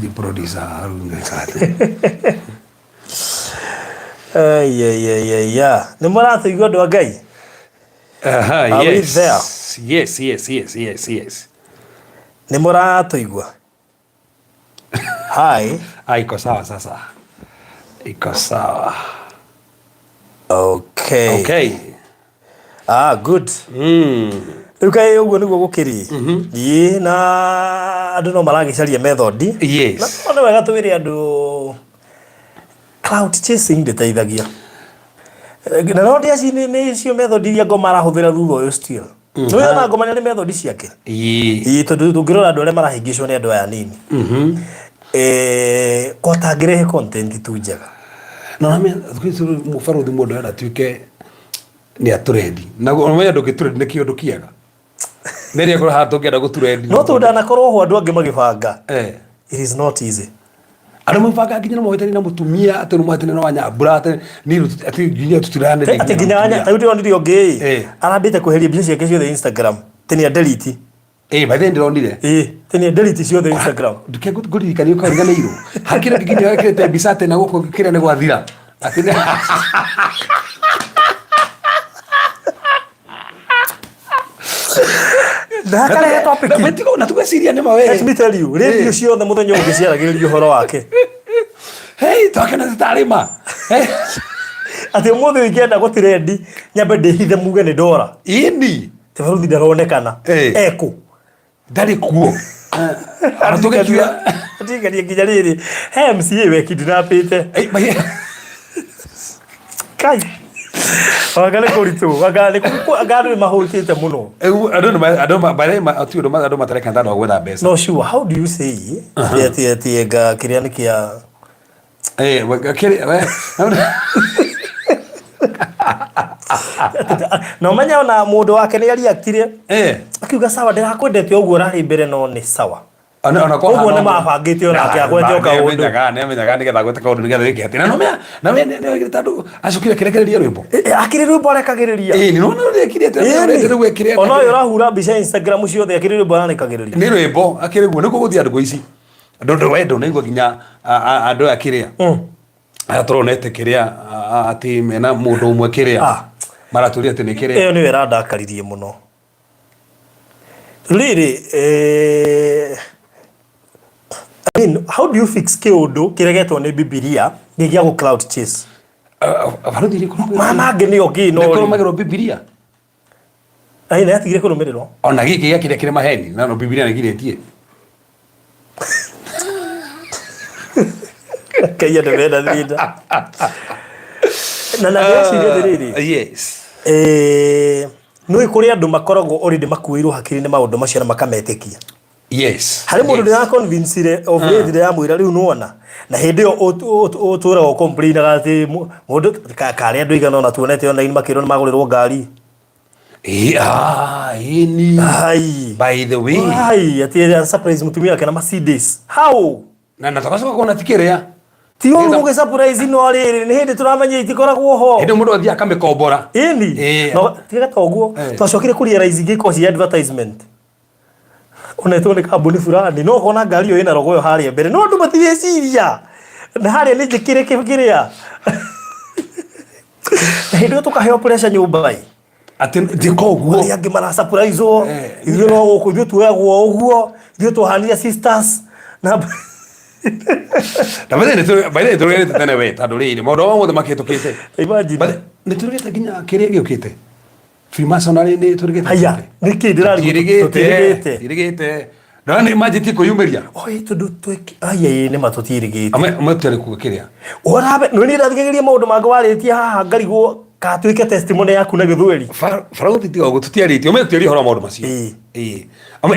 the producer arungekate ya nä må ratå igua andå a Ngai. Yes. Nä må ratå igua. Iko sawa sasa, iko sawa. Okay. Good. Rä u kaä å guo nä guo gå kä ri na andå no maragä caria method. Nä wega tå wä re andå cloud chasing ndä teithagia na no ndä aci nä cio method iria ngo marahå thä ra thutha å yå still nä wona ngomanya nä method ciake tondå tå ngä rora andå arä a marahingä cwo nä andå aya nini ngotangä rehe content tu njega må barå thi må ndå enda tuä ke nä atå rendi na menya ndå ngä tå rendi nä kä å ndå kĩega nä rä akorwo handå ngä enda gå tå rendi no tå ndanakorwo ho andå angä magä banga it is not easy. Andå mabanga nginya no mohĩtania na mũtumia atĩ no mohĩtania na Wanyambura atĩ nginya tũtirane atĩ nginya Wanyambura tarĩu ndĩronire ũngĩ arambĩte kweheria mbica ciake ciothe Instagram tene delete by then ndĩronire tene delete ciothe Instagram ngũririkania ũkariganĩirwo hakĩrĩ nginya wekĩrĩte mbica atĩ na gũkũ kĩrĩa nĩ gwathira atĩ ndakare topic metigo na tugeciria nĩ mawe let me tell you radio ciothe mũthenya ũngĩ ciaragĩrĩrio ũhoro wake twakena tũtarĩma atĩ ũmũthĩ ingĩenda gũtirendi nyambe ndĩhithe muge nĩ ndora ini te baruthi ndaronekana eko ndarĩ kuo atigania nginya rĩrĩ he MCA we kidnapĩte kai wagale kũritũ wagale mahũrĩte mũno andũ matareka ndano gwetha mbeca no sure how do you say ati kĩrĩa nĩ kĩa no menya ona mũndũ wake nĩ ariaktire akiuga sawa ndĩrakwendete ũguo ũrarĩ mbere no nĩ sawa ũguo nĩ mabangĩte onake agwete kaũndũ nĩamenyaga nĩgetha gwete kaũndũ nĩgetha gĩke atĩ na nĩwegĩrĩte andũ acokire akĩrekereria rwĩmbo akĩrĩ rwĩmbo arekagĩrĩria ona ũyũ ũrahura mbica Instagram ciothe akĩrĩ rwĩmbo aranĩkagĩrĩria nĩ rwĩmbo akĩrĩ guo nĩguo gũthiĩ andũ ici andũ wendo nĩguo nginya andũ aya kĩrĩa aya tũronete kĩrĩa atĩ mena mũndũ ũmwe kĩrĩa maratũria atĩ nĩ kĩrĩa ĩyo nĩyo ĩrandakaririe mũno rĩrĩ I mean, how do you fix kĩũndũ kĩregetwo nĩ Bibilia gĩgĩa gũ cloud chase mama ngĩ nĩyo kĩrũmagĩrwo Bibilia nĩ atigire kũrũmĩrĩrwo ona gĩkĩ gĩa kĩrĩa kĩrĩ maheni na no Bibilia nĩ girĩtie Kai andũ mena thĩna na nĩaciria rĩrĩ nĩ kũrĩ andũ makoragwo already makuĩirwo hakiri nĩ maũndũ macio na makametĩkia harĩ mũndũ ndĩra convince of late ya mwĩra rĩu nũona na hĩndĩ ĩyo ũtũraga complainaga atĩ mũndũ karĩ andũ igana ona tuonete online makĩrwo nĩ magũrĩrwo ngari by the way atĩ surprise mũtumia wake na Mercedes how na tũgacoka kuona tikĩrĩa ti ũgĩ surprise no rĩrĩ nĩ hĩndĩ tũramenya itikoragwo ho hĩndĩ mũndũ athiĩ akamĩkombora no tiga ta ũguo twacokire kũrealize ingĩkorwo ci advertisement onetwo nĩ kambuni fulani no kona ngari ĩyo ĩna logo ĩyo harĩa mbere no andũ matireciria na harĩa nĩ njĩkĩre kĩrĩa na hĩndĩ ĩyo tũkaheo pressure nyũmba atĩ ndĩko ũguo arĩa angĩ mara surprise o ithuĩ no gũkũ ithuĩ tuoyagwo ũguo ithuĩ tũhanire sisters na na bende tũrũgĩte tene we tondũ rĩrĩ maũndũ mothe makĩhĩtũkĩte nĩ tũrũgĩte nginya kĩrĩa gĩũkĩte Freemasonry nĩ tũrũgĩte haya nĩ kĩ ndĩrarigĩte no nĩ manjĩtie kwĩyumĩria tondũ nĩ matũtirigĩte matũtarĩ kuga kĩrĩa orabe nĩ ndĩrathikĩrĩria maũndũ mangĩ warĩtie haha ngarigwo katuĩke testimony yaku na gĩthweri Farauti tiga ũguo tũtiarĩtie ũmenya ũhoro maũndũ macio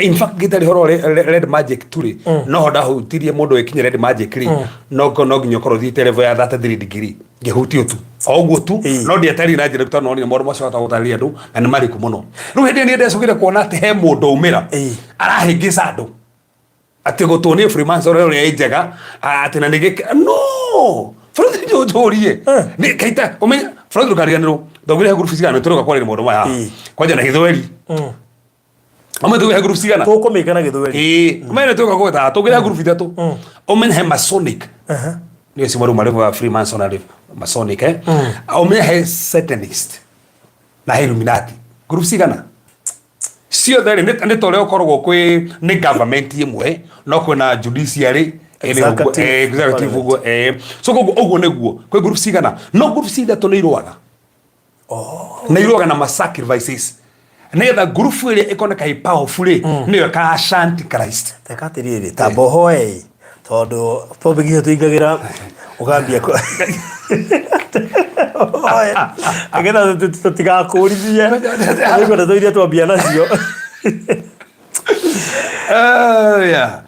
in fact gĩtarĩ horo red magic tũrĩ no ndahutirie mũndũ wĩkinye red magic rĩ no nginya ũkorwo thiĩte level ya 33 degree ngĩhutio tu ũguo tu no ndietari na njĩra tondũ nonire maũndũ macio atagũtarĩria andũ na nĩ marĩkũ mũno rĩu hĩndĩ ĩyo ndecũkire kuona atĩ he mũndũ ũmĩra arahĩngĩca andũ atĩ gũtũonie Freemason ũrĩa ĩ njega atĩ na nĩ no Farauti nĩ ũtũrie nĩ kaita ũmenya Farauti ndũkariganĩrwo thogire he group cigana tũroka kwarĩria maũndũ maya kwanja na gĩthweri Ame tu group cigana. To komekana githweri. Mene tu ko ta to gida group itatu. Omen he Masonic. Ni si maru wa Freemason ali Masonic Omen he Satanist. Na Illuminati. Group cigana. Sio dare ne to leo korwo kwi ni government yemwe no kuna judiciary executive so go neguo kwi group cigana no group cigana ni irwaga na irwaga na sacrifices neither group ile ikona kai powerful niyo ka ashanti Christ tekatiriri tabohoe tondu tobigio tuingagira ugambia agenda tutigakurithia ariko ndoiria twambia nacio yeah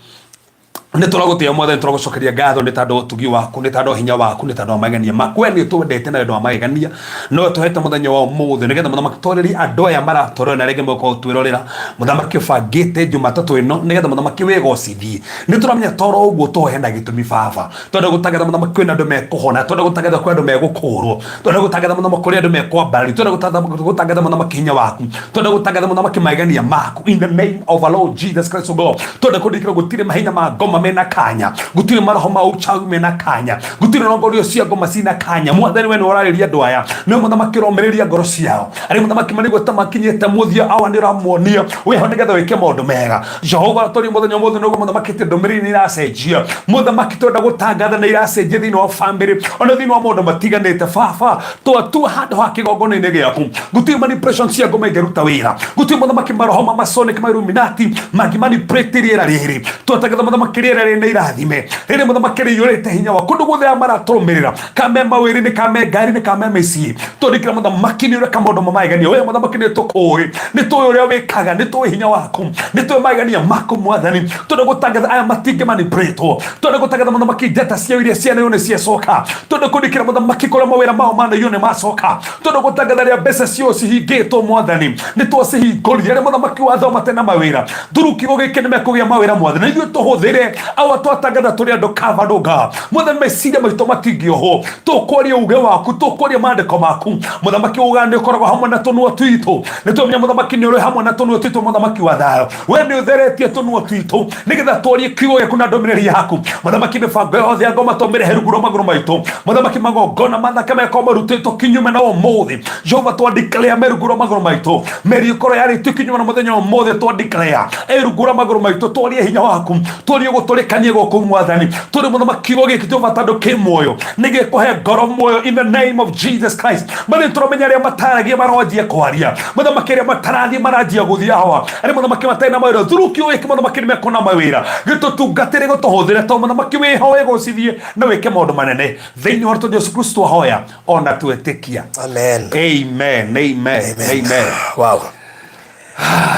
ne turagutia mothe turagucokeria ngatho ni tando tugi waku ni tando hinya waku ni tando magania maku ni twendete na ndo magania no tuhete muthenya wa muthe nigetha muthamaki toreri andu aya maratorera na rege moko twirorera muthamaki bangite Jumatatu ino nigetha muthamaki wegocithie ni turamenya toro uguo tohenda gitumi baba twende gutagetha muthamaki kwina andu mekuhona twende gutagetha kwa andu megukurwo twende gutagetha muthamaki kuri andu mekwambari twende gutagetha muthamaki hinya waku twende gutagetha muthamaki magania maku in the name of our Lord Jesus Christ God twende kudikira gutire mahinya ma ngoma mena kanya gutire maroho ma uchawi mena kanya gutire rongorio cia ngoma sina kanya mwathani we ni urariria andu aya ni muthamaki romereria ngoro ciao ari muthamaki manigo tamakinyete muthia awa ni ramuonia we ho nigetha wike maundu mega Jehova tori muthenya muthe no muthamaki te ndomiri ni iracenjia muthamaki twenda gutangatha na iracenjia thini wa family ona thini wa maundu matiganite baba tu handu ha kigongona-ini giaku gutire manipulation cia ngoma ingeruta wira gutire muthamaki maroho ma Masonic ma Illuminati magi manipulate riera riri twatagatha muthamaki riera riri irathime riri muthamaki riyurite hinya wa kundu guthia maraturumirira kame mawiri ni kame ngari ni kame meci tondikira muthamaki ni ureka maundu mamaigania we muthamaki ni tukui ni tuwe uria wikaga ni tuwe hinya waku ni tuwe maigania maku mwathani tondu gutangatha aya matinge manipulato tondu gutangatha muthamaki njata cia iria ciana yone ciacoka tondu kundikira muthamaki kuria mawira mao mana yone macoka tondu gutangatha ria mbeca cio cihingitwo mwathani ni twacihingurire ria muthamaki wathoma tena mawira thuruki gugiki ni mekugia mawira mwathani ithuĩ tuhuthire awa twatangatha turi andu kavadoga mwathani meciria maitũ matingĩohwo tukwaria uge waku tukwaria maandĩko maku muthamaki ugani ukoragwo hamwe na tũnua twitũ nĩ twamenya muthamaki nĩ ũrĩ hamwe na tũnua twitũ muthamaki wa thayũ we nĩ ũtheretie tũnua twitũ nĩgetha twarie kiugo gĩaku na ndũmĩrĩri yaku muthamaki mĩbango yothe ya ngoma twaumĩre rungu rwa magũrũ maitũ muthamaki magongona mathaka mekorwo marutĩtwo kinyume na ũmũthĩ Jehova twandeclare me rungu rwa magũrũ maitũ meri ĩkorwo yarĩtio kinyume na mũthenya wa ũmũthĩ twandeclare rungu rwa magũrũ maitũ twarie hinya waku twarie gũtũrĩkania gũkũ mwathani tũrĩ muthamaki kiugo gĩkĩ Jehova tondũ kĩ muoyo nĩgĩkũhe ngoro muoyo in the name of Jesus Christ mathĩ tũramenya arĩa mataragia maranjia kwaria muthamaki arĩa matarathiĩ maranjia gũthiĩ hawa arĩa muthamaki matarĩ na mawĩra thuruki ũyũ muthamaki nĩ mekona mawĩra gĩtũtungatĩre gũtũhũthĩre to muthamaki wĩhoe gũcithie na wĩke maũndũ manene thĩinĩ wa Rĩĩtwa Jesũ Kristo twahoya ona twĩtĩkia amen amen amen amen wow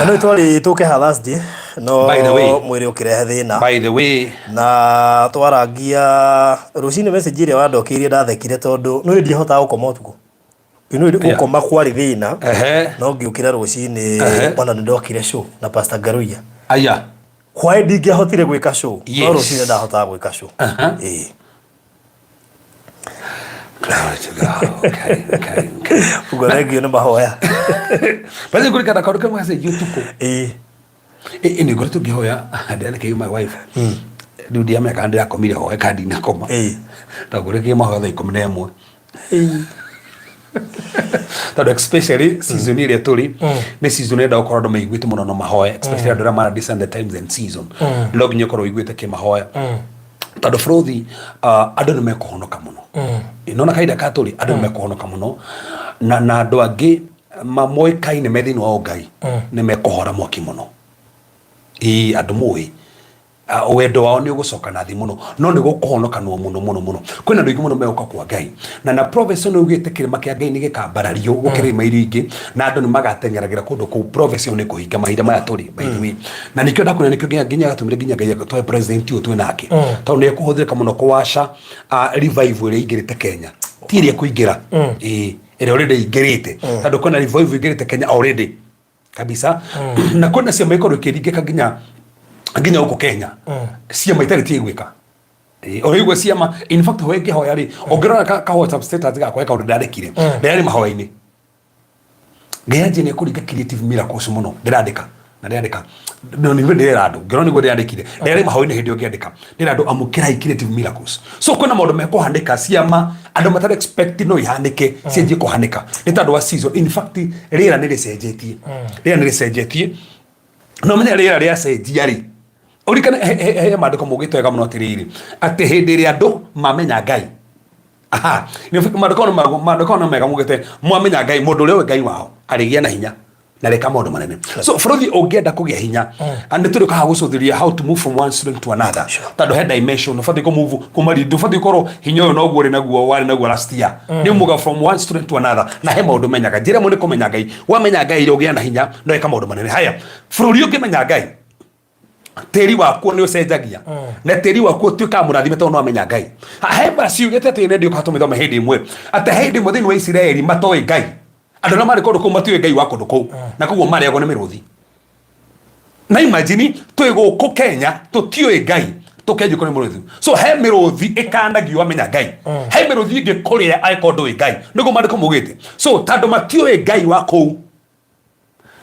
no twari tuke ha last day no mwiri ukirehe thina by the way na twarangia rucini message ire wandokirie ndathekire tondu no ndi hota gukoma utuku ino ndi gukoma kwari thina no ngiukira rucini ona ndokire show na Pastor Garuya aya kwa ndingi hotire gwika show no rucini ndahota gwika show okay ugoregio na mahoya basi kurikana karuka mwase yutuko ni gore tugihoya ndane ke my wife ndio ya meka ndira komire hoya kandi na koma ta gore ke mahoya tha 11 tado especially season ile tuli me season enda okoro ndo maigwite muno no mahoya especially ndo mara descend the times and season log nyokoro igwite ke mahoya tado frothi andu ni mekuhonoka muno inona kaida katoli andu ni mekuhonoka muno na andu angi mamoikaine methini wa Ngai ni mekuhora mwaki muno andu mui wendo wao ni ugucoka na thi muno no ni gukuhonoka no muno kwina ndu muno meoka kwa Ngai na prophecy no ugite kirima kia Ngai ni gikambarario gukirima iringi na andu ni magatengeragira kundu ku prophecy ni kuhinga mahinda maya turi by the way na nikio ndakuna nikio nginya gatumire nginya Ngai twa president utu nake tondu ni kuhuthika muno kuwasha revival iri ingirite Kenya tiria kuingira ere already ingirite tondu kuna revival ingirite Kenya already kabisa na kuna cia maikoro kiringika nginya uko Kenya ciama itari tigwika oigwe ciama in fact hoeke hoya ri ongerora ka WhatsApp status ga kweka ndandikire ndari mahoya-ini nginya ni kuringa creative miracles muno ndandika na ndandika no ni ndira andu ngero ni gwe ndandikire ndira mahoini hindi ungiandika ndira andu amukira creative miracles so kuna maundu mekuhandika ciama andu matari expect no ihandike cienje kuhandika ni tandu wa season in fact rira ni ricenjetie no menya rira ria cenjia ri urikana he mandiko mugite wega muno atiriri ati hindi ria andu mamenya Ngai aha ni mandiko no mega mugite mwamenya Ngai mundu uri we Ngai wao arigia na hinya na reka maundu manene so Frothi ungienda kugia hinya and turi ka gucuthiria how to move from one student to another tando he dimension no fati ko move kumari du fati koro hinya yo no gwore naguo wari naguo last year ni muga from one student to another na he maundu menyaga njira mu ni kumenya Ngai wamenya Ngai ri ugia na hinya no reka maundu manene haya Frothi ukimenya Ngai teri waku ni ucenjagia na teri waku tuika murathime to no amenya Ngai he basi ugete te ndio katumithoma hindi imwe ate hindi muthini wa Israeli matoi Ngai andu na mari kondu ku matiwe Ngai wako nduku na koguo mari ago ni miruthi na imagine twi guku Kenya tutiwe Ngai tukenje ko ni miruthi so he miruthi ikandagio amenya Ngai he miruthi ingi kuria aikondu wi Ngai niguo mari kumugite so tandu matiwe Ngai wako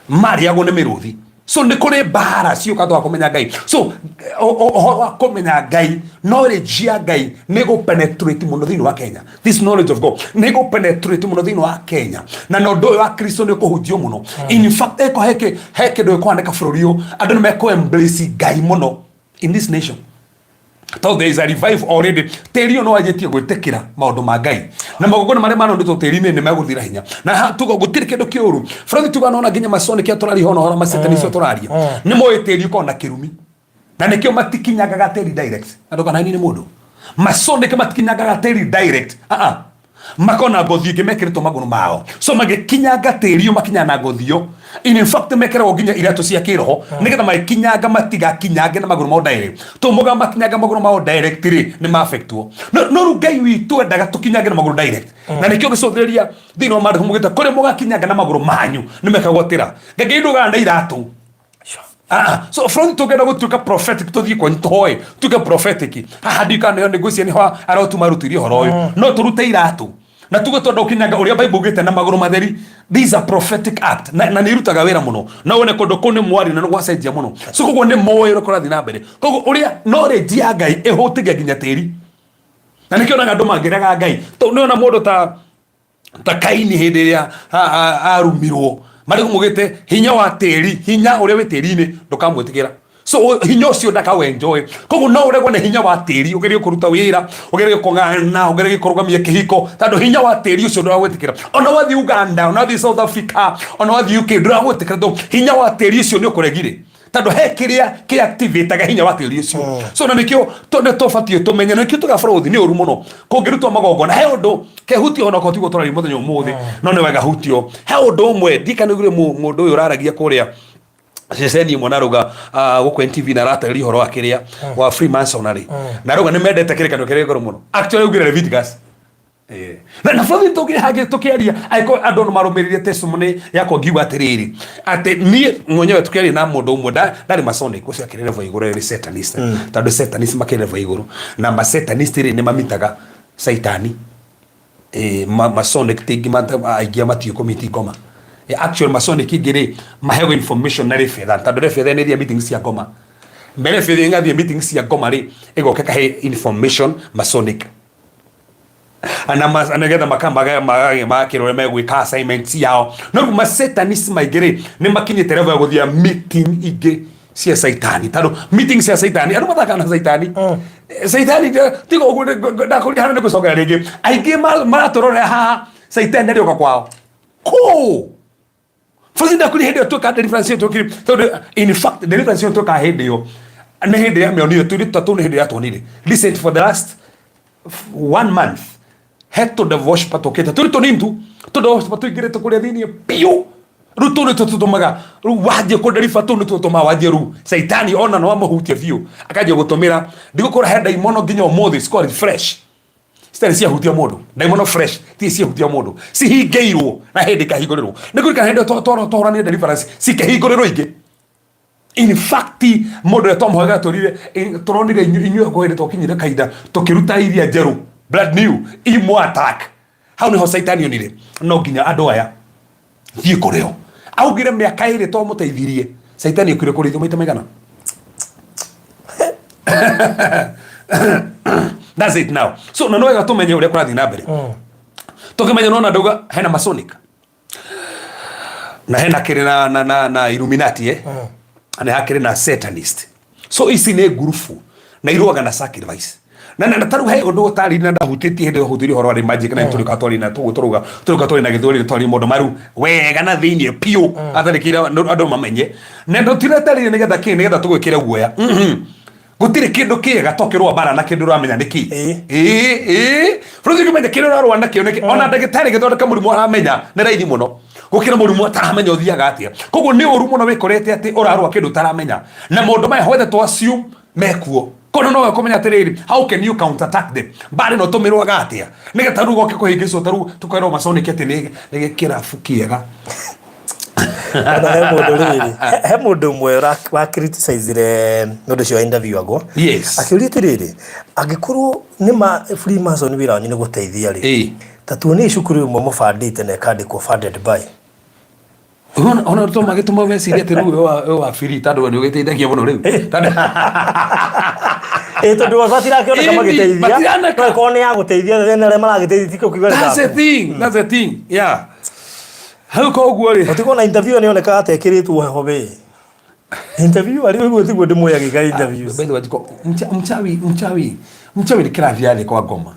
mari ago ni miruthi so ni kuri bara ciuka twa kumenya Ngai so kumenya Ngai knowledge ya Ngai nego penetrate muno thini wa Kenya this knowledge of God nego penetrate muno thini wa Kenya na no ndo wa Kristo ne ko hudio muno in fact eko heke ndo ko andika florio andu ne meko embrace Ngai muno in this nation. So there is a revive already. Teri no ajetie gwetekira maundu ma Ngai. Na magogona mare mano ndito teri ne maguthira hinya. Na tuko gutiri kindu kiuru. Frothi tuga nona ginya masoni kia turari hono hora masetani cio turaria. Ni moyo teri ko na kirumi. Na nikio matikinyaga gateri direct. Adoka na nini mundu. Masoni ke matikinyaga gateri direct. Makona gothio ngimekiritwo maguru mao so magikinyaga tiri makinyana gothio in fact mekera ginya irato cia kiroho nigetha makinyaga matiga kinyaga na maguru mao direct to muga makinyaga maguru mao direct ri ni mafectwo no Ngai witu endaga tukinyaga na maguru direct na nikio gicothiria thino mandu mugita kuri muga kinyaga na maguru manyu ni mekagotira Ngai nduga nda iratu so Frothi tugenda gutuka prophetic tuthie kwa ntoe tuka prophetic ndika ne negocia ni ho arautu marutirie horo uyu no turute iratu na tugo tonda ukinyaga uria Bible gite na maguru matheri this a prophetic act na nirutaga wira muno na wone kondo kone mwari na gwacenjia muno so koguo ni moyo kurathi na mbere koguo uria knowledge ya Ngai ehutiga ginya tiri na nikio na andu mangiraga Ngai to niona mundu ta Kaini hindi ria arumirwo mari kumugite hinya wa teri hinya uria we teri-ini ndukamwitikira so hinya ucio ndaka enjoy koguo no uregwo ni hinya wa teri ugerie kuruta wira ugerie kung'ana ugerie kurugamia kihiko tandu hinya wa teri ucio nduragwitikira ona wathi Uganda ona wathi South Africa ona wathi UK nduragwitikira to hinya wa teri ucio ni ukuregire tandu he kiria ki activate ga hinya wa teri ucio so na nikio tonde tofatie tumenye nikio tuga Frothi ni uru muno kungirutwa magogona he undu kehutio ona ko tigo turari muthenya umuthi no ni wega hutio he undu umwe ndikanugire mundu uyu uraragia kuria ceceni mwanaruga guku NTV na ratari horo akiria wa Freemasonry naruga ni mendete kirikano kiria goro muno actually ugire Leviticus na Frothi tugire hage tukiaria aiko andu no marumiririe testimony yako ngiwa atiriri ate ni mwenyewe tukiaria na mundu umwe ndari masonic kucia kirire vo iguru ri satanist tandu satanist makire vo iguru na ma satanist ri ni mamitaga saitani masonic tigi mata aigia matio committee goma actual masonic igire mahego information na refetha tandu refetha ni thia meetings cia goma mbere fetha ngathia meetings cia goma ri igokeka he information masonic anagetha makirore megwika assignments yao no ma satanist maigire ni makinyite level ya guthia meeting ige cia saitani tandu meeting cia saitani andu mathaka na saitani saitani tigo ndakuri hana nigucoka ringi aingi maratorore haha saitani ndio kwao ko Frothi ndakuri hindi tuka deliverance tukiri tondu in fact deliverance tuka hindi yo ne hindi ya meonire tatu ne hindi ya tonire listen for the last 1 month heto de vosh patoketa turi nintu todo vosh patokire to kuria thini piu rutu tutumaga waje ko deliver tu tutuma waje ru saitani ona no amahutia view akaje gutumira ndigukora he daimono ginya umuthi score fresh stari cia hutia mundu daimono fresh ti cia hutia mundu si hingeirwo na hindi kahinguriro nikurika hindi torani deliverance si kahinguriro ingi in fact mundu etomoga torire turonire inyu ko hindi tokinyire kaida tukiruta iria njeru blood new imo attack how ni ho saitani onire no ginya andu aya thie kureo augire miaka iri to muteithirie Saitani ukire kurithio maita maigana? That's it now. So na noega tumenye uria kurathi na mbere. Tukimenya nona nduga hena Masonic. Na hena kire na Illuminati na hakire na Satanist. So ici nä ngurubu na iruaga na sacrifice na taru he undu utari na ndahutĩtie hĩndĩ hũthĩri horo wa magic na tũrĩka twari na tũgũtũrũga twari na gĩthũri twari mũndũ maru wega na thĩinĩ piũ atharĩkĩra andũ mamenye na ndũtiretarire nĩgetha kĩ nĩgetha tũgwĩkĩre guoya gũtirĩ kĩndũ kĩega tokĩrwo bara na kĩndũ ũramenya nĩkĩ bũrũri ũkĩmenya kĩndũ ũrarũa nakĩo nĩkĩ ona ndagĩtarĩ gĩthondeka mũrimũ aramenya nĩ raithi mũno gũkĩra mũrimũ ataramenya ũthiaga atĩa koguo nĩ ũru mũno wĩkorete atĩ ũrarũa kĩndũ ũtaramenya na maũndũ maya hothe to assume mekuo kono no kumenya atiriri how can you counter attack them bari no tumirwaga atia nĩgetha rĩu goke kũhĩngĩcwo taru tukaĩrwo Masonic atĩ nĩ kĩrabu kĩega he mũndũ ũmwe wa criticize nũndũ cio interview agwo akĩũria atĩrĩrĩ angĩkorwo nĩ Freemason wĩra wanyu nĩ gũteithia rĩ ta tuone icukuru ĩmwe mũbandĩte na ĩkandĩkwo funded by ona to magĩtũma meciria atĩ rĩu wa free tondũ nĩ ũgĩteithagia mũno rĩu tondũ wabatĩrakĩoneka magĩteithia no ĩkorwo nĩ ya gũteithia na arĩa maragĩteithia tikio kiuga that's the thing yeah hau koguo rĩ ũtikona na interview nĩ onekaga atekĩrĩtwo heho be interview ari ũguo tiguo ndĩmuoya gĩka interviews mchawi nĩ kĩrathi yathĩ kwa ngoma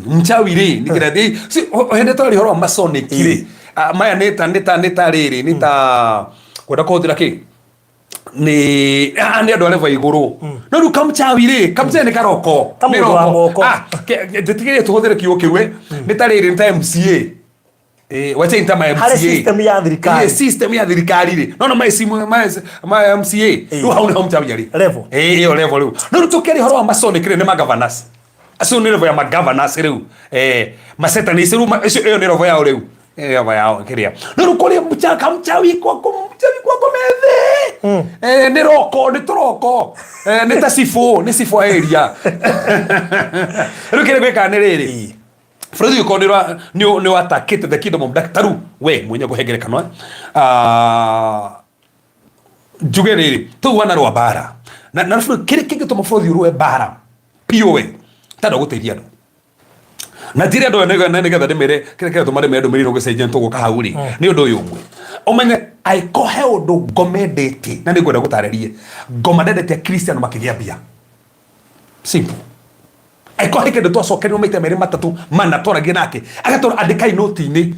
mchawi rĩ nĩ kĩrathi hĩndĩ twarĩ horo wa Masonic rĩ maya nĩta rĩrĩ nĩta kwenda kũhũthĩra kĩ nĩ andũ areva igũrũ no rĩu kamchawi rĩ kamchawi nĩ karoko ndĩtigĩrĩre tũhũthĩre kiugo kĩu nĩta rĩrĩ nĩta MCA wacha nita ma MCA system ya thirikari rĩ no ma MCA rĩu hau nĩho mchawi arĩ level ĩyo level rĩu no rĩu tũkĩrĩ horo wa Masonic rĩ nĩ ma governors acio nĩ level ya ma governors rĩu ma Satanist rĩu ĩyo nĩ level yao rĩu yao kiria no rukoria mchawi kwako methe ni roko ni toroko ni tasifu ni sifu area rukire gweka nĩ rĩrĩ Freddy Kondira ni watakite the kingdom of dark taru we mwenye kuhengerekana juge rĩrĩ tu wana rwa bara na kire kingi to mafrodhi ruwe bara piwe tada guteithia andũ na tire ndo nĩgetha ndĩmere kĩreke tũmare mendo mĩrĩro gũcenjia tũgũka hau rĩ nĩ ũndũ ũyũ ũmwe ũmenye aikohe ũndũ ngomendete na nĩngwenda gũtarĩrie ngoma ndendete Kristiano makĩgĩa mbia simple aikohe kĩndũ twacokerio maita merĩ matatũ mana tũragie nake agatwara andĩkai noti-inĩ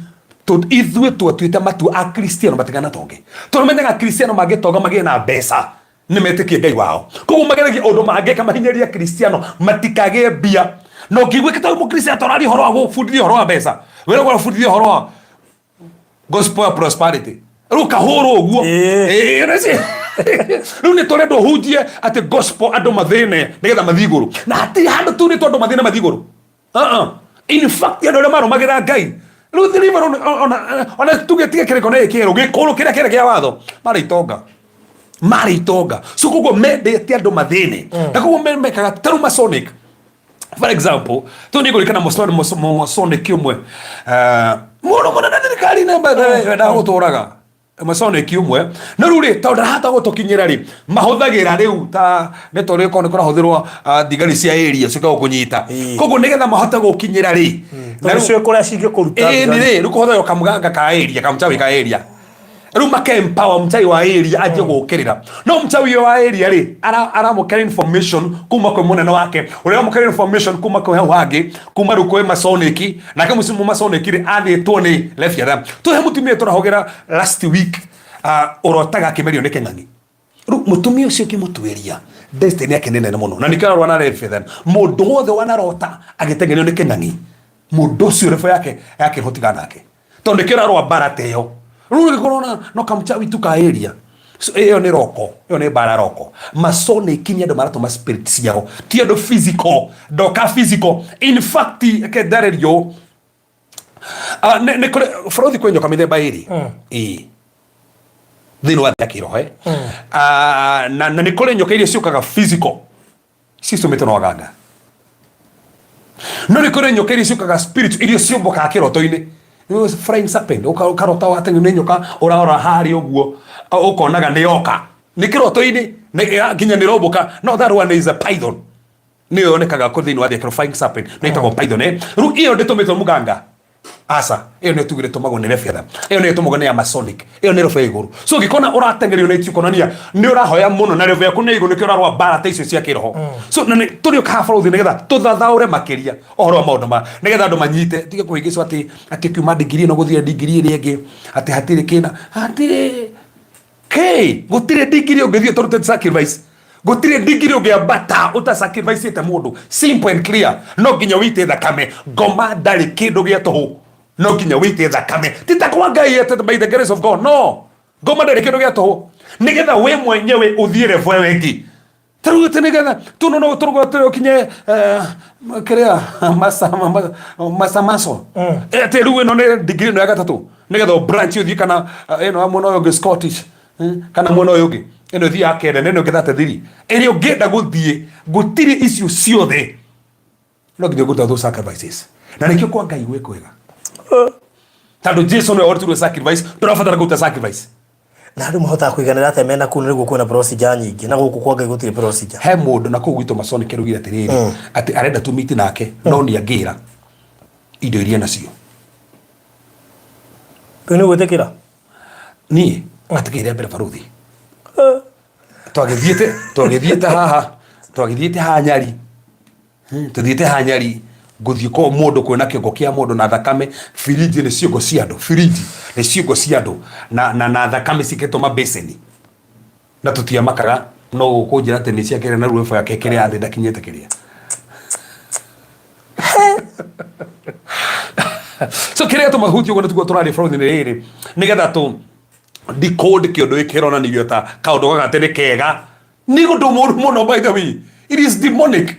ithuĩ twatuĩte matua a Kristiano matigana tonge tũmenyaga Kristiano mangĩtonga magĩe na mbeca nĩ metĩkie Ngai wao koguo mageragia ũndũ mangĩka mahinyaria Kristiano matikagĩe mbia no ngigwe kita mukristo atorari horo wa gũbundithia horo wa mbeca wĩra wa gũbundithia horo wa gospel of prosperity ruka horo ũguo rĩu nĩ tũrenda ũhunjie atĩ gospel andũ mathĩne nĩgetha mathiĩ igũrũ na hatirĩ handũ tu nĩ tondũ mathĩne mathiĩ igũrũ in fact andũ arĩa marũmagĩrĩra Ngai rĩu thiriva ona tũgĩtige kĩrĩko nĩ kĩerũ gĩkũrũ kĩrĩa kĩrĩ kĩa watho marĩ itonga so koguo mendete andũ mathĩne na koguo mekaga taru Masonic. For example, tu nĩ gũrĩkana Masonic ũmwe mũndũ mũnene thirikari na gũtũraga Masonic ũmwe na rĩu rĩ tondũ ndarahota gũtũkinyĩra rĩ mahũthagĩra rĩu ta nĩ tondũ nĩ kũrahũthĩrwo thigari cia area cioka kũnyita koguo nĩgetha mahote gũkinyĩra rĩ na rĩu kũrĩa cingĩkũruta nĩ kũhũthagĩrwo kamũganga ka area kamũchawi ka area rĩu makempower mchawi wa area anjie gũkĩrĩra no mchawi wa area rĩ aramũkĩra information kuma kwĩ mũnene wake ũrĩa amũkĩra information kuma kwĩ hau hangĩ kuma rĩu kwĩ Masonic nake mũcimu Masonic rĩ athĩtwo nĩ Leviathan tũhe mũtumia tũrahũgĩra last week ũrotaga akĩmerio nĩ kĩng'ang'i rĩu mũtumia ũcio kĩmũtuĩria destiny yake nĩ nene mũno na nĩkĩrarwa na Leviathan mũndũ wothe wanarota agĩtengenio nĩ kĩng'ang'i mũndũ ũcio refu yake hotiga nake tondũ nĩkĩrarwa bara teyo rũrũ gĩkorwo no kamchawi tu ka area ĩyo nĩ roko ĩyo nĩ bara roko Masonic nĩ andũ maratũma spirit ciao ti andũ physical ndoka physical in fact kedarerio nĩ kũrĩ bũrũri kwĩ nyoka mĩthemba ĩrĩ thĩinĩ wa thĩ ya kĩroho na nĩ kũrĩ nyoka iria ciũkaga physical cicitũmĩtwo na waganga no nĩ kũrĩ nyoka iria ciũkaga spirit iria ciũmbũkaga kĩroto-inĩ flying serpent ukarota watengu nĩ nyoka ũrarora harĩ ũguo ũkonaga nĩ yoka nĩ kĩroto-inĩ nginya nĩ rombũka. No that one is a python, nĩ yonekaga kũ thĩinĩ wa the flying serpent nĩ ĩtagwo python. Rĩu ĩyo ndĩtũmĩtwo mũganga asa, ĩyo nĩ tugire tũmagwo nĩ feather, ĩyo nĩ tũmagwo nĩ Amazonic, ĩyo nĩ robe igũrũ. So ngĩkona ũratengerio nĩ itio konania nĩ ũrahoya mũno na level yaku nĩ igũrũ, nĩkĩo ũrarũa mbara ta icio cia kĩroho. So na tũrĩ kabarũthi nĩgetha tũthathaũre makĩria ũhoro wa maũndũ ma nĩgetha andũ manyite, tige kũhĩngĩcwo atĩ kiuma ndigiri ĩno gũthiĩ ndigiri ĩrĩa ĩngĩ atĩ hatirĩ kĩna hatirĩ gũtirĩ ndigiri ũngĩthiĩ tũrute sacrifice, gũtirĩ ndigiri ũngĩambata ũta sacrifice ĩte mũndũ. Simple and clear. No nginya wĩite thakame. Ngoma ndarĩ kĩndũ gĩa tũhũ, no nginya wĩite thakame. Tita kwa Ngai atĩ by the grace of God, no. Ngoma ndarĩ kĩndũ gĩa tũhũ nĩgetha we mwenyewe ũthiĩ level ĩyo ĩngĩ. Tarĩu atĩ nĩgetha tũnono tũrũgotĩ ũkinye kĩrĩa maso atĩ rĩu ĩno nĩ ndigiri ĩno ya gatatũ nĩgetha branch ũthiĩ kana ĩno mwena ũyũ ũngĩ Scottish kana mwena ũyũ ũngĩ ĩno thiĩ akenda nene ũngĩthate thiri ĩrĩa ũngĩenda gũthiĩ gũtirĩ icio ciothe no nginya gũta those sacrifices. Na nĩkĩo kwa Ngai gwĩ kwega tondũ Jesu nĩwe warutirwo sacrifice, tũrabatara gũta sacrifice. Na andũ mahotaga kũiganĩra atĩ mena kũu nĩguo kwĩna procedure nyingĩ na gũkũ kwa Ngai gũtirĩ procedure. He mũndũ na kũu gwitũ Masonic erugire atĩrĩrĩ atĩ arenda tũmiti nake no nĩangĩra indo iria nacio. Nĩ gwĩtĩkĩra niĩ atigĩire mbere barũthi twagĩthiĩte haha Nyari, tũthiĩte haha Nyari gũthiĩ kwa mũndũ kwĩna kĩongo kĩa mũndũ na thakame. Firiji nĩ ciongo cia andũ, firiji nĩ ciongo cia andũ na thakame cikĩtwo mabeceni na tũtiamakaga. No gũkũnjĩra atĩ nĩ ciakĩrĩa na rũĩbo yake kĩrĩa thĩ ndakinyĩte kĩrĩa. So kĩrĩa tũmahuti ũguo nĩtuo tũrarĩ bũrũri-inĩ rĩrĩ nĩgetha tũ decode kĩũndũ gĩkĩ kĩronanirio ta kaũndũ gaka nĩ kega. Nĩ ũndũ mũru mũno, by the way. It is demonic.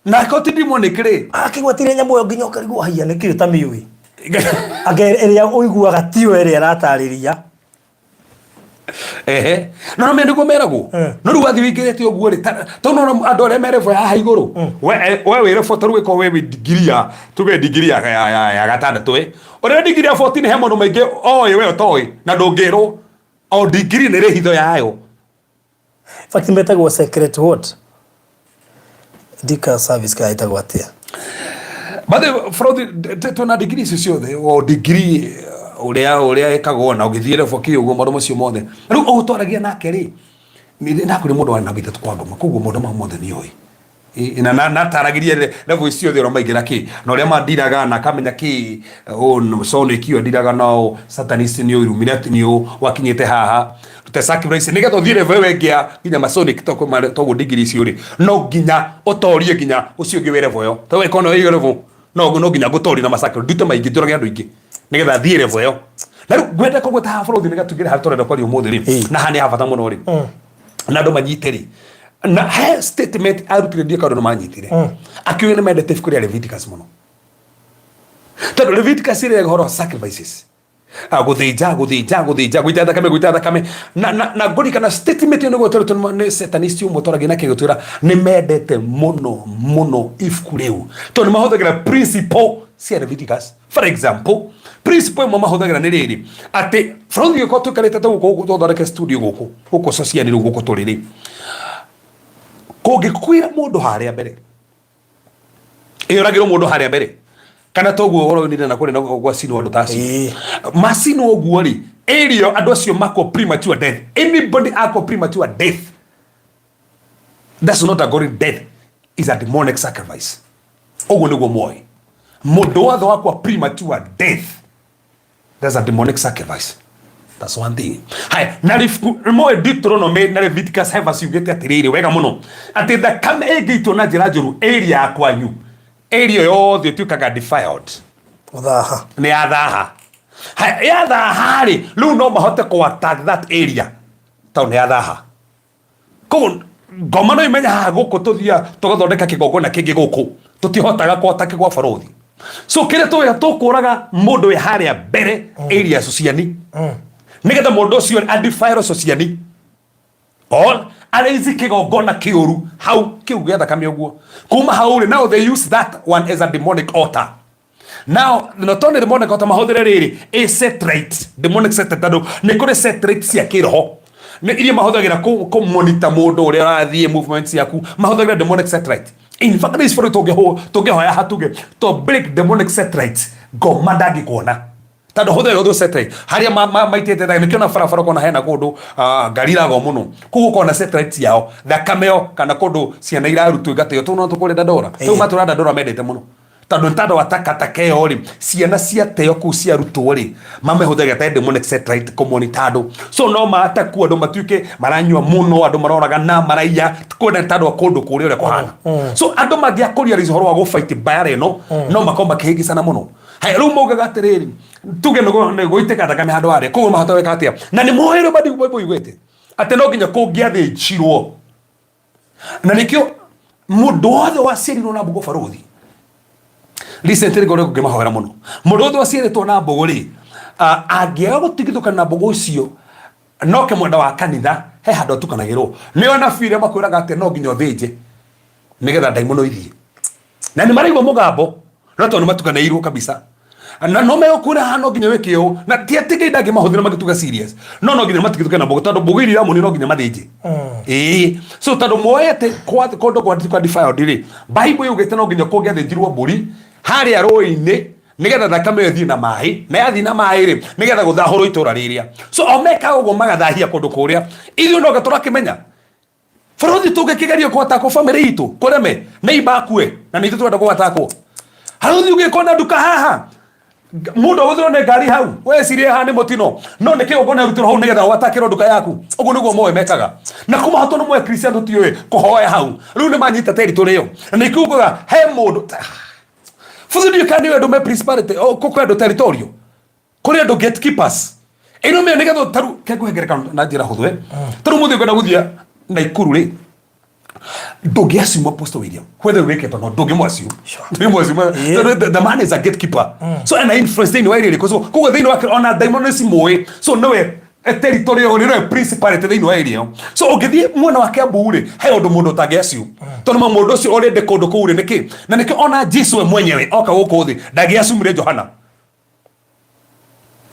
Na ko ti demonic rĩ akĩgwatire nyamũ ĩyo nginya ũkarigwo haia nĩ kĩrĩ ta mĩũĩ ĩrĩa ũiguaga tiyo ĩrĩa aratarĩria. No nĩ nĩguo meragwo. No rĩu wathiĩ wĩingĩrĩte ũguo rĩ tondũ andũ arĩa me level ya haha igũrũ we wĩ level ta rĩu wĩkorwo we digiri ya tuge digiri ya gatandatũ ũrĩa digiri ya 14 he maũndũ maingĩ oĩ we ũtoĩ na ndũngĩrwo o digiri nĩ rĩ hitho yayo. Fact metagwo secret what dika service ka itagwo atia bathe fraud tuna degree icio ciothe o degree ũrĩa ĩkagwo na ũgĩthiĩ level kĩ ũguo maũndũ macio mothe. Rĩu ũtwaragia nake rĩ nĩ nakũrĩ mũndũ wa namba ithatũ kwa ngoma koguo maũndũ mothe nĩ oĩ na taragirie level icio ciothe ũramaingĩra kĩ na ũrĩa mandiraga na akamenya kĩ Masonic ĩyo ndiraga no Satanist nĩ Illuminati nĩ wakinyĩte haha te sacrifice nĩgetha ũthiĩ level ĩyo ĩngĩ nginya Masonic toguo degree icio rĩ no nginya ũtorie nginya ũcio ũngĩ level ĩyo to we kono ĩyo level no nginya gũtoria na massacre ndute maingĩ ndũrage andũ aingĩ nĩgetha thiĩ level ĩyo. Na rĩu ngwenda kũgweta haha bũrũri nĩgetha tũgĩre harĩ tũrenda kwaria ũmũthĩ rĩ na haha nĩ habata mũno rĩ na andũ manyite rĩ na he statement arutire ndio kaũndũ manyitire akiuga nĩ mendete ibuku rĩa Leviticus mũno tondũ Leviticus rĩ ũhoro sacrifices gũthĩnja gũita thakame na ngũrikana statement ĩyo nĩguo tũrutwo nĩ Satanist ũmwe tũragia na kĩgũtwĩra nĩ mendete mũno ibuku rĩu tondũ nĩ mahũthagĩra principle cia Leviticus. For example principle ĩmwe mahũthagĩra nĩ rĩrĩ atĩ bũrũri ũyũ tũikarĩte ta gũkũ tũthondeke studio gũkũ society rĩu gũkũ tũrĩ kũngĩkwĩra mũndũ harĩa mbere ĩyũragĩrwo mũndũ harĩa mbere kana toguo ũhoro nĩ na kũrĩ na gwacinwo andũ taci macinwo ũguo rĩ area andũ acio mako premature death. Anybody ako premature death, that's not a godly death, is a demonic sacrifice. Ũguo nĩguo moĩ mũndũ wothe wakwa premature death, that's a demonic sacrifice. That's one thing. Hai, na moe Deuteronomy na Leviticus have ciugĩte atĩrĩrĩ wega mũno atĩ thakame ĩngĩitwo na njĩra njũru area ya kwanyu area yothe ĩtuĩkaga defiled. Thaha. Nĩ yathaha. Hai, yathaha rĩ rĩu no mahote kũ attack that area tondũ nĩ yathaha. Koguo ngoma no imenya haha gũkũ tũthia tũgathondeka kĩgongona kĩngĩ gũkũ tũtihotaga kũ attack gwa bũrũri. So kĩrĩa tũkũraga mũndũ wĩ harĩa mbere area sociani nĩgetha mũndũ ũcio adefile sociani all araizi kĩgongona kĩũru hau kĩu gĩa thakame ũguo kuma hau rĩ now they use that one as a demonic altar. now no tone demonic ota mahuthire riri a satellite demonic satellite ndo ni kuri satellite cia kiroho ni iria mahuthagira ku monitor mundu uria arathie movements yaku mahuthagira demonic satellite. In fact this for tugehoya hatuge to break demonic satellite go madagi kuona tando huthagira utho satellite haria maitete thai nikiona farafara kona hena kundu garira go muno kugu kona satellite yao thakameo kana kundu ciana irarutu igateo tu no tukuri dadora tu matura dadora medete muno tando watakatake ri ciana cia teo ku cia rutwo ri mamehuthagira ta demonic satellite communitado so no mataku andu matuike maranyua muno andu maroraga na maraiya kwenda tando kundu kuri ore kohana so andu mangia kuria rizoro wa go fight bayare no makomba kihigi sana muno hai ru mogaga atiriri tuge no goiteka thakame handu hare kugo mahota weka atia na ni moero badi boy igwete ate no ginya kungiathi chirwo na nikio mundu wothe wacirirwo na Mbogo Baruthi. Listen tell gore kugimahora muno mundu wothe wacirirwo na Mbogo ri angiaga gutigithuka na Mbogo ucio no ke mwenda wa kanitha he handu atukanagirwo ni ona fire makwiraga ate no ginya thinje nigetha ndaimono ithie na ni maraigwa mugambo no tondu matukanairwo kabisa na no me okura hano ginya wekio na tiatige ndage mahuthira magituga serious no ginya matigituka na Mbogo tondu Mbogo iri amuni no ginya mathinje so tondu moete kwa kondo kwa defiled ri Bible yugite no ginya kugia thinjirwo mburi haria roi-ini nigetha thakame thii na mai na yathi na mai ri nigetha guthahurwo itura riria so omeka ugo magathahia kundu kuria ithu no gatura kimenya Baruthi tugikigerio kwatako family itu kureme neighbor akue na nithu twenda kwatako Baruthi ugikona nduka haha mundu guthiro ne ngari hau we cirie ha ni mutino no niki ugona rutiro hau nigetha watakiro nduka yaku ugu niguo moe mekaga na kuma hatu no mwe Christian tiwe kuhoya hau riu ni manyita territory yo na nikuga he mundu futhi you can do me principality o kukwendo territorio kuri ando gatekeepers ino me nigetha taru kegwegereka na njira huthwe taru muthi ngona guthia na Ikuru ri ndungiaciuma Apostle William whether weke no ndungimwaciu the man is a gatekeeper so and influence thing why really because kugo thini wake ona daimonosi moe so nowe territory on no principality thini wa area so ogithie mwana wake abure he undu mundu tangiaciu tondu mundu ucio already kundu kuure niki na niki ona Jesu we mwenyewe oka guku thi ndagiacumire Johana.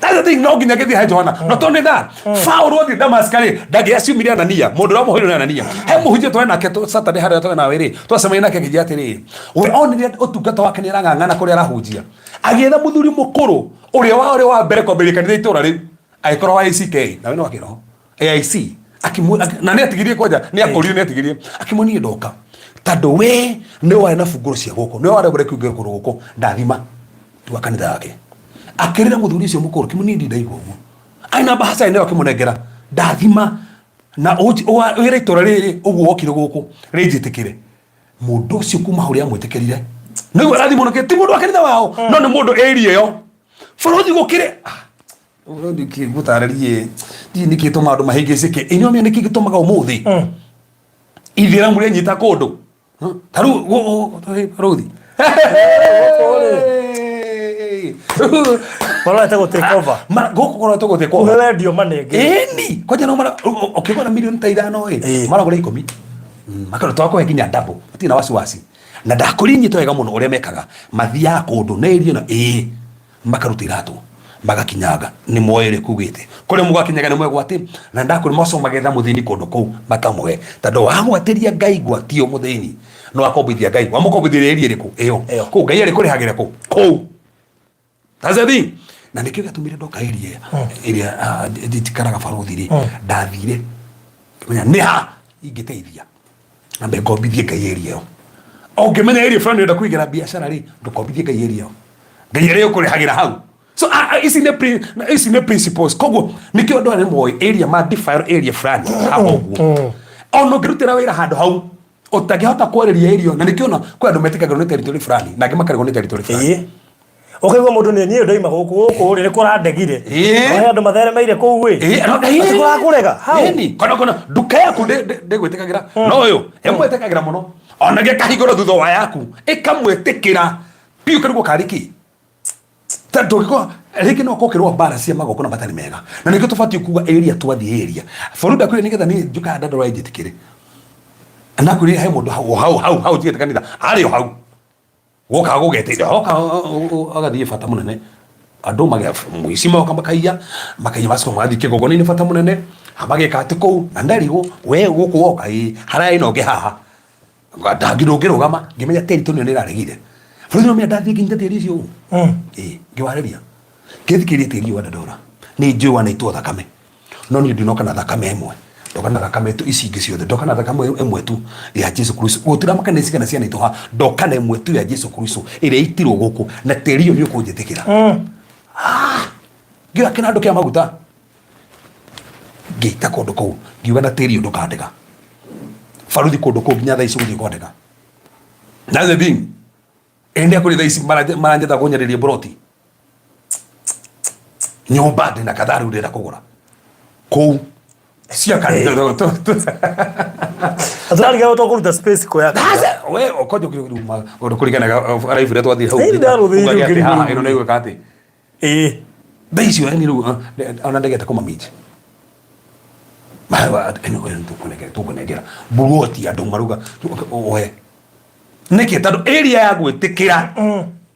That's the thing no ginya gethi ha Johana not only that Paulo wathi Damascus ndagiacumire Anania mundu ra muhiro na Anania he muhunjia twa nake Saturday haria twa na wiri twacemania nake nginya atiri we onire utungata wake ni rang'ang'ana kuria arahunjia agietha muthuri mukuru uria wa mbere kwambĩrĩria kanitha itura riu agĩkorwo wa ACK na we no akĩroho AIC na nĩ atigirie kwanja nĩ akorio nĩ atigirie akĩmuonie ndoka tondũ we nĩ warĩ na bungũrũ cia gũkũ nĩ warĩ bũrĩ kiugĩ gũkũ ndathima tu kanitha yake akĩrĩra mũthuri ũcio mũkũrũ kĩmuonie ndaigua ũguo aina bahasa ĩno akĩmũnengera ndathima na wĩra itura rĩrĩ ũguo wokire gũkũ rĩnjĩtĩkĩre mũndũ ũcio kuma hũrĩa amwĩtĩkĩrire nĩguo arathimũnũkĩte ti mũndũ wa kanitha wao no nĩ mũndũ area ĩyo Baruthi gũkĩrĩ Urondi gutararie di nikitoma andu mahingicike inyo mia nikigitumaga umuthi ithira muri nyita kundu taru Baruthi Wala ta go take over goko kora to go take over wewe ndio manenge ni kwaje no mara ukigona milioni ta 5 mara gora 10 makaro twako hekinya double tina wasiwasi na ndakurinyi twega muno uria mekaga mathia kundu na irio na makarutira tu magakinyaga ni moere kugite kuri mugakinyaga ni mwegwati na ndakuri moso magetha muthini kundu ku makamwe tando wamwatiria Ngai gwatio muthini no akombithia Ngai wamukombithiria eri riku iyo ku Ngai ari kuri hagire ku tazathi na nikio gatumire ndoka area ditikaraga Baruthi ri ndathire menya ni ha ingiteithia na mbekombithie Ngai eri iyo ongimenya eri fulani nda kuigira biashara ri ndukombithie Ngai eri iyo Ngai eri kuri hagira hau so isi ne principles kogo nikio ndo ne moy area ma defile area fulani hapo guo ono girutira wira handu hau utagihota kwereria area na nikio na kwa andu metikaga no territory fulani na gimakarigo ne territory fulani okaigwa mundu ni nie ndoima guku ri kurandegire oya andu matheremeire kuu wi atikura kurega hau ni kono nduka yaku ndegwetikagira no yo emwetikagira muno ona ge kahigoro thutho wa yaku ikamwetikira piu karigo kariki tando giko riki no kokirwo bara cia magoko na batari mega na nikio tufati kuga area twathi area Baruthi akuri nigetha ni njuka ndandora injitikire ana kuri he mundu hau tigete kanitha ari hau woka gugeteithia oka agathie bata munene andu magia muici moka makaiya macio mathi kigogona-ini bata munene amageka ati kou na ndarigo we guku woka harai no ge haha ndangirugama ngimenya teri tonio ni raregire bũrũri no ndathi nginya teri icio ngiwareria ngithikirie teri wa ndora ni njui wana itwa thakame no ni ndinoka na thakame imwe ndoka na thakame tu ici ingi ciothe ndoka na thakame imwe tu ya Jesu Kristo gutira makanisi kana ciana itoha ndoka na imwe tu ya Jesu Kristo iria itirwo guku na teri iyo ni ukunjitikira ngira kinando kia maguta ngeita kundu kou ngiuga na teri iyo ndukandega baruthi kundu kou nginya thaa ici guthii kwandega na the thing ende kuri thaa ici maranjeta kunyariria broti nyumba ndina katharu ndira kugura kou cia kanitha atari ga utokuruta space ko ya we okojo kiruma urukurigana araifu retu athi hau haha ino nego kati beisio ni ru ona ndegeta kuma miji mawa eno tukunegera buruoti andu maruga oe niki tando area ya gwitikira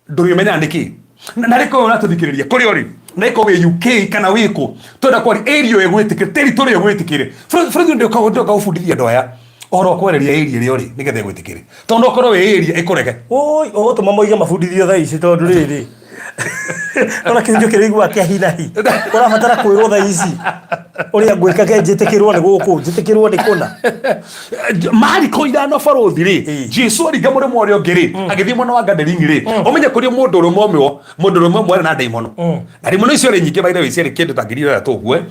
ndurumenya ndiki na riko na tuthikiriria kuri ori na iko we UK kana wiko tonda kwari area ye gwitikire territory ye gwitikire frodo ndio ufundithia ndoya oro kwereria area ri ori nigethe gwitikire tondo korwo we area ikureke oi tuma moiga mabundithio thaa ici tondu riri ona kinjo kirigwa kia hinahi urabatara kwirwo thaa ici uria gwika ke njitikirwo ni guku njitikirwo ni kuna mari koirano baruthi ri Jesu ringa muri mwori ongiri agithie mwana wa Gadarini ri umenye kuri mundu rumwe mwere na daimono na daimono icio ri nyingi baire wiciari kindu tangirira tugue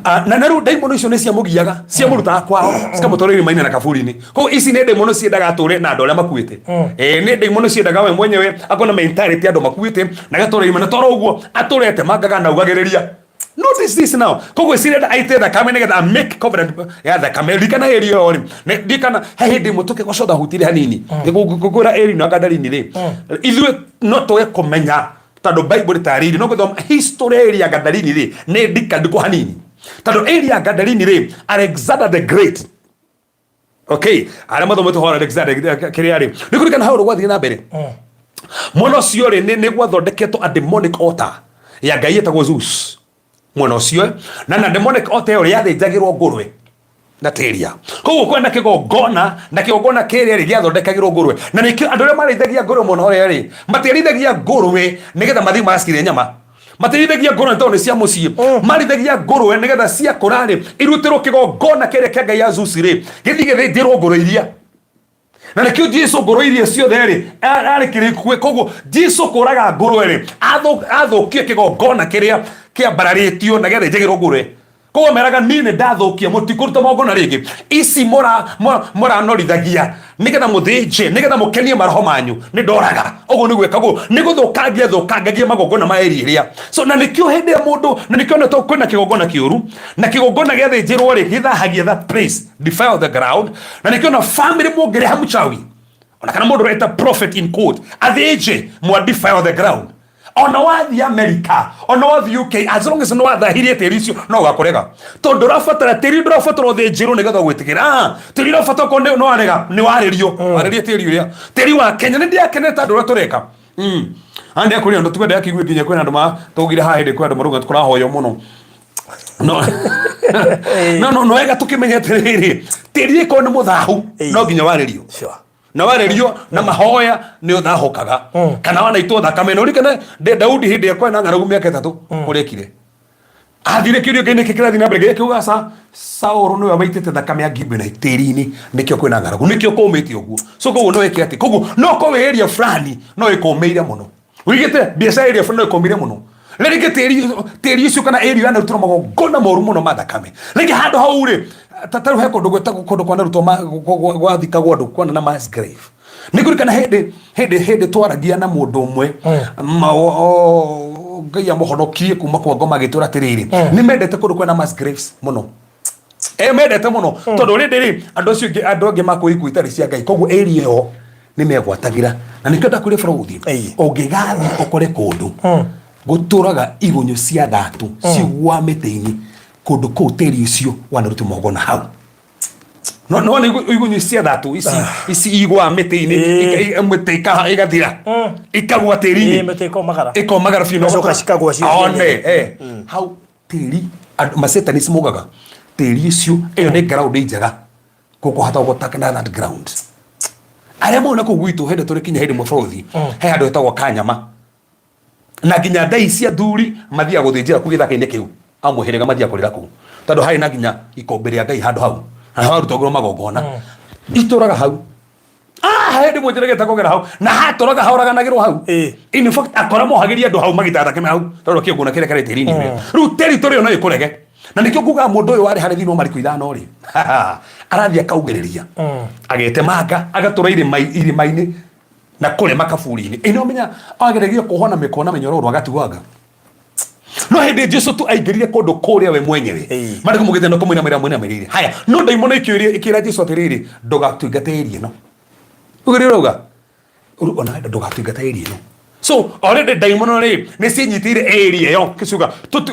na naru daimono icio ni cia mugiaga cia murutaga kwao cikamutorera maina na kaburi-ini ko ici ni daimono ciendaga ature na andu aria makuite ni daimono ciendaga we mwenyewe akona mentality andu makuite na gatorera maina toro uguo aturete mangaga na ugagiriria. Notice this now. Kogo sireda aite da kamene ga make covenant ya da kameli kana eri yori. Ne dikana hede mutoke kwa shoda hutire hanini. Gukura eri na Gadarini ri. Ithwe no to ekomenya tado Bible tariri no go history eri ya Gadarini ri ne dika ndiko hanini. Tado eri ya Gadarini ri Alexander the Great. Okay, ara matho muto hora Alexander kiriari. Nikurikana hauro gwathi na mbere. Mono ciore ne gwathondeketwo a demonic altar ya Ngai etagwo Zeus. Mwana ucio na demonic altar uri yathĩnjagĩrwo ngũrwe na tĩria koguo kwenda kĩgongona kĩrĩa rĩ gĩathondekagĩrwo ngũrwe na nĩkĩo andũ arĩa marĩithagia ngũrwe mũno ũrĩa rĩ matĩrĩithagia ngũrwe nĩgetha mathiĩ magacirĩa nyama matĩrĩithagia ngũrwe tondũ nĩ cia mũciĩ marĩithagia ngũrwe nĩgetha ciakũra rĩ irutĩrwo kĩgongona kĩrĩa kĩa Ngai ya Zeus rĩ gĩthiĩ gĩthĩnjĩrwo ngũrwe iria na nikio Jesu ngũrwe iria ciothe rĩ arĩ kĩrĩkue koguo Jesu kũraga ngũrwe rĩ athũkie kĩgongona kĩrĩa kia bararetio na gethe njegero ngũrwe koguo meraga nini ndathukia mũtikũruta magongona rĩngĩ ici mũranorithagia nĩgetha mũthĩnje nĩgetha mũkenie maroho manyu nĩ ndoraga ũguo nĩ gwĩkagwo nĩ gũthũkangia magongona ma eri ĩrĩa so na nĩkĩo hĩndĩ ya mũndũ na nĩkĩo nĩ kwĩna kĩgongona kĩũru na kĩgongona gĩathĩnjĩrwo rĩ gĩthahagia that place defile the ground na nĩkĩo na family mũngĩreha mchawi ona kana mũndũ reta prophet in court athĩnje mwa defile the ground ona wathi America ona wathi UK as long as no wathahirie tĩri icio no gakũrega tondũ ndũrabatara tĩri ndũrabatara ũthĩnjĩrwo nĩgetha gwĩtĩkĩra tĩri ũrabatara ko no warega nĩ warĩrie tĩri ũrĩa tĩri wa Kenya nĩ ndiakenete andũ ũrĩa tũreka andi akũrĩa andũ twende akĩigua nginya kwĩna andũ tũgire haha hĩndĩ kwenda maruga tũrahoyo mũno no wega tũkĩmenyete rĩrĩ tĩri ĩko nĩ mũthahu no nginya warĩrio na warerio na mahoya ni uthahokaga kana wanaitwo thakame no rikana Daudi hindi yakwa na ngaragu miaka 3 kurekire athire kirio kene kikirathi na mbere kiuga Saul no abaitete thakame ya Gibeon na tĩri-inĩ nikio kwina ngaragu nikio kũmĩte ũguo so koguo no weke ati koguo no ko area fulani no ĩkũmĩire mũno wigite biacara area fulani no ĩkũmĩire mũno rĩngĩ tĩri ũcio kana area yana rutũra magongona moru mũno ma thakame rĩngĩ handũ hau rĩ tataru he kundu gwetagwo kundu kwa naruto gwathikagwo andu kwana na mass grave nikurikana hindi twaragia na mundu umwe Ngai amuhonokie kuma kwa ngoma gitura tiriri ni mendete kundu kwa na mass graves muno mendete muno tondu rindiri andu angi makuiku itari cia Ngai koguo area yo ni megwatagira na nikenda kuri bũrũri ungigathi ukore kundu guturaga igunyo cia thatu cigwa mĩtĩ-inĩ kundu kuu tĩri ucio wanaruta magongona hau no ni igunyisia thatu isi igwa miti-ini miti igathira ikagwa tiri-ini miti ikomagara biũ no coka cikagwa one hau tĩri macetani cimogaga tĩri ũcio ĩyo nĩ ground njega gũkũhota gũtakana that ground arĩa mauna kũu gwitũ hĩndĩ tũrĩ kinya hĩndĩ mũbũrũthi he handũ hetagwo Kanyama na nginya ndai cia thuri mathiaga gũthĩnjĩra kũu gĩthaka-inĩ kĩu amũhĩrĩga mathiaga kũrĩra kũu tondũ harĩ na nginya ikombe rĩa Ngai handũ hau na harutagwo magongona itũraga hau hĩndĩ mwe njĩrĩgĩte kũgera hau na hatũraga haũraganagĩrwo hau in fact akora mohagĩria andũ hau magĩtaga thakame hau tondũ kĩũngũna kĩrĩa karĩ tĩri-inĩ rĩu territory ĩyo no ĩkũrege na nĩkĩo ngugaga mũndũ ũyũ warĩ harĩ thĩinĩ wa mariko ithano rĩ arathiĩ akaugĩrĩria agetemanga agatũra irima-inĩ na kũrĩa makaburi-inĩ ĩno menya ageregia kũhona mĩkona mĩnyororo agatuanga no hĩndĩ Jesu tu aingĩrire kũndũ kũrĩa we mwenyewe marĩ kũmũgĩte no kũmwĩnamĩrĩire haya no ndaimono ĩkĩra Jesu atĩrĩrĩ ndũgatũingate ĩrĩa ĩno ũgĩrĩ ũrauga ona ndũgatũingate ĩrĩa ĩno so already ndaimono rĩ nĩ cianyitĩire area ĩyo kĩcuga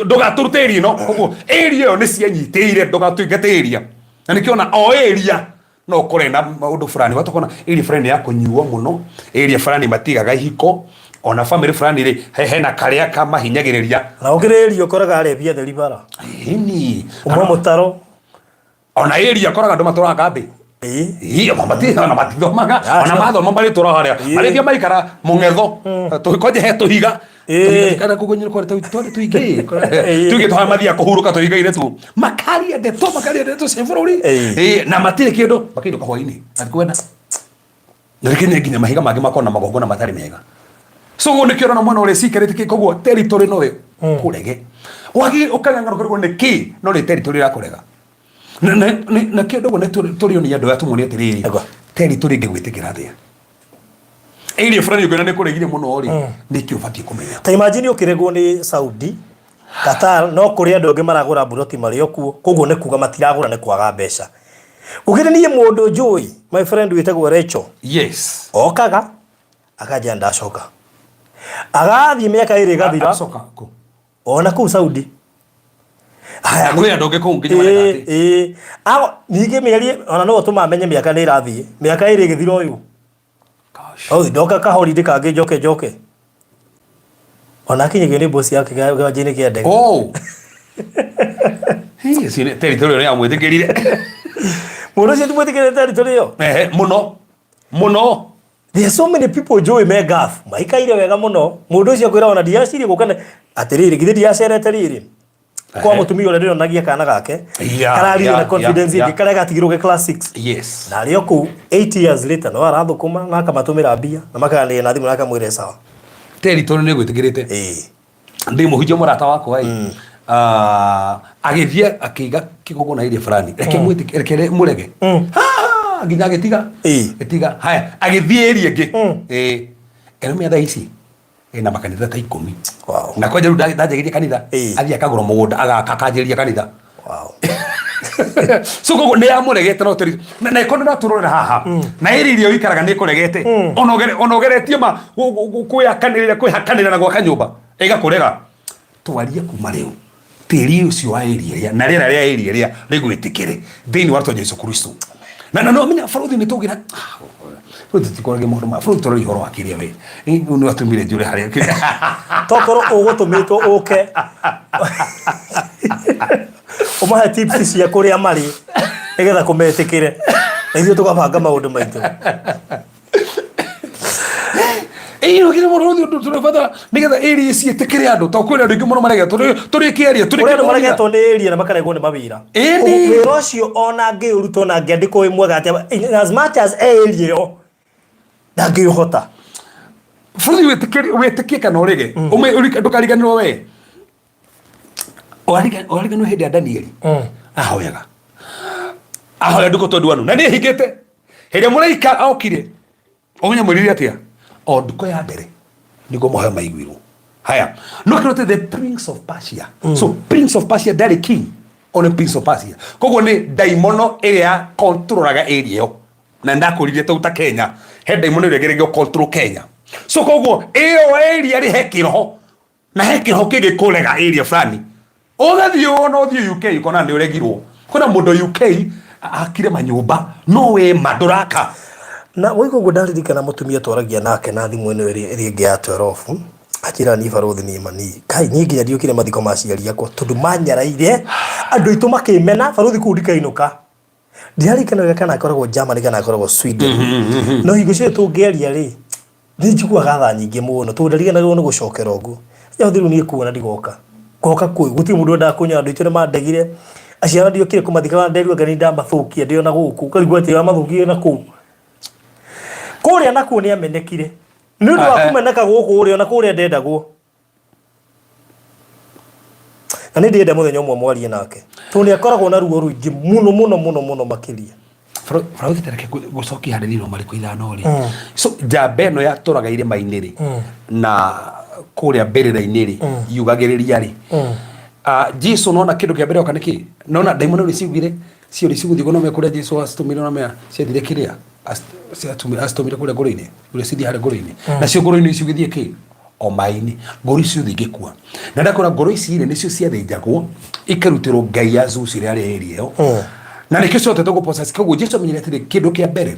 ndũgatũrute area ĩno koguo area ĩyo nĩ cianyitĩire ndũgatũingate area na nĩkĩona o area no ũkore na maũndũ fulani watakona area fulani ya kũnyuo mũno area fulani matigaga ihiko ona family fulani rĩ hena karĩa kamahinyagĩrĩria na ũkĩrĩria ũkoraga arĩbia theri bara ini ũmwe mũtaro ona area ũkoraga andũ matũraga kambĩ ona matithomaga ona mathoma marĩtũra harĩa marĩthia maikara mũng'etho tũkonje he tũhiga kana kũgonyera kwa tuige tũhaya mathiaga kũhurũka tũhiga-inĩ tu makaria ndeto cia bũrũri na matirĩ kĩndũ makĩinũka hwainĩ atikwenda nĩrĩkinya nginya mahiga mangĩ makona magongona matarĩ mega so ũguo nĩkĩo ũrona mwena ũrĩa cikarĩte koguo territory no kũrege ũkang'ang'ana nĩ kĩ no nĩ territory ĩrakũrega na kĩndũ ũguo tũrĩo nĩ andũ aya tũmũria atĩrĩrĩ territory ĩngĩgwĩtĩkĩra atĩa area fulani ũngĩona nĩ kũregire mũno rĩ nĩkĩo ũbatiĩ kũmenya ta imagine ũkĩregwo nĩ Saudi Qatar no kũrĩ andũ angĩ maragũra buroti marĩ okuo koguo nĩ kuga matiragũra nĩ kwaga mbeca ũgĩrĩ niĩ mũndũ njũĩ my friend wĩtagwo Rachel yes okaga akajia ndacoka agathiĩ mĩaka ĩrĩ gathira ona kũu Saudi haya kwĩ andũ angĩ kũu nginya marĩ ningĩ mĩeri ona no ũtũma amenye mĩaka nĩ ĩrathiĩ mĩaka ĩrĩ ĩgĩthira ũyũ ndoka kahorindĩ kangĩ njoke ona kinyĩgio nĩ bosi yake kĩwanja-inĩ kĩa ndege territory ĩyo yamwĩtĩkĩrire mũndũ ũcio timwĩtĩkĩrire territory ĩyo mũno there are so many people njũĩ me gaf maikaire wega mũno mũndũ ũcio akwĩra ona ndiacirie gũka atĩrĩrĩ githĩ ndiacerete rĩrĩ kwa mũtumia ũrĩa ndĩronagia kana gake kararirie na confidence ĩngĩ karĩa gatigirwo class 6 na arĩ kũu 8 years later no arathũkũma na akamatũmĩra mbia na makaganĩria na thimũ na akamwĩra sawa territory nĩ gwĩtĩkĩrĩte ndĩ mũhunjia mũrata wakwa agĩthiĩ akĩiga kĩgongona area fulani reke mũrege nginya gĩtiga haya agĩthiĩ area ĩngĩ ĩno thaa ici na makanitha ta 10 na kwanja rĩu ndanjagĩria kanitha athiĩ akagũra mũgũnda akanjĩrĩria kanitha so koguo nĩ amũregete no na ĩkono no tũrorera haha na ĩrĩa irio ikaraga nĩ ĩkũregete ona ũgeretie kwĩhakanĩra na gwaka nyũmba ĩgakũrega twarie kuma rĩu tĩri ũcio wa ĩrĩa na rĩera rĩa ĩrĩa rĩa rĩgwĩtĩkĩre thĩinĩ wa rĩtwa Jesũ Kristo na no menya bũrũri nĩ tũgĩra tũtikorage maũndũ ma bũrũri tũrĩ ũhoro wa kĩrĩa we nĩ watũmire njũre harĩa tokorwo ũgũtũmĩtwo ũke ũmahe tips cia kũrĩa marĩ nĩgetha kũmetĩkĩre na ithuĩ tũgabanga maũndũ maitũ nĩgetha tũrĩbatara nĩgetha area ciĩtĩkĩre andũ to kwĩna andũ aingĩ mũno maregetwo tũrĩ kĩaria andũ maregetwo nĩ area na makaregwo nĩ mawĩra wĩra ũcio ona angĩũrutwo na angĩandĩkwo wĩ mwega atĩa as much as area ĩyo ndangĩũhota bũrũri wĩtĩkie kana ũrege ndũkariganĩrwo we wariganĩrwo hĩndĩ ya Danieli ahoyaga ahoya ndũkũ tondũ wanu na nĩ hingĩte hĩndĩ mũraika okire ũmenya mwĩrire atĩa o nduko ya mbere nĩguo mahoya maiguirwo haya no kĩrote the prince of Persia so prince of Persia ndarĩ king one prince of Persia koguo nĩ ndaimono ĩrĩa controlaga area ĩyo na ndakũririe ta Kenya he ndaimono ĩrĩa ĩgeragio control Kenya so koguo ĩyo area rĩ he kĩroho na he kĩroho kĩngĩ kũrega area fulani ũgathiĩ wona ũthiĩ UK ukona nĩ ũregirwo kuna mũndũ UK akire manyumba no we madoraka na wiko gudaririkana mutumia twaragia nake na thimu ino iri ingi ya 12 akira ni barothi ni mani kai ni nginya ndiukire mathiko maciari yakwa tondu manyaraire andu itu makimena barothi kundika inuka ndirarikana kana akoragwo Germany kana akoragwo Sweden no higo cio tungeria ri ni njiguaga tha nyingi muno tundarigana ni gucokera ugu ya thiru ni kuona ndigoka goka kwi guti mundu nda kunya andu itu ni mandegire aciara ndiukire kumathika nderua ngani ndamathukia ndio na guku kaigua ati amathukie na ku kuria nakuo ni amenekire ni undu wa kumeneka guku uria na kuria ndendagwo na ni ndienda muthenya umwe mwarie nake tu ni akoragwo na ruo ruingi muno makiria Fraude tereke gucokia harithiro mariku ithano ri so njamba ino yaturaga irima-ini ri na kuria mbirira-ini ri yugagiriria ri Jesu nona kindu kia mbere oka niki nona daimoni uri ciugire cio ri ciguthi gonome kuria Jesu astumire na mea ciathire kiria astumire kuria ngoro-ini uria cithi haria ngoro-ini na cio ngoro-ini icugithie ki o mai-ini ngoro icio thingikua na ndakora ngoro ici ire nicio ciathinjagwo ikarutirwo ngai ya Zeus ria area yo na nikio cote to process koguo Jesu amenyire atiri kindu kia mbere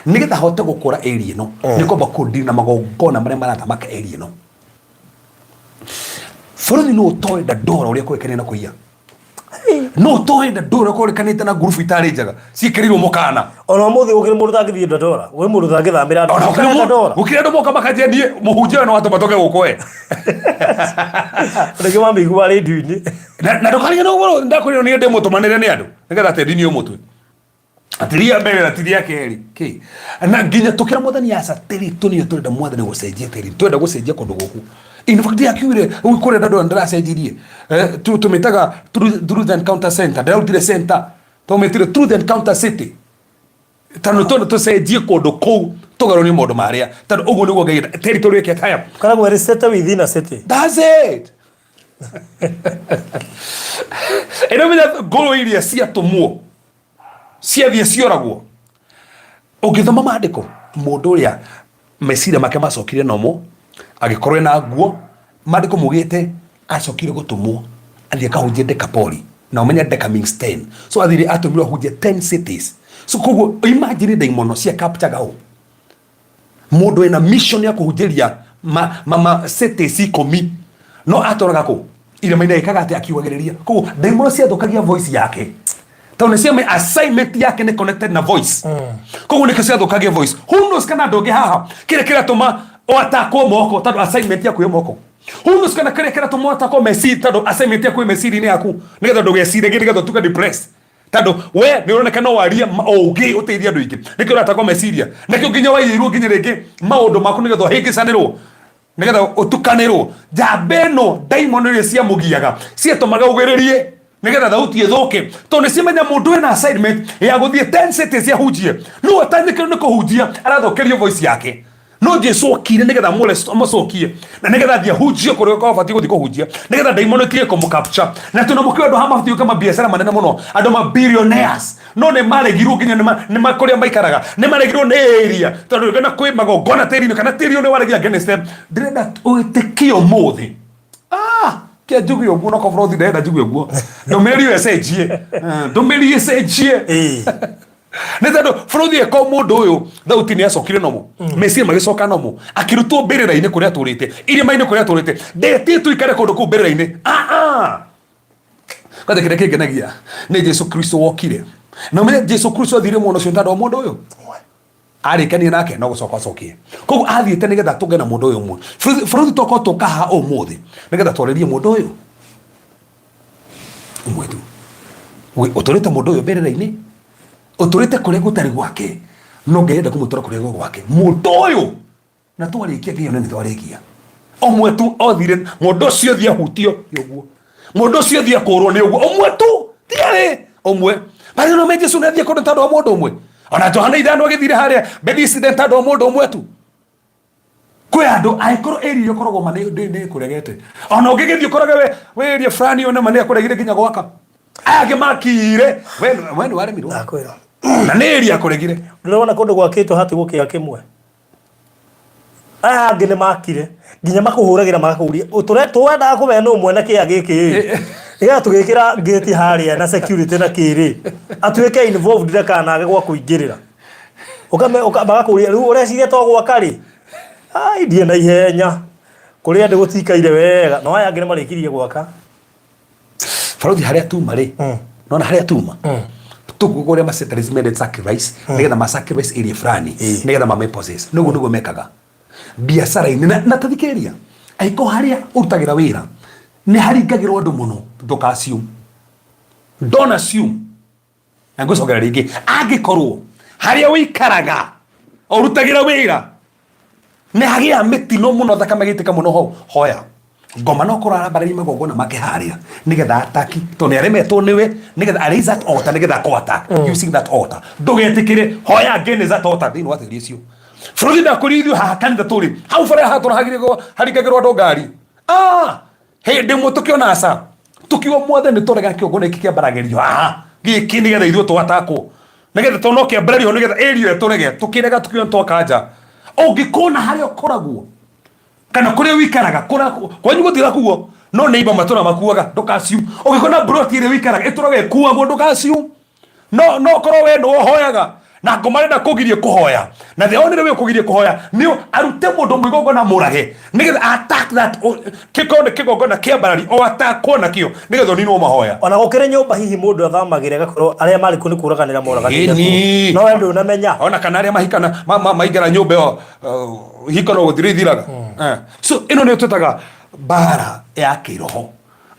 nigetha hote gukura area no ni kwamba kundina na magongona maria marathamaka area no Furoni no toenda ndora uria kwekene na kuiya no toenda ndora korekanite na group itari njaga cikirirwo mukana ona muthi ukiri mundu thangithie ndora we mundu thangithamira ndora ukiri andu moka makajendie muhunjia no watu matoke gukoe ndege mamigwa radio-ini na ndokariga no goro ndakoriro ni ndemo tumanire ni andu nigetha tendini umutwe atiria mbere na tiria keri ki na nginya tukira muthani ya satiri tunio turenda mwathani gucenjia tiri twenda gucenjia kundu guku in fact yakiure ukore ndado ndaracenjirie tumetaga truth and counter center ndautire center tumetire truth and counter city tano tono tucenjie kundu kou tugaro ni mundu maria tano ugu niguo ngai territory yake taya kana gwe reset within a city that's it eno mina goro iria cia tumuo ciathie cioragwo ungithoma maandiko mundu uria meciria make macokire nomo agikorwe na guo maandiko mugite acokire gutumwo athie kahunjie Decapoli na umenya Deca means 10 so athire atumiro hunjie 10 cities so koguo imagine daimono cia capture gao mundu ena mission ya kuhunjiria mama cities 10 no atoraga ku ile maina ikaga ati akiwagiriria koguo daimono cia thokagia voice yake tone cia assignment yake ne connected na voice koguo ne cia thokagia voice who knows kana ndoge haha kire tuma o atako moko tado assignment yaku yo moko huno skana kare to mota ko mesi tado assignment yaku mesiri ni yaku nigetha ndugecire nigetha tuka depressed tado we ni urone kana waria oge uteithia andu ingi nikio atako mesiria nikio nginya wairwo nginya ringi maundu maku nigetha hingicanirwo nigetha utukanirwo jambeno daimon ria cia mugiaga cia tomaga ugiririe nigetha thauti ithuke tondu cimenya mundu ena assignment ya guthie 10 cities ya hujie no atanyikire ni kuhujia arathokerio voice yake no Jesu akire nigetha mucokie na nigetha thia hujie kuria kwa bati guthi kuhujia nigetha daimon kire ko capture na tunamukio andu hama bati kama biashara manene muno andu ma billionaires no ne maregirwo nginya ne makoria maikaraga ne maregirwo ne area tondu kana kwi magongona terino kana terio ne waregia against them direnda uitikio muthi kia jugu yo guno ko frodi da jugu yo ndomeri yesenjie ndomeri yesenjie Nethado frodi e ko mundu uyu thauti ni acokire nomo mesi magicoka nomo akirutwo mbirira-ini kuria turite iri maine kuria turite ndeti tuikare kundu ku mbirira-ini kada kire kingenagia ni Jesu Kristo wokire na mwe Jesu Kristo athire muno cio ntado mundu uyu arikanie nake no gucoka acokie koguo athiite nigetha tuge na mundu uyu mwe frodi toko tukaha umuthi nigetha twarerie mundu uyu umwe tu uturite mundu uyu mbirira-ini uturite kuria gutari gwake no ngenda kumutora kuria gwake mundu uyu na twarikia ngiyo ni twarikia omwe tu othire mundu cio thia hutio yoguo mundu cio thia kurwo ni uguo omwe tu tiare omwe bari no meje suna thia kundu tando mundu omwe ona Johana ithano agithire haria bedisi de tando mundu omwe tu kwe andu aikoro eri yokoragwo mane ndi kuregete ona ungigithio koraga we eri frani ona mane akuregire nginya gwaka age makire wenu wale miru akwira na neri akuregire ndona kundu gwakitwo hati gukia kimwe ngene makire nginya makuhuragira makakuria twenda kumenya umwe na kia giki ya tugikira gate haria na security na kiri atuike involved ndakana gwa kuingirira ukabaga kuria riu ureciria to gwaka ri ai ndie na ihenya kuria ndi gutikaire wega no aya ngire marikirie gwaka Farothi haria tuma ri nona haria tuma tukugoria ma centralized sacrifice nigetha ma sacrifice area fulani nigetha ma possess nugo mekaga biashara ini na tathikiriria aiko haria urutagira wira ni haringagirwo andu muno ndukasium ndona sium angusogera ringi angikorwo haria wikaraga urutagira wira ni hagia mitino muno thakame gitika muno hoya ngoma no kurara barani magogona make haria nigetha ataki to ni aremetwo niwe nigetha raise that altar nigetha ko attack using that altar ndugetikire hoya against that altar thini wathirie cio Frothi ndakurithio haha kanitha turi hau bara hatona hagirigwo haringagirwo andu ngari hindi mwe tukiona aca tukiwa mwothe ni turega kiongona iki kiambaragerio haha giki nigetha ithuĩ twatakwo nigetha tono kiambarario nigetha area turege tukirega tukiwa twakanja ungikona haria ukoragwo kana kuria wikaraga kwanyu gutira kuo no neighbor matura makuaga ndukasiu ungikona broti ire wikaraga iturage kuagwo ndukasiu no korwo we no hoyaga na ngomarenda kugirie kuhoya na the only way kugirie kuhoya ni arute mundu mwigongo na murage nigetha attack that kigongo na kiambarari o attack kona kio nigetha ni no mahoya ona gukire nyumba hihi mundu athamagire gakorwo aria mari kuni kuraganira moraga no endo unamenya ona kana aria mahikana maigara nyumba yo hikono guthirithiraga so ino ni tutaga bara ya kiroho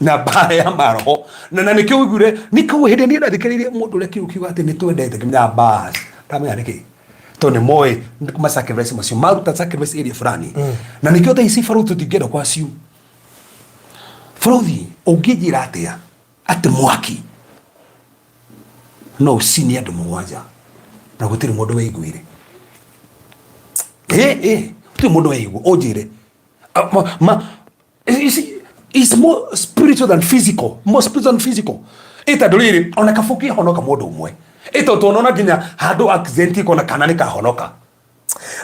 na bara ya maroho na nikio wigure nikio hindi ni ndathikiririe mundu le kiukiuga ati ni twendete kimya bas tamenya niki to ni moe kuma sacrifice macio maruta sacrifice area fulani na nikio taisi Farothi tutingenda kwa ciu Farothi ungijira atia ati mwaki no sini andu mugwanja na gutiri mundu weiguire gutiri mundu weigua unjire is more spiritual than physical. More spiritual than physical. Ita nduriri ona kafuki honoka mundu umwe. Ita tonona ginya handu accident ko na kanani ka honoka.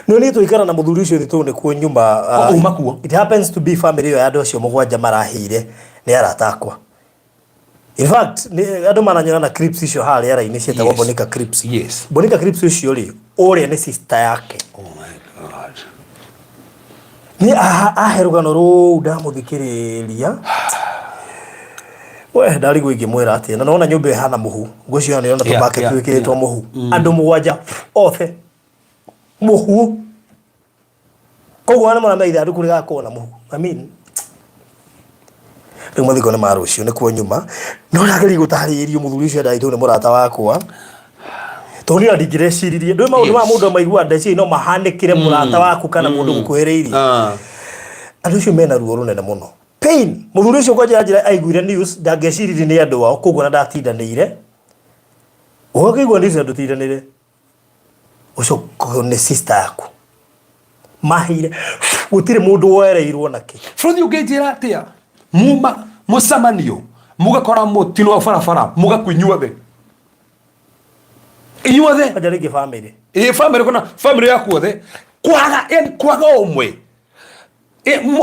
No ni tuikara na muthuri ucio thitu ni kuo nyumba umakuo. It happens to be family ya andu acio mugwanja marahire ni aratakwa. In fact ni andu mananyona na clips icio haria raini cietagwo Bonica clips. Yes. Bonica clips icio ri uria ni sister yake. Oh my god. Ni aherugano ru ndamuthikiriria we ndari gwiki mwira ati na nona nyumba hana muhu ngũcio ni ona tubake twikiritwo muhu andu mugwanja othe muhu koguo ana mwana maitha andu kuriga kuona muhu I mean riu mathiko ni marucio ni kuo nyuma no ndageri gutaririo muthuri ucio ndaitu ni murata wakwa toni adigirecirie ndwe maundu ma mundu maigua ndeci no mahanikire murata waku kana mundu gukuhiriirie andu ucio mena ruo runene muno pain muthuri ucio kwa njira aiguire news ndangeciririe ni andu wao koguo na ndatindanire ukigwa news andu tindanire ucio ni sister yaku mahire gutire mundu wereirwo naki Farothi ungejira atia musamanio mugakora mutino wa farafara mugakuinyuothe inyuothe ajarige family family kuna family yaku othe kwaga yani kwaga umwe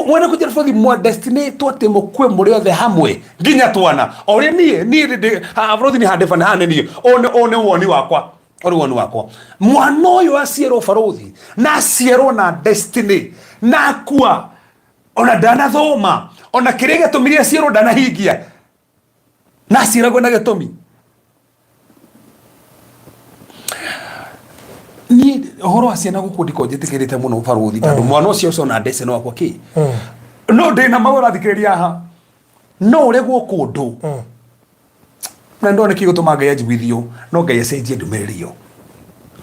mwene kujira Farothi mwa destiny twate mukwe muri othe hamwe nginya twana ori ni Farothi ni handefana haneni one woni wakwa ori woni wakwa mwana uyu aciarwo Farothi na aciarwo na destiny na akua ona ndanathoma ona kiria gitumiria aciarwo ndanahingia na aciaragwo na gitumi ni horo asiana gukundika njitikirite muno Farothi tondu mwana ucio ucio na ndece no akwa ki no ndina mawara thikiriria ha no uregwo kundu na ndone kigutuma Ngai ajiguithio no Ngai acenjie ndumiririo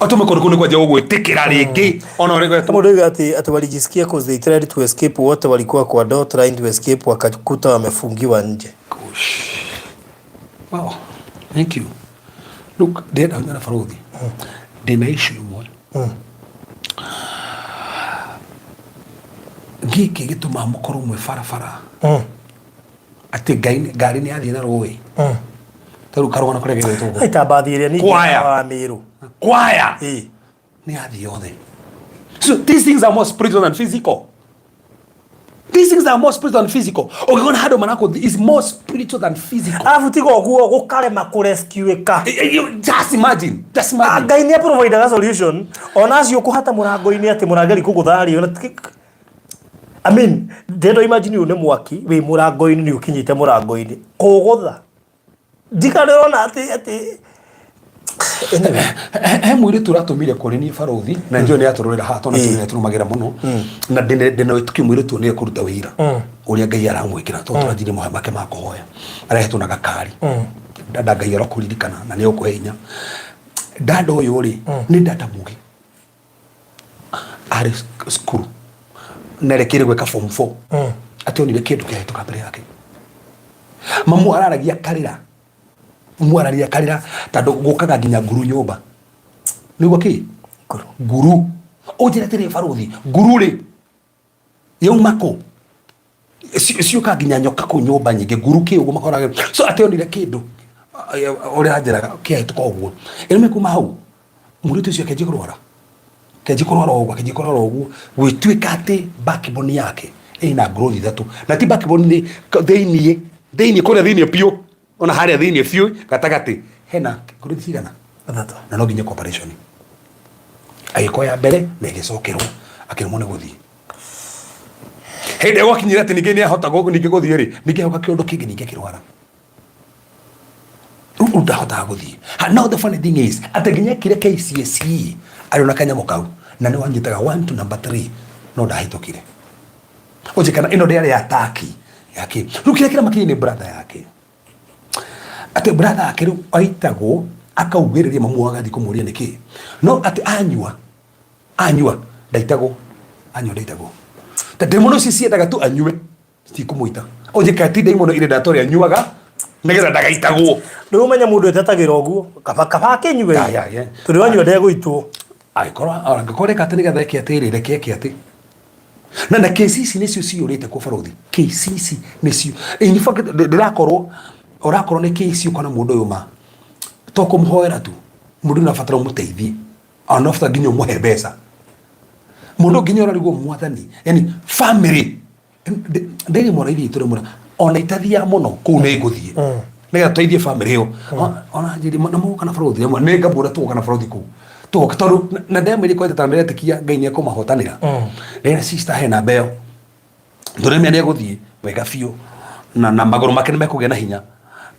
atume kundu kuni kwaje ugwitikira ringi ona uregwo mundu ati walijisikia cause they tried to escape wote walikuwa kwa door trying to escape wakakuta wamefungiwa nje. Wow, thank you. Look, dada na Farothi ndina issue imwe giki gituma mukoro mwe farafara ati ngari ni athie na rũĩ taru karwana kure geretwo aita bathiria ni wa miru kwaya ni athie othe. So these things are more spiritual than physical. these things are more spiritual than physical. Ukigona hado manako is more spiritual than physical. Alafu tiko guo gukarema ku rescue ka. Just imagine. Ngai ni provide a solution. Onacio kuhata murango-ini ati murangeri kuguthari. I mean, dendo imagine une mwaki we murango-ini ni ukinyite murango-ini. Kugutha. Ndikarona ati he mwire turatumire kuri ni barothi na njo ni aturorera hato na tuni turumagira muno na ndene tukimwire tu ni kuruta wira uria Ngai aramwikira to turajire muhe make ma kuhoya arehetwo na gakari dada Ngai arokuririkana na ni ukuhe hinya dada uyu ri ni dada mugi ari skuru nerekire gweka form 4 ationire kindu kihituka mbere yake mamu araragia karira mwararia karira tando gukaga nginya nguru nyumba niguo ki nguru ujira tiri barothi nguru ri yaumako sioka nginya nyoka ku nyumba nyingi nguru ki uguo makoraga so ationire kindu uri ajira kihituka uguo ime kuma hau muritu cio keje kurwara uguo gwituika ati backbone yake ina growth ithatu na ti backbone ni theinie kuria theinie pio ona haria theinie fiu gatagati hena kuri thigana athatu na no nginya cooperation agikoya mbere na igicokerwo akirimo ni guthii hende gwakinyira ati ningi ni ahota gogo ningi guthii ri ningi hoka kiondo kingi ningi kirwara ndahota guthii. Now the funny thing is ati nginya kire KCSE ariona kanyamo kau na ni wanyitaga 1 to number 3 no ndahitokire ujikana ino ndiari ataki yake rukira kira makini brother yake ate brother yake aitagwo akaugiriria mamu agathi kumuria niki no ati anyua ndaitagwo ta demono sisi etaga tu anyue ti kumuita ujika ti demono ile datori anyuaga negetha ndagaitagwo ndumenya mundu etetagira oguo kaba kenyue ya turi wanyua ndegwitwo aikora arangakore katini gatheke atiri reke ati na KCC nicio ciurite ku barothi KCC nicio in fact ndirakorwo orakorwo ni KCC ukona mundu yuma to kumhoera tu mundu na fatara muteithie ana fata ginyo muhe mbeca mundu ginyo rariguo mwathani yani family ndiri moraithie turi mura ona itathia muno ku ni nguthie nega tuithie family yo ona njiri na mu kana barothi amwe nega bura tu kana barothi ku to tondu na ndemwe ri kwete tamere tikia Ngai ni akumahotanira rera sister hena beo nduremia ni guthie wega fiu na maguru make ni mekugia na hinya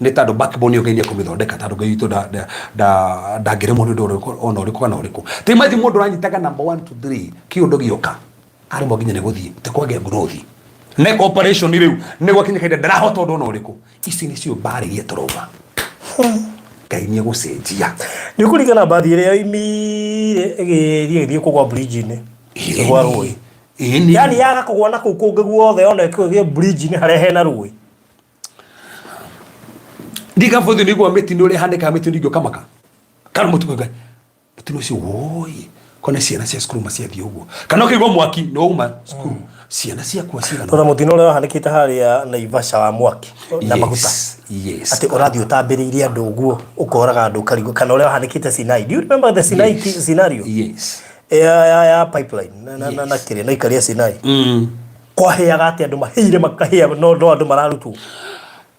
ni tando backbone yo Ngai ni akumithondeka tando Ngai itu da ngiremo ni ndo ona uriku kana uriku te imagine mundu ranyitaga number 1 to 3 kiundu gioka ari mo ginya ni guthie te kwage growth ne cooperation riu ne gwakinya kaida ndarahota undu ona uriku ici ni cio mbaririe turoba Ngai ni gucenjia ni kurigana bathi iria imire egerie kugwa bridge ni igwa rui yani yaga kugwa na kuu kungi guothe ona ikugwa bridge ni haria hena rui ndiga fodhi ni gwa meti ni handika meti ndigio kamaka kana mutu Ngai mutu ucio woi kone ciana cia skuru maciathi uguo kana ukigwa mwaki no uma skuru ciana cia kwa ciana tora mutino ule wahandikite haria Naivasha wa mwaki na maguta ati urathi utambiriirie andu uguo ukoraga andu karigo kana ule wahandikite Sinai. Do you remember the Sinai scenario? Yes. Ya pipeline na kire na ikaria Sinai kwa heaga ati andu mahire makahia no andu mararutwo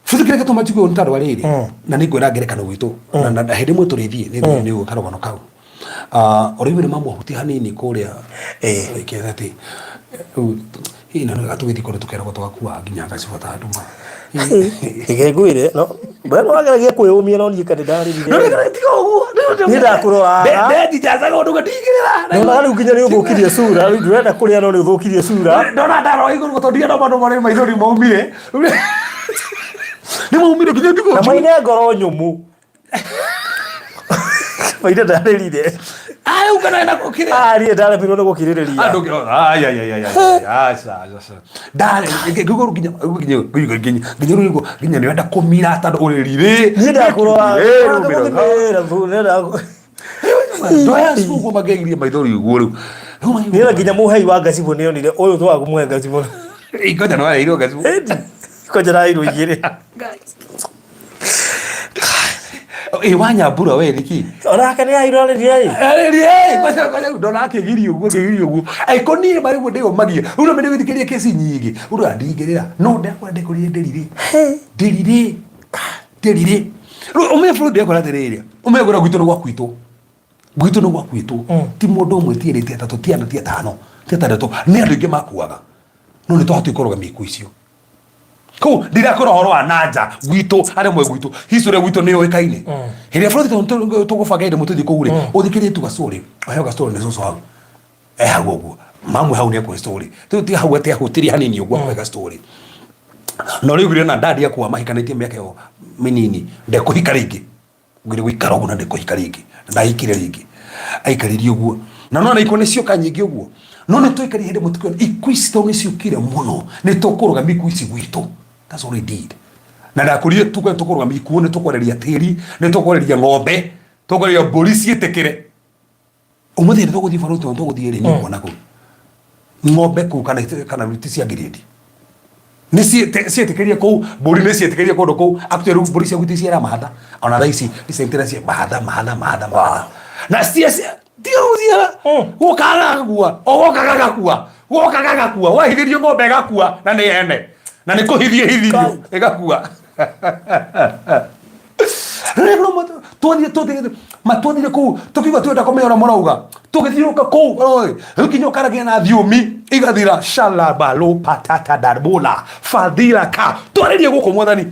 futhikire gato majigo ntaro wariri na ningwira ngerekano gwitu na hindi mwe turithie ni ukarogano kau oriwire mamu huti hanini kuria ikega ati ina no gatugithi kore tukera gotwakuwa nginya ngacibota nduma igegwire no bwana wageragia kwiyumia no nyikane ndarire no tiga uguo ni ndakurora ndi jazaga undu gatigirira no na nginya ni uthukirie sura ndurenda kuria no ni uthukirie sura ndona ndaro iguru gotondia no mandu mari maithori maumire ni maumire nginya ndigo na maine ngoro nyumu maine ndarire ukana na kokire rie ndare pino gukiriria andu kiro asa dare guguru ginya ni wenda kumira tando uririre ni ndakurora ndoya suko magegirie maithori uguo riu ni na ginya muhei wa gacibo ni onire uyu twa kumuhe gacibo ikoja no iro gacibo ikoja na iro igire Wanyambura we riki onake ni airore rie kwa ndona akigiri uguo aikoni bari mu ndio magia uno mende withikirie kesi nyingi uno andingirira no ndakora ndekurie ndirire umefurude ndakora ndirire umegura gwito no gwakwitu ti mundu umwe ti erite atatu ti ana ti atano ti atandatu ni andu ingi makuaga no ni twahatu ikoroga miku icio ko ndirakora horo wa nanja gwito ari mwe gwito history gwito ni oikaine hiria furude tugubagaire mututhi kugure uthikirie tu gastori ayo gastori ni soso hau haguo mamu hau ni kwa story tu hau ate hutiri hanini uguo kwa story no riu na dadi yakwa mahikanitie miaka yo minini ndekuhika ringi ngire gwikara uguo na ndekuhika ringi na ikire ringi aikaririe uguo na no na ikone cio kanyingi uguo no ne toikari hinde mutukio ikwisi ni ciukire muno ne tokuruga mikwisi gwito that's all he did na ndakurie tukuruga miku ne tukwereria tiri ne tukwereria ng'ombe tukwereria polisi etekere umuthi ne tuguthii faruti tuguthii ri ni kuona ku ng'ombe ku kana ruti cia grade ni cietekeria kou mburi ni cietekeria kundu kou actually mburi cia gwiti ciera mahatha ona thaisi icentera cia mahatha na cia tiuthia wokaga kua wahithirio ng'ombe gakua na ni ene na ni kuhithio igakua tuonire kou tukigua twenda kumeora morauga tugithiuruka kou ukinyo karagia na thiumi igathira shalabalo patata darbola fadila ka twaririe guku mwathani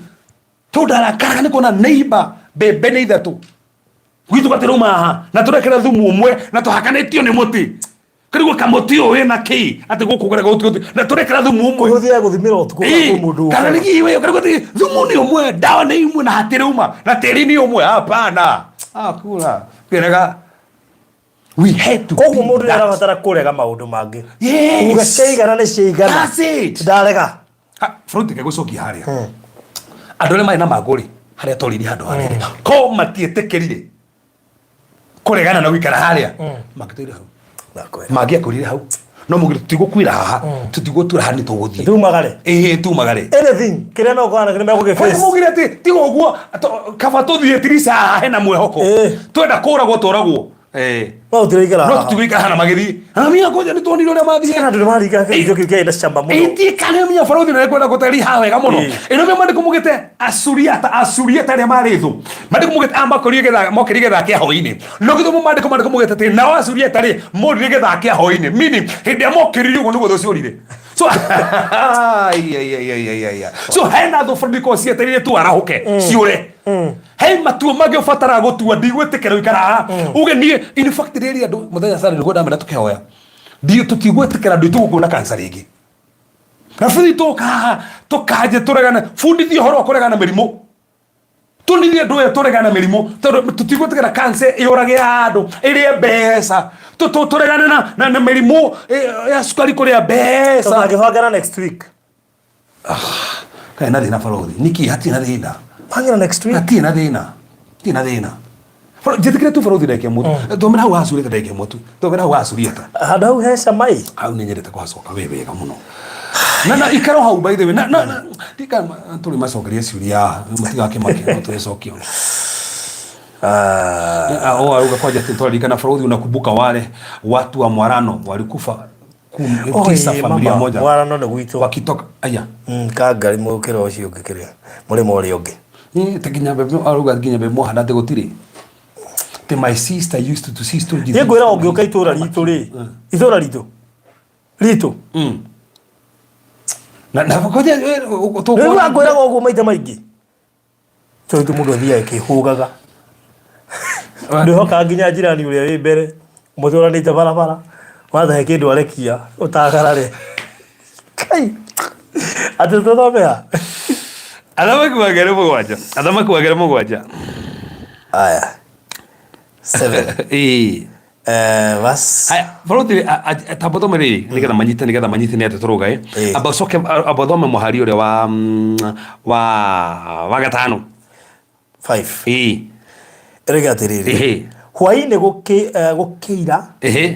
tudarakara ni kona neighbor bebe ni ithatu gwitu gatiruma haha na turekera thumu umwe na tuhakanitio ni muti karigo kamuti uyu na ki ati guku gure gutu na turekera thumu umwe uthia guthimira utuku kwa mundu kana ligi wewe karigo thumu ni umwe dawa ni umwe na hatiruma na tiri ni umwe hapana kula kirega we had to koguo mundu arabatara kurega maundu mangi uga ciigana ni ciigana ndarega fruit ke gucokia haria andole mai na maguri haria toriri handu haria ko matietekerire kuregana na wikara haria makitire hau magia kurire hau no mugire tigukwira haha tutigutura hani tuguthie tumagare tumagare anything kire no kwana kire mego ke face mugire ti tiguguo kaba tuthie tirisa hena mwehoko twenda kuragwo toragwo no tutirikara hana magithi amia koja ni tonire ore mathi kana ndu marika ke joki ke ina shamba muno kane mia farothi na kwenda gutari hawe ga muno ino me mande kumugite asuriata ria marithu mande kumugite amba kuri getha mokiri getha kia hoine no githu mande kumugite ti na asuriata ri mori getha kia hoine meaning hinde mokiri ugo nugo thociorire so so hena do fondiko cieterire tu arahuke ciure hey matuo mage ufatara gutua ndigwetekera ikara uge ni in fact riri andu muthenya sana niguo ndamena tukihoya ndio tutigwetekera ndu tugukuna cancer ringi rafiki tukaje turegana fundithio horo kuregana mirimu tunithie ndu turegana mirimu tutigwetekera cancer iurage andu irie mbeca turegana na mirimu ya sukari kuria mbeca tugagihangana next week kana thina farothi niki hatina thina hangana next week hatina thina jitikire tu farothi ndeke mutu tomera hau asurite ndeke mutu tomera hau asurite hau hesha mai hau ninyerete kwacoka wega muno na ikaro hau by the way na tika tuli macokeria ciuria mutiga kimake tuecokio aruga kwa jati tolika na farothi unakumbuka wale watu wa Mwarano walikufa kisa familia moja Mwarano ni gwitu wakitoka aya kangari mukira ucio ngikiria murimo uri ungi teginya bebe aruga ginya bebe mohana te gutiri te my sister used to see stories ye gwira ungi ukaitura ritu ri itura ritu na koja to kwa gwira ugu maita maingi to itu mundu thia kihugaga ndio kanginya jirani uria wi mbere mutura ni barabara watha he kindu arekia utagarare kai atu tuthomea adama kuagere mugwanja aya 7 vas aya farothi tabotomeri nigetha manyite ni ataturuga abacoke abathome muhari uria wa gatano 5 regatiriri hwaine gukira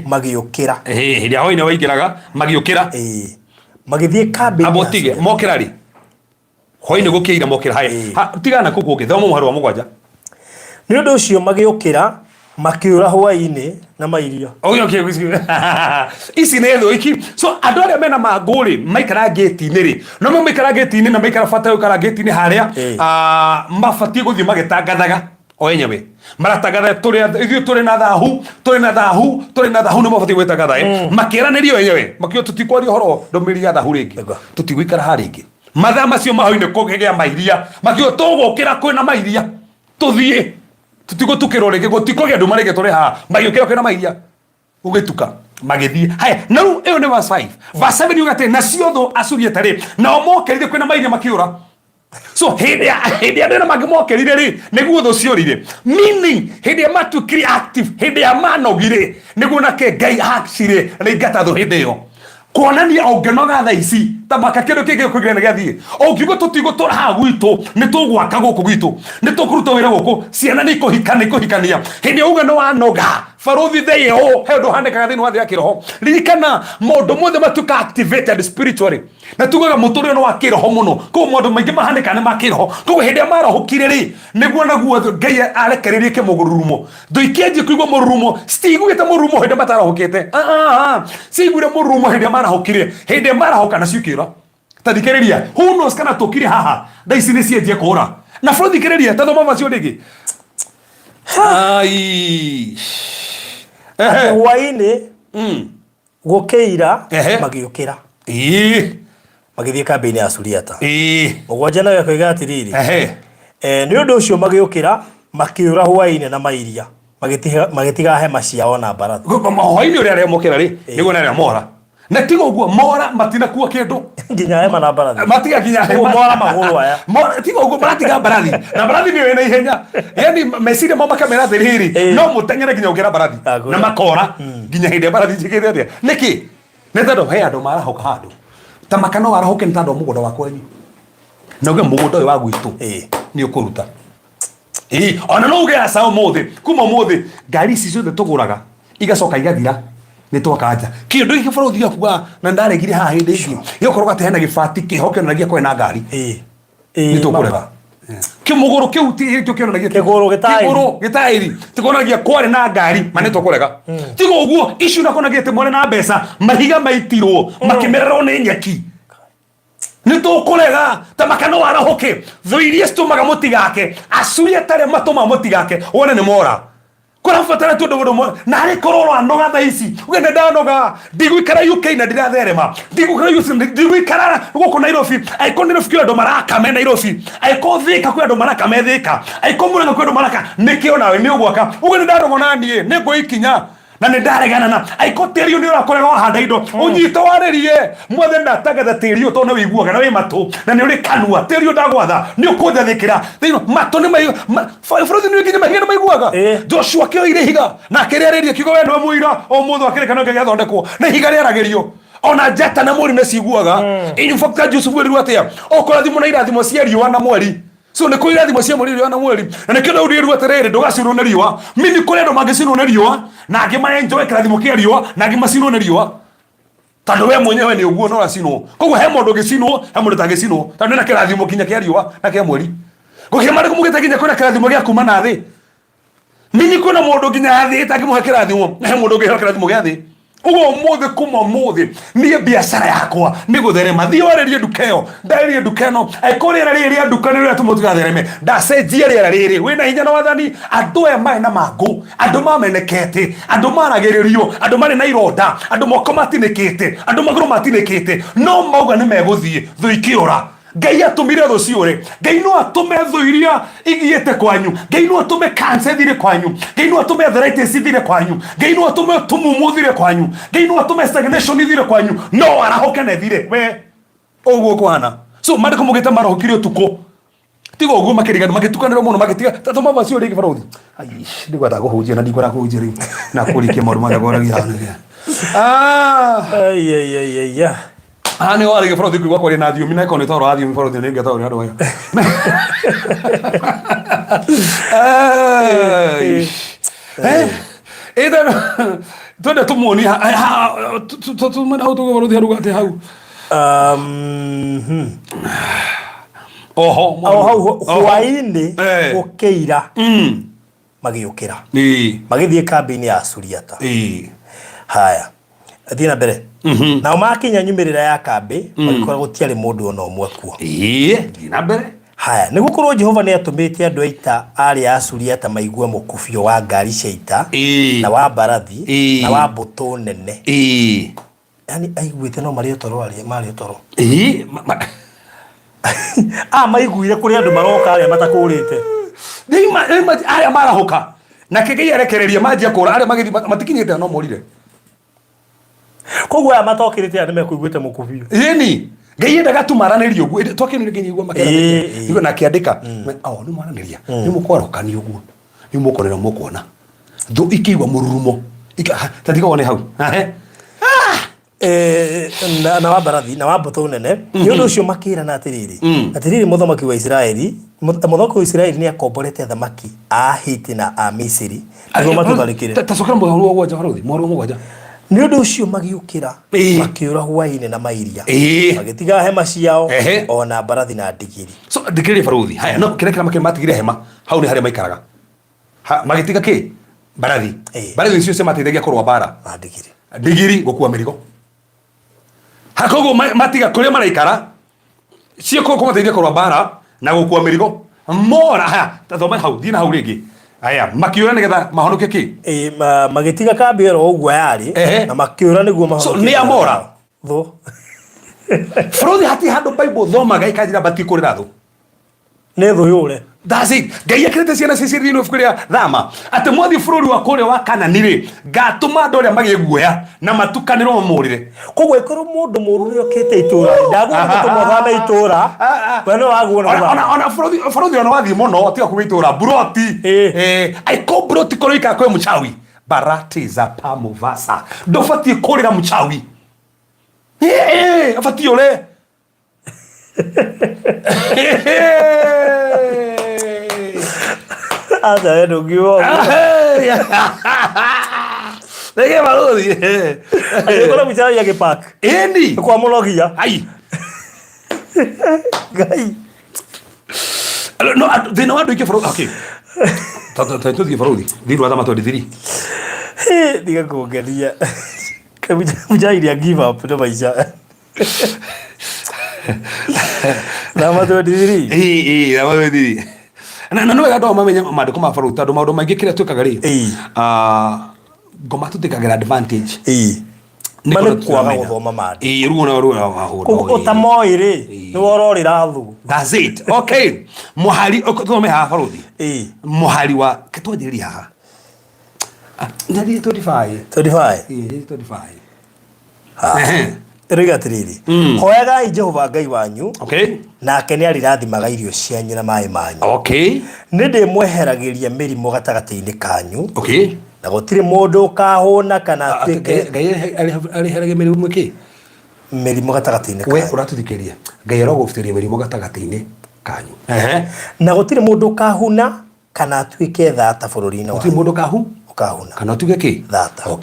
magiukira hiria hwaine waingiraga magiukira magithie kambi abotige mokirari hwaine gukira mokira hai tigana kuku ngithoma muhari wa mugwanja Nĩ ũndũ ũcio magĩũkĩra makiura hwaĩ-inĩ na mairio. Okay, ici nĩ thũ iki. So andũ arĩa mena mangũ-rĩ maikara gate-inĩ rĩ, no maikara gate-inĩ na maikara bata gũikara gate-inĩ harĩa mabatiĩ gũthiĩ magĩtangathaga o enyewe. Maratangatha ithuĩ tũrĩ na thahu, tũrĩ na thahu nĩ mabatiĩ gwĩtangatha makĩranĩrio enyewe makĩo tũtikwaria ũhoro ndũmĩrĩri ya thahu rĩngĩ tũtigũikara harĩa rĩngĩ. Mathaa macio mahau-inĩ kũgĩa mairia makĩo tũgũkĩra kwĩna mairia tũthiĩ tutigũtukĩrwo rĩngĩ gũtikũgĩa andũ marĩngĩ tũrĩ haha magĩũkĩra kwĩna mairia ũgĩtuka magĩthiĩ. Haya na rĩu ĩyo nĩ verse 5. Verse 7 yuga atĩ nacio thũ Asuria tarĩ nao mokerire kwĩna mairia makĩũra. So hĩndĩ andũ mangĩmokerire rĩ nĩguo thũ ciorire, meaning hĩndĩ ya matuĩkire active, hĩndĩ ya manogire nĩguo nake Ngai actually aingata thũ hĩndĩ ĩyo kuonania ũngĩnoga thaa ici ta maka kĩndũ kĩngĩ kũgĩra nĩ gĩathiĩ ũngiuga tũtigũtũra haha gwitũ nĩ tũgwaka gũkũ gwitũ nĩ tũkũruta wĩra gũkũ ciana nĩ ikũhikania hĩndĩ uga nĩ wanoga baruthi thĩĩ ho he ũndũ ũhanĩkaga thĩinĩ wa thĩ ya kĩroho. Ririkana maũndũ mothe matuĩka activated spiritually na tugaga mũtũrĩre nĩ wa kĩroho mũno koguo maũndũ maingĩ mahanĩkaga nĩ ma kĩroho koguo hĩndĩ ĩrĩa marahũkire rĩ nĩguo naguo Ngai arekererie kĩmũrurumo thũ ikĩanjia kũigua mũrurumo citigũgĩte mũrurumo hĩndĩ matarahũkĩte ciguire mũrurumo hĩndĩ marahũkire hĩndĩ marahũka na ciũkĩra. Ta thikĩrĩria who knows kana tũkire haha thaa ici nĩ cienjie kũra na bũrũri thikĩrĩria ta thoma macio rĩngĩ hwaĩ-inĩ gũkĩira magĩũkĩra magĩthiĩ kambĩ-inĩ ya Suriata. Mũgwanja nawe akoiga atĩrĩrĩ nĩ ũndũ ũcio magĩũkĩra makĩũra hwaĩ-inĩ na mairia magĩtiga hema ciao na mbarathi. Hwaĩ-inĩ ũrĩa aremũkĩra rĩ nĩguo narĩa mora na tiga ũguo mora matinakuua kĩndũ nginya hema na mbarathi matiga nginya hema mora magũrũ aya tiga ũguo maratiga mbarathi na mbarathi nĩyo ĩna ihenya yani meciria mo makamera atĩrĩrĩ no mũteng'ere nginya ũkĩra mbarathi na makora nginya hĩndĩ mbarathi njĩkĩte atĩa nĩkĩ nĩ tondũ he andũ marahũka handũ ta makano arahũke nĩ tondũ mũgũnda wa kwenyu na uge mũgũnda ũyũ wa gwitũ nĩ ũkũruta ona no uge aca ũmũthĩ kuma ũmũthĩ ngari ici ciothe tũgũraga igacoka igathira nĩ twakanja kĩndũ gĩkĩ bũrũri akuga na ndaregire haha hĩndĩ ĩngĩ gĩkorwo atĩ hena gĩbati kĩhokenagia kwena ngari nĩ tũkũrega kĩmũgũrũ kĩu kĩo kĩonanagia kĩgũrũ gĩtaĩri tĩkonagia kwarĩ na ngari ma nĩ tũkũrega tiga ũguo icio nakonagia atĩ mwarĩ na mbeca mahiga maitirwo makĩmererwo nĩ nyeki nĩ tũkũrega ta makano arahũke thũ iria citũmaga mũtigake Asuria tarĩ matũma mũtigake wone nĩ mora kũrabatara tũndũ na harĩ korwo anoga thaa ici ũgenda ndanoga ndigũikara UK na ndiratherema ndigũikara gũkũ Nairobi aiko Nairobi kwĩ andũ marakame Nairobi aiko Thika kwĩ andũ marakame Thika aiko Mũrang'a kwĩ andũ maraka nĩkĩo nawe nĩ ũgwaka ũgenda ndanoga naniĩ nĩ ngũikinya na nĩ ndaregana na aiko tĩri nĩ ũrakorega wahanda indo ũnyite warĩrie mothe ndatangatha tĩri ũyũ tondũ nĩ wĩiguaga na wĩ matũ na nĩ ũrĩ kanua tĩri ũyũ ndagwatha nĩ ũkũnjathĩkĩra thĩinĩ matũ nĩ bũrũri nĩ nginya mahiga nĩ maiguaga Joshua kĩoire ihiga na akĩrĩarĩria kiugo we nĩwe mũira o mũndũ akĩrĩkana gĩathondekwo na ihiga rĩaragĩrio ona njata na mweri nĩ ciguaga in fact Jusufu wĩrirwo atĩa ũkũrathimwo na irathimo cia riũa na mweri so nĩ kũ irathimo cia mweri riũa na mweri na nĩ kĩndũ ũrĩrwo atĩrĩrĩ ndũgacinwo nĩ riũa mimi kũrĩ andũ mangĩcinwo nĩ riũa na angĩ maenjoy kĩrathimo kĩa riũa na angĩ macinwo nĩ riũa tondũ we mwenyewe nĩ ũguo no ũracinwo koguo he mũndũ ũngĩcinwo he mũndũ ũtangĩcinwo tondũ na kĩrathimo kinya kĩa riũa na kĩa mweri gũkĩra marĩkũ mũgĩte nginya kwĩna kĩrathimo gĩa kuma na thĩ mimi kwĩna mũndũ nginya thĩ ĩtangĩmũhe kĩrathimo na he mũndũ ũngĩheo kĩrathimo gĩa thĩ ugo mũthĩ kuma mũthĩ niĩ biacara yakwa nĩ gũtherema thiĩ warĩrie nduka ĩyo ndarĩrie nduka ĩno aiko rĩera rĩrĩ rĩa nduka nĩ rĩrĩa tũmũ tũgathereme ndacenjia rĩera rĩrĩ wĩna hinya na wathani andũ aya marĩ na mangũ andũ mamenekete andũ maragĩrĩrio andũ marĩ na ironda andũ moko matinĩkĩte andũ magũrũ matinĩkĩte no mauga nĩ megũthiĩ thũ ikĩũra Ngai atũmire thũ ciũre Ngai no atũme thũ iria igĩte kwanyu Ngai no atũme cancer thire kwanyu Ngai no atũme arthritis thire kwanyu Ngai no atũme tumumu thire kwanyu Ngai no atũme stagnation thire kwanyu no arahoke na thire we ũguo kwana so marĩkũ mũgĩte marahũkire ũtukũ tiga ũguo makĩrigana magĩtukanĩrwo mũno magĩtiga tatũma basi ũrĩ gĩbarothi ndigwenda kũhunjia na ndigwenda kũhunjia rĩu na kũrikia maũndũ marĩa goragia nĩ warĩ gĩbarothi kũigua kwarĩ na thiomi na ĩkorwo nĩ toro wa thiomi barothi nĩ ngĩtaũrĩ andũ aya twende tũmuonie tumena hau tũgĩ barothi haruga atĩ hau hau hwaĩ-inĩ gũkĩira magiukira magithie kambini ya Suriata haya athina mbere nao makinya nyumirira ya kambi magikora gutiari mundu ona umwe kuo athina mbere haya ni gukorwo Jehova ni atumite andu aita ari a Suriata maigue mukubio wa ngari cia ita na wa barathi na wa mbutu nene yani aiguite no mari otoro ari mari otoro maiguire kuri andu maroka ari matakurite aya marahoka na kigei arekereria manjia kura ari magithi matikinyite no morire kogwa matokirite ani mekuiguite mukubio ni ngai endaga tumaranirie uguo twakenire ngai igua makera nigo na kiandika ni maraniria ni mukwarokani uguo ni mukorera mukuona ndo ikiigwa mururumo tatiga wone hau na wa barathi na wa mbutu nene ni undu ucio makira na atiriri muthamaki wa Israeli muthamaki wa Israeli ni akomborete thamaki a Hiti na a Misiri nigo matutharikire tacokera muhoro wa Jaharuthi muhoro mugwanja ni undu ucio magiukira makiura hwaine na mairia magitiga hema ciao ona barathi na ndigiri so ndigiri baruthi haya no kirekera matigire hema hau ni haria maikaraga magitiga ki barathi icio se mateithagia kurwa bara ndigiri gukua mirigo hakogo matiga kuria maraikara cio ko mateithia kurwa bara na gukua mirigo mora tathoma hau dina hau ringi aya makiura nigetha mahonoke ki magitiga kambi ero uguo yari na makiura niguo mahonoke ni amora tho Frodi hati hando Bible thoma gai kajira bati kurira tho ne tho yure that's it gai akirete ciana ciciri no fukuria thama ate mwathi Frodi wa kore wa Kanani ri gatuma ndore magi guoya na matukaniro mamurire kogwe ikoro mundu mururi okete itura ndaguo tumwathame itura wano waguona ona Frodi ona wathi muno ati ku itura broti ai ko broti koroika kwe mchawi barati za pamuvasa ndofati kurira mchawi afati ole ada eno giwo Nege barodi ayekora mchawi yake park eni kwa mologia ai gai no thina wandu ike Frodi okay tatu di Frodi diru adama to dithiri diga kuongeria mujairia give up no maisha na matu dithiri na matu dithiri na no wega ndo mamenya mandiko ma Frodi tondu maundu maingi kire twikaga ri ngoma tutikagira advantage mane kwaga guthoma mandi ruona utamoi ri ni wororira thu that's it okay muhari thome ha Frodi muhari wa ketwajiri haha ndari 35 Riga tiriri hoyaga Jehova Ngai wanyu nake ni arirathimaga irio cianyu na mai manyu ninde mweheragiria mirimo gatagati-ini kanyu na gutire mundu kahuna kana twike Ngai ariheragia mirimo ki mirimo gatagati-ini kanyu we uratuthikiria Ngai arogufitiria mirimo gatagati-ini kanyu na gutire mundu kahuna kana twike thata bururi-ini gutire mundu kahuna kana twike ki thata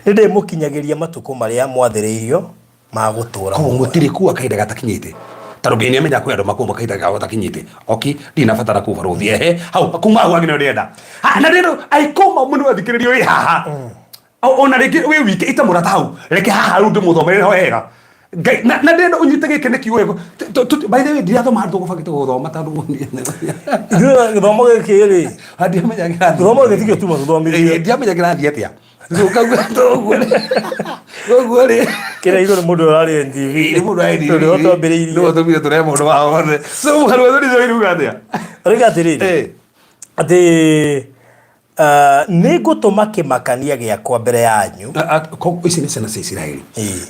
ninde mukinyagiria matuko maria mwathiriirio ma gutura ko mutiri ku akaida gatakinyite tarugeni amenya ko ndo makomba kaida gatakinyite dina fatara ku Frodi hau kuma hau agino ndenda na rero aikoma mundu athikiririo wi haha ona reke we wike itamurata hau reke haha rundu muthomere ho hega na rero unyitage kene kiwe by the way ndiathoma handu gufagite guthoma tandu githomo gikiri hadi amenya githomo githikio tu mathomirie ndiamenya girathi atia Gogore kira igoro mundu ari NTV mundu ari ndo tombiriirie ndo tomire tore mundu wa wothe so harwe ndo iruga atia riga tiriri ati ni gutuma kimakania giakwa mbere yanyu ko ici ni ciana cia Israeli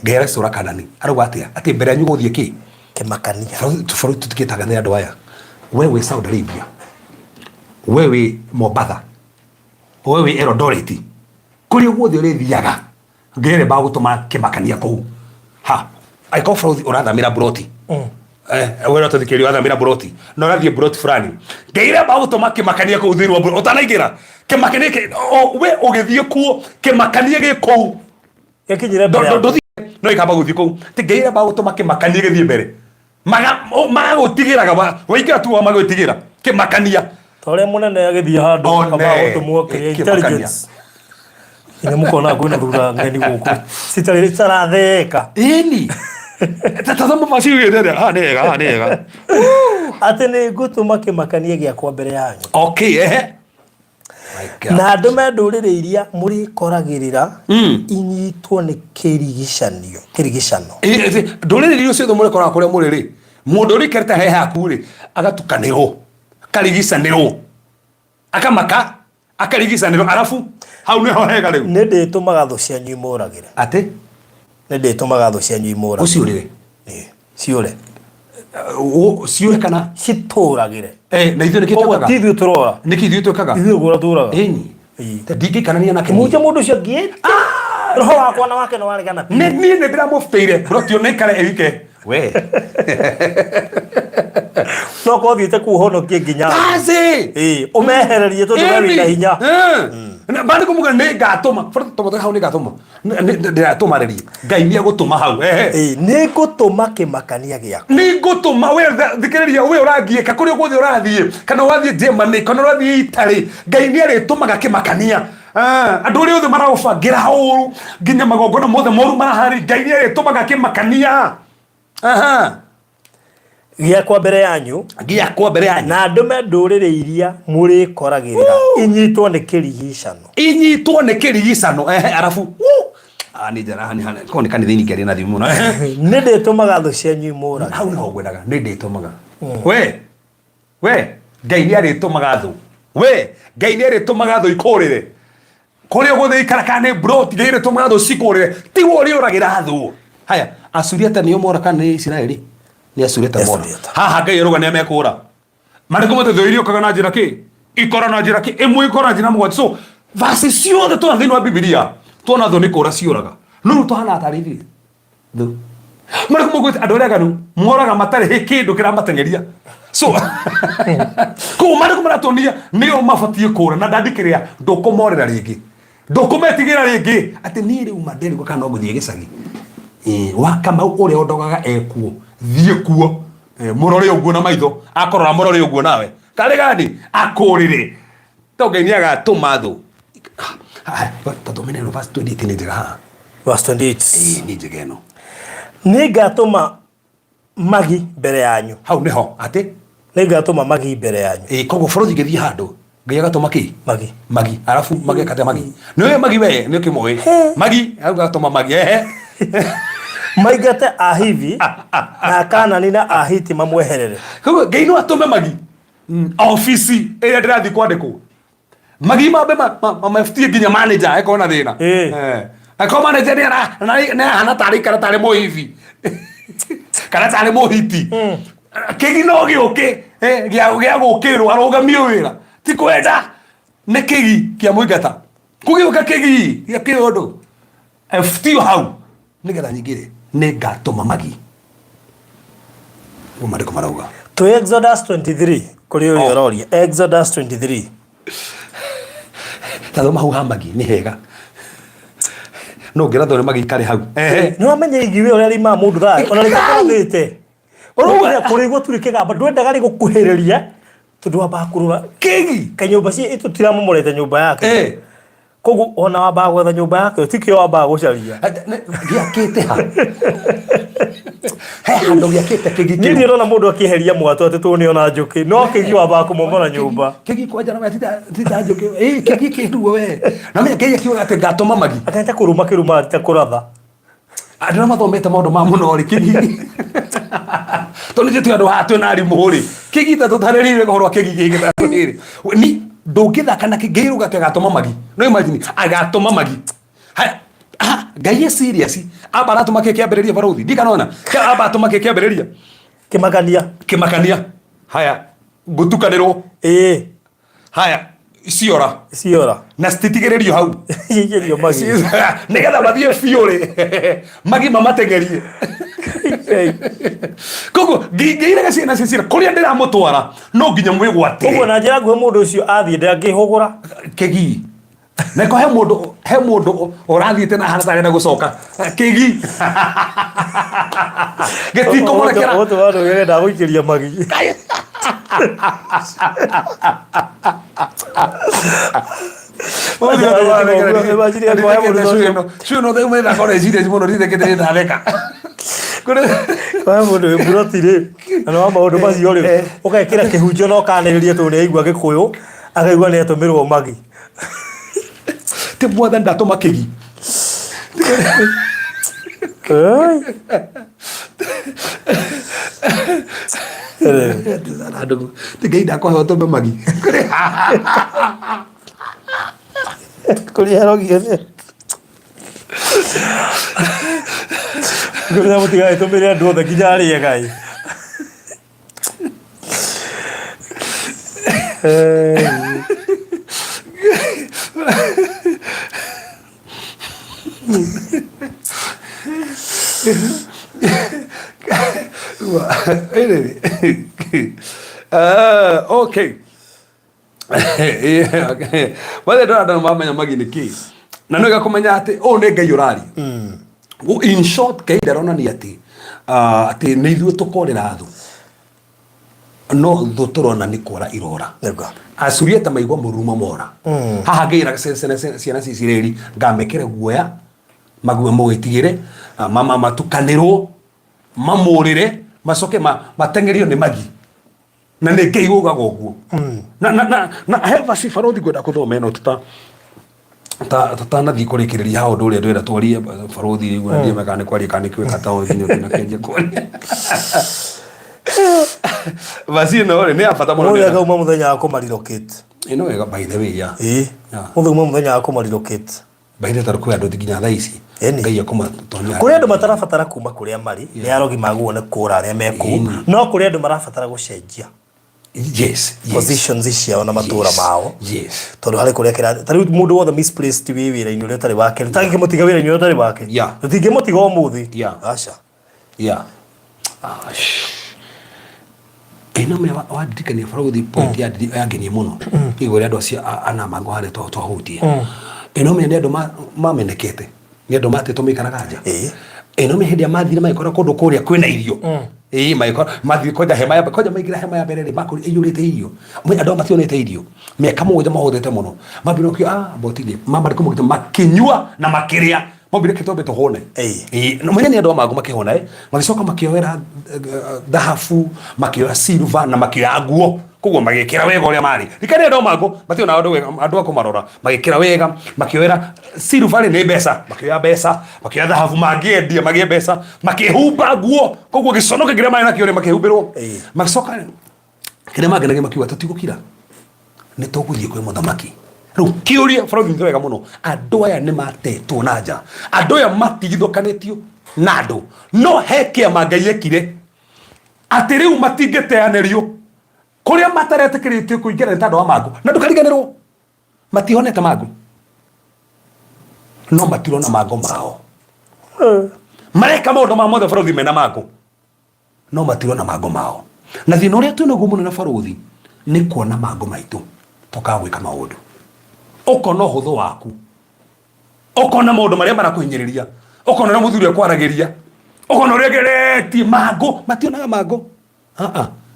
ngera cura Kanani arauga atia ati mbere yanyu guthie ki kimakania Frodi tutikitaga andu aya wewe Saudi Arabia wewe Mombasa wewe Eldoret kuri guothe urithiaga ngere ba gutuma kimakania kou aiko Frodi urathamira broti wewe utathikiri urathamira broti no rathie broti fulani ngeire ba gutuma kimakania kou thirwa broti utanaingira kimakania we ugithie kuo kimakania ge kou yakinyire mbere no ikaba guthie kou ti ngeire ba gutuma kimakania githie mbere maga gutigiraga waikira tu maga gutigira kimakania tore munene agithia handu kama utumwo kire intelligence ine mukona kwina thura ngeni guku sitari tsaratheka ini tatazama macio yendere nega ate ni gutuma kimakanie giakwa mbere yanyu okay na andu me ndurire iria muri koragirira inyitwo ni kirigicano ndurire irio ciothe muri koraga kuria muri ri mundu ri kereta he haku ri agatukanirwo karigicanirwo akamaka akarigicanirwo arafu hau ni ho hega riu ni nditumaga thu cianyu imuragire ate ni nditumaga thu cianyu imuragire uciurire ciure ciure kana cituragire na ithuĩ nĩkĩ twĩkaga tithuĩ tũrora nĩkĩ ithuĩ twĩkaga ithuĩ guo tũraga ndingĩikarania nake muje mũndũ ũcio ngĩ roho wakwa na wake nĩ waregana niĩ nĩ ndĩramũbĩire bro tio nĩikare ewike we no ko thiĩte kuhonokie nginya ũmehererie tondũ we wĩna hinya na bado kumuga nĩ ngatũma tũmũthe hau nĩ ngatũma ndĩratũmarĩrie Ngai nĩ egũtũma hau nĩ ngũtũma kĩmakania gĩaku nĩ ngũtũma we thikĩrĩria we ũrathiĩ kũrĩa guothe ũrathiĩ kana ũrathiĩ Germany kana ũrathiĩ Italy Ngai nĩ arĩtũmaga kĩmakania andũ arĩa othe maragũbangĩra ũru nginya magongona mothe moru marahari Ngai nĩ arĩtũmaga kĩmakania giakwa mbere yanyu na andũ me ndũrĩrĩ iria mũrĩ koragĩrĩra inyitwo nĩ kĩrigicano arafu ni jara ni hana ko ni kanitha-inĩ kĩarĩ na thimũ nĩ ndĩtũmaga thũ cianyu imũrage hau nĩho ngwendaga nĩ ndĩtũmaga we Ngai nĩ arĩtũmaga thũ Ngai nĩ arĩtũmaga thũ ikũrĩre kũrĩa guothe ikara kana nĩ bro Ngai arĩtũmaga thũ cikũrĩre tiwe ũrĩũragĩra thũ haya Asuriata nĩo mora kana nĩ Isiraeli ni Asuriata mora haha Ngai aruga nĩ amekũra marĩkũ matethũ irio kaga na njĩra kĩ ikora na njĩra kĩ ĩmwe ikora njĩra mũgwanja so vasi ciothe twana thĩinĩ wa Biblia twana thũ nĩ kũra ciũraga no twana atarĩrie thũ marĩkũ mũgwĩte andũ arĩa aganu moraga matarĩ kĩndũ kĩramateng'eria so kũu marĩkũ maratuonia nĩo mabatiĩ kũra na ndandĩkĩrĩa ndũkũmorera rĩngĩ ndũkũmetigĩra rĩngĩ atĩ niĩ rĩu mandĩrĩgwo kana no gũthiĩ gĩcagi wa Kamau ũrĩa ondogaga ekuo thiĩ kuo mũrore ũguo na maitho akorora mũrore ũguo nawe karĩ gani akũrĩre to Ngai nĩ agatũma thũ tũthomere verse 28 nĩ njega haha verse 28 nĩ njega ĩno nĩ ngatũma magi mbere yanyu hau nĩho atĩ nĩ ngatũma magi mbere yanyu koguo bũrũri gĩthiĩ handũ Ngai agatũma kĩ magi arafu magi akate magi nĩwe magi we nĩ ũkĩmũĩ magi agatũma magi maigate Ahivi na Kaanani na Ahiti mamweherere koguo Ngai no atũme magi ofici ĩrĩa ndĩrathiĩ kwandĩkwo magi mambe maftie nginya manager eko na thĩna eko manager nĩ ahana tarĩ kana tarĩ mũhivi kana tarĩ mũhiti kĩgi no gĩũke gĩa gũkĩrwo arũgamio wĩra ti kwenda nĩ kĩgi kĩa mũingata kũgĩũka kĩgi gĩa kĩũndũ ftio hau nĩgetha nyingĩre nĩ ngatũma magi ũmarĩkũ marauga to Exodus 23 kũrĩ ũyũ ũroria Exodus 23 tathoma hau ha magi nĩ hega no ngĩrathwo nĩ magi karĩ hau nĩ wamenya igi ũrĩa rĩma mũndũ thayũ ona rĩkakoragĩte ũrĩa kũrĩgwo turĩ kĩgamba ndwendaga rĩ gũkuhĩrĩria tondũ wambaga kũrũra kĩgi kanyũmba tũtiramomorete nyũmba yake koguo ona wambaga gwetha nyũmba yake tikĩo wambaga gũcaria gĩakĩte ha he handũ gĩakĩte kĩgi niĩ ndĩrona mũndũ akĩeheria mwatũ atĩ tũnĩ ona njũkĩ no kĩgi wambaga kũmomora nyũmba kĩgi kwanja na tita njũkĩ kĩgi kĩruo we na menya Ngai akiuga atĩ ngatũma magi akahita kũrũma kĩrũma ta kũratha andũ mathomete maũndũ ma mũno rĩ kĩgi tondũ nĩ andũ haha twĩna arimũ rĩ kĩgi ta tũtarĩrĩire ũhoro wa kĩgi gĩkĩ ta rĩrĩ ni ndũngĩthaka na Ngai aruga atĩ agatũma magi no imagine agatũma magi Ngai e serious amba aratũma kĩambĩrĩria barothi ndikanona amba atũma kĩambĩrĩria kĩmakania haya ngũtukanĩrwo haya ciora na cititigĩrĩrio hau nĩgetha mathiĩ biũ rĩ magi mamateng'erie koguo ngĩiraga ciana ciacira kũrĩa ndĩramũtwara no nginya mwĩgwate koguo na njĩra nguhĩ mũndũ ũcio athiĩ ndangĩhũgũra kĩgi nako he mũndũ ũrathiĩte na hana tarĩ na gũcoka kĩgi gĩtikũmũrekera gũtũ wandũ gĩenda gũikĩria magi Suno de umena kore zire zimuno ride kete ndareka. Kwa mundu burotire no maundu macio ri ukekira kihunjo no kaniririe tu ni aigua gikuyu akaigua ni atumirwo magi te mother ndatuma kigi aduh tiga ida ko hoto magi kuliah lagi kan gue udah tiga itu beda dua lagi jari ya guys. Okay. Wale ndo ndo mamanya magi ni ki. Na no kumenya ati o ne ngai urari. In short kai darona ni ati ne ithuĩ tũkorera thũ no thũ tũrona nĩ kwara irora. Acuria ta maigua mũrumo mora haha ngĩra ciana cicirĩri ngamekĩre guoya maguo mũgĩtigĩre mama matukanĩrwo mamũrĩre macoke mateng'erio nĩ magi na nĩ Ngai ugaga ũguo. Na heva si barothi ngwenda kũthoma ĩno tatanathi kurikiriria ha undu uria ndwira twarie barothi riu na ndie kana kwaria kana kwika ta nginya kina kenje kwaria basi no ore ne afata muno ne ga muthenya wa kumarilocate ino wega by the way ya muthenya wa kumarilocate by the tarku andu nginya thaa ici Ngai yakoma tonya kuri andu matarabatara kuma kuria mari ni arogi maguo ne kura aria meku no kuri andu marabatara gucenjia yes positions icio na matura mao yes tondu hari kuria kira tari mundu wothe misplaced we wira ino tari wake tari kimutiga wira ino tari wake tutinge mutiga umuthi acha ino me wa dikani farothi point ya ngeni muno igore andu acio ana mango hare twahutie ino me ndu mamenekete ni andu matitumikanaga nja ino me hindi amathire maikora kundu kuria kwina irio maikora mathire koja hema ya koja maigira hema ya berere makuri iyurite irio mwe andu mationete irio me kama wothe mahothete muno mabiro ki botile mama riko mugite makinyua na makiria mobire kitombe tohone no mwenye ni andu magu makihona magicoka makioera dhahabu makioya silver na makioya nguo koguo magikira wega uria mari rikani andu magu mationa andu akumarora magikira wega makioera silver ni mbeca makioya mbeca makioya dhahabu magiendia magie mbeca makihumba nguo koguo giconoke gira mari nakio makihumbirwo magicoka kire magenage makiuga tutigukira ni tuguthie kwi muthamaki riu kiuria farothi ni wega muno andu aya ni matetwo na nja andu aya matigithokanitio na andu no heke Ngai ekire ati riu matingeteanerio kuria mataretekiritio kuingera ni tandu wa magu na ndukariganirwo matihonete magu no matirona mago mao mareka maundu ma mothe farothi mena mago no matirona mago mao na thina uria twinaguo muno na farothi ni kuona mago maitu tukagwika maundu ukona uhuthu waku ukona maundu maria marakuhinyiriria ukona na muthuri akwaragiria ukona uria geretie mago mationaga mago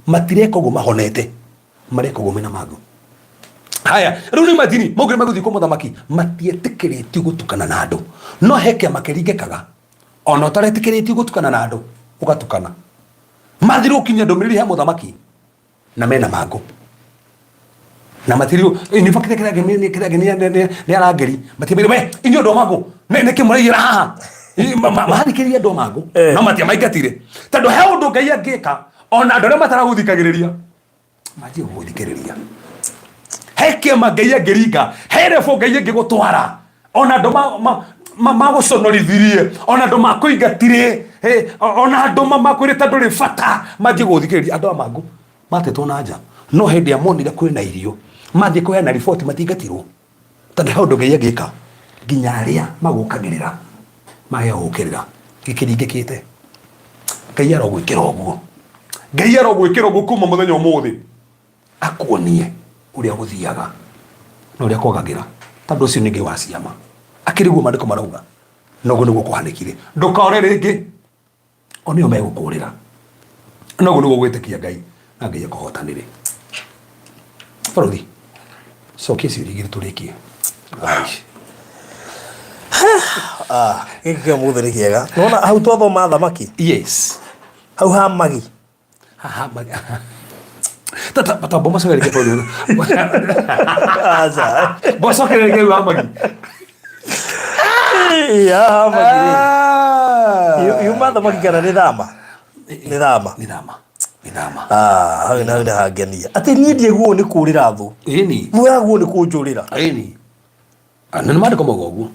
matireka uguo mahonete mareka uguo mena mago haya riu ni madini mogire maguthi ku muthamaki matietikiritie gutukana na andu no heke makiringikaga ona utaretikiritie gutukana na andu ugatukana mathiru kinya ndumiriri ha muthamaki na mena mago na matirio ni fakite kira geni ni arangeri matibire we inyo ndo mago ne kimuragira haha maharikiria ndo mago no matia maingatire tando he undu Ngai angika ona ndore mataraguthikagiriria maji guthikiriria heke Ngai angeringa herefo Ngai angigutwara ona ndo maguconorithirie ona ndo makuingatire ona ndo makwirita nduri fata maji guthikiriria andu amago matetwo na nja no hindi ya monire kwina irio mathi kuheana report matingatirwo tando he undu Ngai angika nginya aria magukagirira maya gukirira gikiringikite Ngai arogwikira uguo Ngai arogwikira uguo kuma muthenya umuthi akuonie uria guthiaga no uria kwagagira tando ucio ni Ngai wa ciama akiriguo mandiko marauga noguo niguo kuhanikire ndukaore ringi onio megukurira noguo niguo gwitikia Ngai angeya kuhotanire borothi cokia ciũria igĩrĩ tũrĩkie. Gĩkĩ kĩa mũthĩ nĩ kĩega. Nona hau twathoma thamaki. Yes. Hau ha magi. Ha magi. Tata bomba sokereke borothi. Aza. Bo sokereke ha magi. Ya magi. Yuma thamaki kana nĩ thama. Nĩ thama. Nĩ thama. Nidama. Hau na nda hangenia. Ati ni Diego ni kurira thu. Eni. Muya guo ni kunjurira. Eni. Ana nĩ mandĩko mogoguo.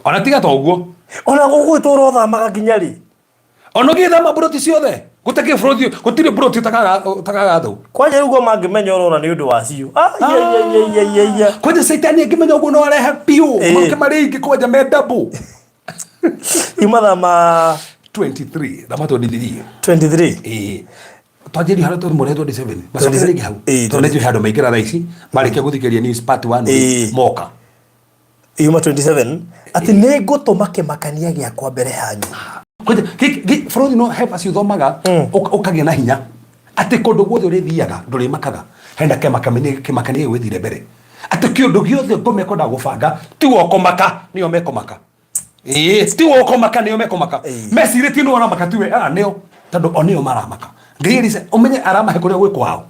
Ona tiga to ũguo. Ona gũgũ tũro thamaga nginya rĩ. Ona gĩthama buroti ciothe. Gũtekĩ buroti, gũtirĩ buroti takaga thũ. Kwanja rĩu mangĩmenya ũrona nĩ ũndũ wacio. Ya. Kwanja Saitani angĩmenya ũguo no arehe piũ. Moke marĩ ingĩ kwanja me double. Imathama 23. Thama 23. 23. Twajiri hara tu mwere 27. Masokera rĩngĩ hau. Tondũ nĩ handũ maingĩra thaa ici. Marĩkia gũthikĩria news part 1 moka. Yuma 27 ati nĩ ngũtũma kĩmakania gĩakwa mbere hanyu. Bũrũri no he basi ũthomaga ũkagĩa na hinya atĩ kũndũ guothe ũrĩthiaga ndũrĩmakaga hena kĩmakania gĩgwĩthire mbere atĩ kĩũndũ gĩothe ngũmekũnda gũbanga tiwo kũmaka nĩo mekũmaka. Tiwo kũmaka nĩo mekũmaka. Mecirĩtie nĩwona maka tiwe nĩo tondũ o nĩo maramaka. Ngĩrĩse ũmenye aramahe kũrĩa gwĩ kwao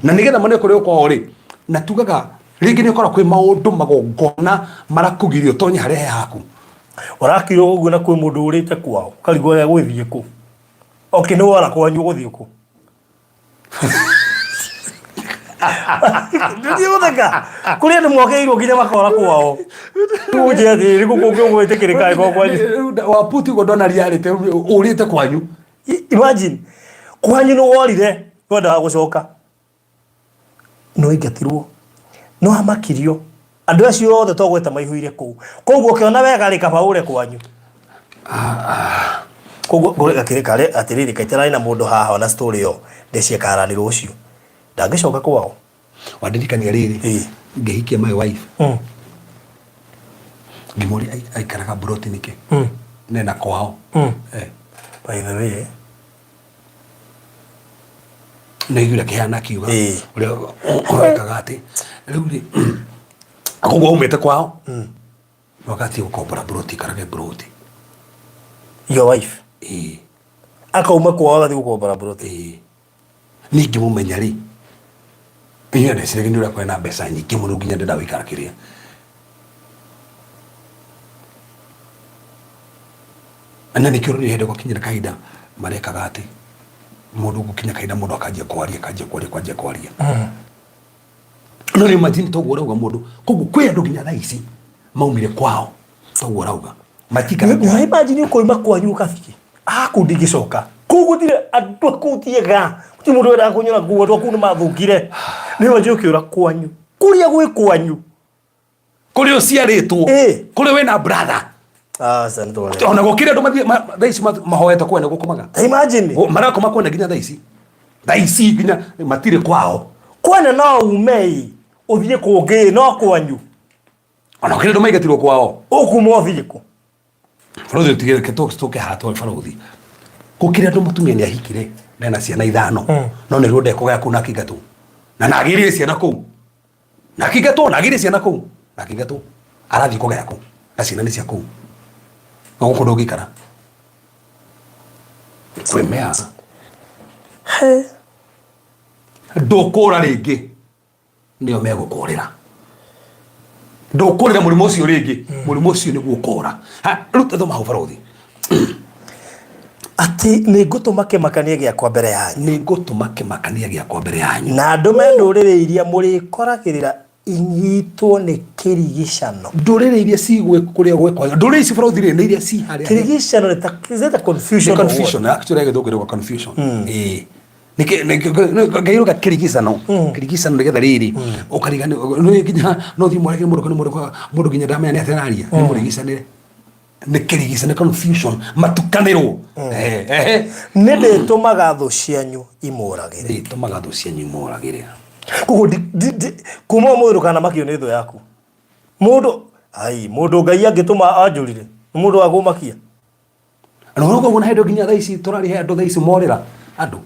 na nĩgetha mone kũrĩa kwao rĩ na tugaga rĩngĩ nĩ ũkora kwĩ maũndũ magongona marakũgirio tonye harĩa he haku. Ũrakirwo ũguo na kwĩ mũndũ ũrĩte kwao karigwo ya gwĩthiĩ kũ. Okay, nĩ wona kwanyu gũthiĩ kũ. Ndio gũtheka kũrĩa nĩ mwakeirwo nginya makora kwao. Tuje thĩ rĩkũ kũngĩgwĩtĩkĩrĩka ĩko kwanyu. Wa puti godona reality ũrĩte kwanyu. Imagine kwanyu nĩ worire wendaga gũcoka. No ingatirwo. No hamakirio. Andũ acio othe togweta maihũire kũu. Koguo ũkĩona wega rĩ kaba ũre kwanyu. Koguo ngũrega kĩrĩka atĩrĩrĩ kaitĩrai na mũndũ haha na story yo ndĩciekaranĩ rũciũ. Ndangĩcoka kwao. Wandirikania rĩrĩ. Ngĩhikia my wife. Ngĩmũria aikaraga buroti nĩkĩ. Nena kwao. By the way. Na yule kihana kiuga. Ule wekaga ati. Rĩu koguo umĩte kwao. Wakati ũkombora buroti karage buroti. Your wife. Akauma kwao agathi gũkombora buroti. Ningĩ mũmenya rĩ. Inya ndecirĩgie nĩ ũrĩa kwĩna mbeca nyingĩ mũno nginya ndenda wĩikara kĩrĩa. Na nĩkĩo rĩu hĩndĩ gũkinyĩra kahinda marekaga atĩ mũndũ gũkinya kahinda mũndũ akanjia kwaria. No nĩ imagine toguo ũrauga mũndũ koguo kwĩ andũ nginya thaa ici maumire kwao toguo ũrauga matikara. Nĩ imagine ũkoima kwanyu ũkabiki kũu ndingĩcoka kũu gũtirĩ andũ kũu tiega gũtirĩ mũndũ wendaga kũnyona kũu andũ kũu nĩ mathũkire. Nĩ imagine ũkĩũra kwanyu kũrĩa gwĩ kwanyu kũrĩa ũciarĩtwo kũrĩa wĩna brother. Ona gũkĩrĩ andũ thaa ici mahoete kwene gũkomaga. Imagine marakoma kwene nginya thaa ici nginya matirĩ kwao. Kwene no umei ũthiĩ kũngĩ no kwanyu. Ona gũkĩrĩ andũ maigatirwo kwao. Ũkuma ũthiĩ kũ. Bũrũri ũtigĩrĩke tũke hatwa bũrũri. Gũkĩrĩ andũ mũtumia nĩ ahikire na ciana 5 no nĩ rũnde kũgaya kũu na kĩngatũ. Na nagĩrĩire ciana kũu. Na kĩngatũ nagĩrĩire ciana kũu. Na kĩngatũ arathiĩ kũgaya kũu. Na ciana nĩ cia kũu. No gũkũ ndũngĩikara. Kwĩmea. Ndũkũra rĩngĩ nĩo megũkũrĩra. Ndũkũrĩra mũrimũ ũcio rĩngĩ. Mũrimũ ũcio nĩguo ũkũra. Rĩu thoma hau bũrũri. Ati nĩ ngũtũma kĩmakania gĩakwa mbere yanyu. Nĩ ngũtũma kĩmakania gĩakwa mbere yanyu. Na ndũme ndũrĩrĩ iria mũrĩkoragĩrĩra inyitwo nĩ kĩrigicano. Ndũrĩrĩ iria cigwe kũrĩa gwekwa. Ndũrĩrĩ ici bũrũri rĩ nĩ iria ci harĩa. Kĩrigicano is that a confusion? Confusion. Actually gĩthũngĩrĩgwo confusion. Ngairuga kĩrigicano. Kĩrigicano nĩgetha rĩrĩ ũkarigana nginya no thiĩ mwarĩrie mũndũ nginya ndamenya nĩ ateraria. Nĩ mũrigicanĩre. Nĩ kĩrigicano confusion matukanĩrwo. Nĩ ndĩtũmaga thũ cianyu imũragĩre. Ndĩtũmaga thũ cianyu imũragĩre. Koguo kuma mũndũ kana makio nĩ thũ yaku. Mũndũ Ngai angĩtũma anjũrire nĩ mũndũ wa kũmakia. No ũguo na hĩndĩ nginya thaa ici tũrarĩ he andũ thaa ici morĩra andũ.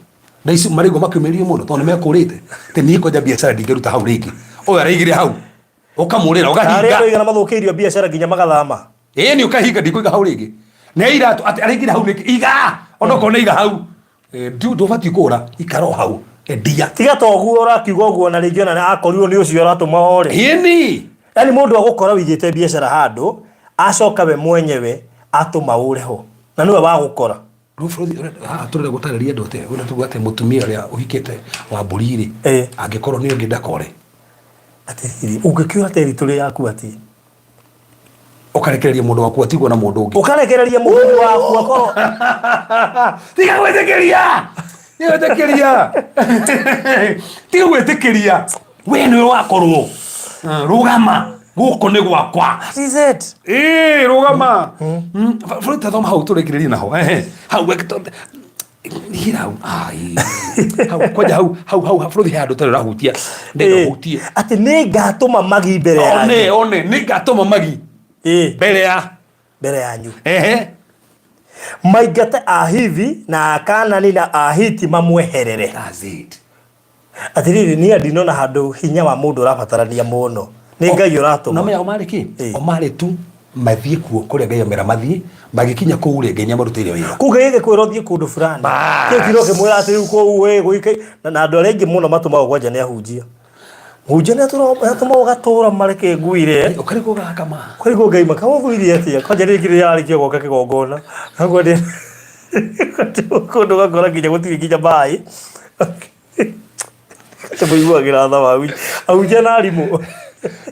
na ici marigo makiumirie muno tondu mekurite te ni koja biashara ndingeruta hau ringi oyo araigire hau ukamurira ugahinga ari igana mathukirio biashara nginya magathama ni ukahinga ndikuiga hau ringi na iratu ati araigire hau ringi iga onoko na iga hau ndu bati kura ikaro hau endia tiga toguo urakiuga uguo na ringi ona akorirwo ni ucio ratuma ore ni yani mundu agukora wigite biashara handu acoka we mwenyewe atuma ureho na niwe wa gukora turenda gutariria ndote una tugate mutumia ria uhikite wa buriri angikorwo ni ngi ndakore atiri ungikiura territory yaku ati ukarekereria mundu waku atigwo na mundu ungi ukarekereria mundu waku akoro tiga gwetekeria tiga gwetekeria we ni wakorwo rugama guko ni gwakwa sizet rugama fruta thoma hau turekereria naho hau hau hau koja hau fruta handu tare rahutia ndega hutie ati ni ngatuma magi mbere ya one ni ngatuma magi mbere yanyu maigate a hivi na Kanani na Ahiti mamweherere that's it atiriri ni andinona handu hinya wa mundu urabatarania muno ni ngai uratuma na me omare ki omare tu mathie kuo kuria ngai amera mathie magikinya kuu ri ngai nyamarutire wira ku ngai gikwirothie kundu fulani kiroke mwira ati ku we guike na andu arengi muno matuma gwanja ni ahunjia hunjia ni atuma ugatura mareke nguire ukari kugaka ma kwari ku ngai makawo guirie atia kwanja ri kiri yari kio goka kigongona naguo ndi kundu gakora nginya gutiri nginya bai tabuiwagira thawa ahunjia na arimu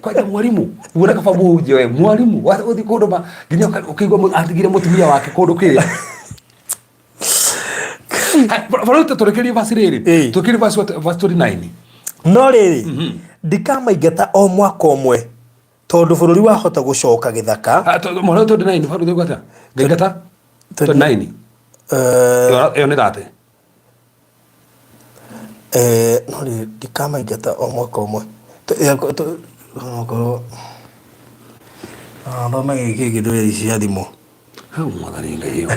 kwaja mwalimu uona kaba muhunjia we mwalimu wathi kundu ma nginya ukigwa atigire mutumia wake kundu kiri Varuta turekerie verse riri turekerie verse 29 no riri ndikamaingata o mwaka omwe tondu bururi wahota gucoka githaka mwana 29 varuta gwata ngata 29 yo ni date no riri ndikamaingata o mwaka omwe no magiki kindu iri cia thimu hau mwathani ngai yo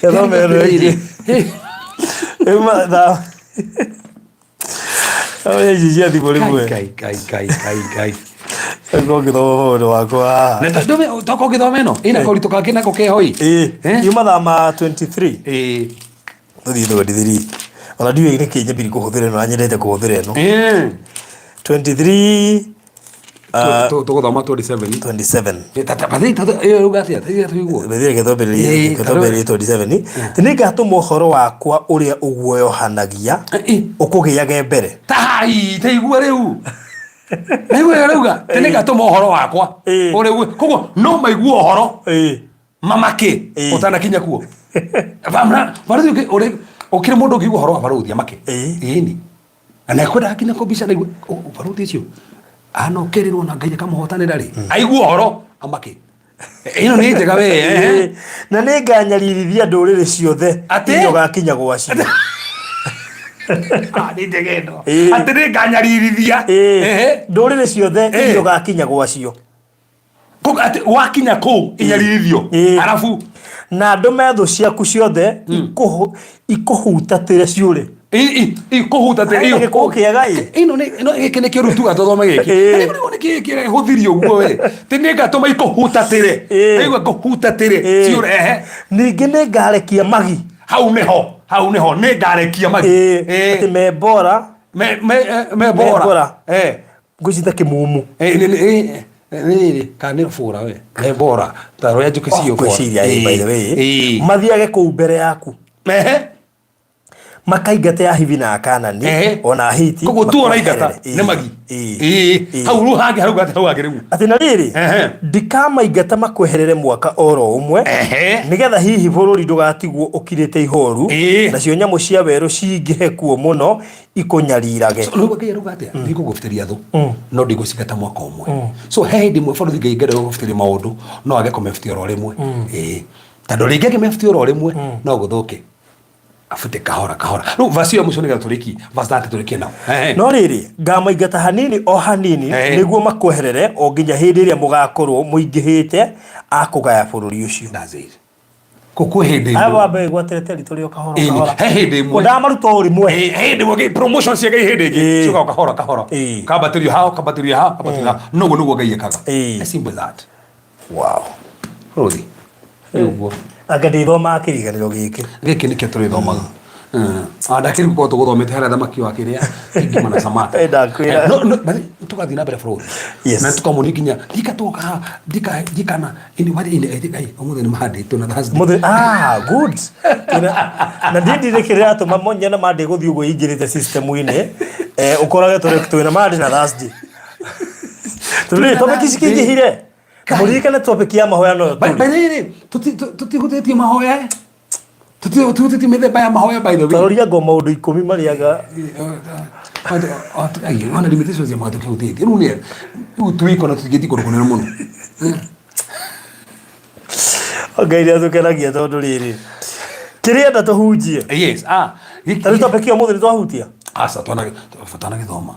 Kedo meriri. Ema da. Awe jiji ati boli bwe. Kai. Ego kido ndo wakwa. Na tadome toko kido meno. Ina ko litoka kina ko ke hoi. Yuma da ma 23. Ndi ndo ndithiri. Ona ndiwe ni kinye biri kuhuthire no anyendete kuhuthire no. 23 Toko thoma 27. Tata pathi ugatia tuiguo. Bethire kethomberi 27. Tinga mohoro wakwa uria uguoyohanagia ukugiage mbere. Tai teigua riu. Naigua rauga tinga mohoro wakwa uria koguo no maigua uhoro. Mamake utanakinya kuo. Vamra varuthi uria ukire mundu ngigua uhoro wa varuthi amake. Ni. Ana kwenda kinya kubisha naigua varuthi icio. Ano kerirwo na ngai kamuhotanira ri aigua horo amake ino ni njega we na ni nganyarithia nduriri ciothe iyo gakinya gwacio ni njegeno ati ni nganyarithia nduriri ciothe iyo gakinya gwacio ati wakinya ku inyarithio arafu na andu methu ciaku ciothe ikuhutatire ciure kuhutatire iyo gikukiega ino giki nikio rutuga tuthome giki ni giki huthirio guo we tininga tuma ikuhutatire aigua kuhutatire ciure ningi ni ngarekia magi hau niho ni ngarekia magi ati mebora ngucita kimumu ni kanira fura we mebora taro ya juke cio kwa by the way mathiage ku mbere yaku makaingate ya hivi na Kanani ona Ahiti kogo tu ona ingata ne magi hau ru hange hau gata hau agirimu ati na riri ndikama ingata makweherere mwaka oro umwe nigetha hihi bururi ndugatigwo ukirite ihoru nacio nyamu cia weru cingihe kuo muno ikunyarirage no bagia rugate ndikugufitiria thu no ndigucigata mwaka umwe so hindi mwe baruthi ngai ngere gufitiria maundu no age komefitiria oro rimwe tando ringi ngemefitiria oro rimwe no guthuke afute kahora no vasi ya mushoni gatoliki vasate toliki nao no riri ngamaingata hanini o hanini niguo makweherere o nginya hindi ria mugakorwo muingihite akugaya bururi ucio that's it Kuku hede abo abe gwatete ritorio kahoro kahoro hede mwe oda maruto uri mwe hede mwe promotion cia gai hede gi chuka kahoro kahoro kabatirio hao no go gai kaga as simple that. Wow rodi yugo agadi thoma akiriganiro giki ni kio turi thomaga ndakiri ko to gothomete hara thamaki wa kiria ngima na samata ndakwira no tukathi na mbere bro na tukamunikinya dikana ini wari ini edikai omuthe ni mahandi to na thas muthe good na ndindi rekire ato mamonya na mande guthi ugo ingirite system ine ukorage tore na mande na thas tuli topic cikingihire kamurikane topic ya mahoya no bairire tutigutetie mahoya tuti mithemba ya mahoya by the way taroria ngo maundu 10 mariaga wana limitations ya mahoya tukiutetie rune tuiko na tugiti kurukunira muno Ngai athukeragia tondu riri kiria nda tuhunjie yes tari topic ya muthiri twahutia asa twana githoma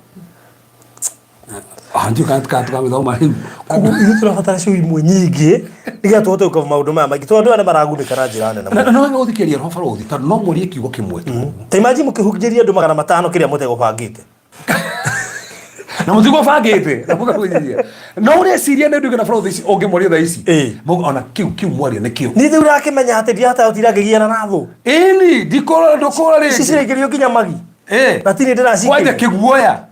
anju kantka githoma hiu kugu turabatara ciu imwe nyingi niga tuhote gukava maundu maya maingi tondu ana maragundikana njira nene no no uthikieria roho farothi tondu no murie kiugo kimwe ta imagine mukihunjiria andu 500 kiria mutego bangite na muthigo bangite na mukahunjiria no ureciria ndu kana farothi onge moria tha ici mugo ona kiu mwaria ne kiu ni thura akimenya ati ndiata utira ngigiana na thu ini ndikora ndokora ri cicirekirio kinya magi latini ndiraci kwaje kiguoya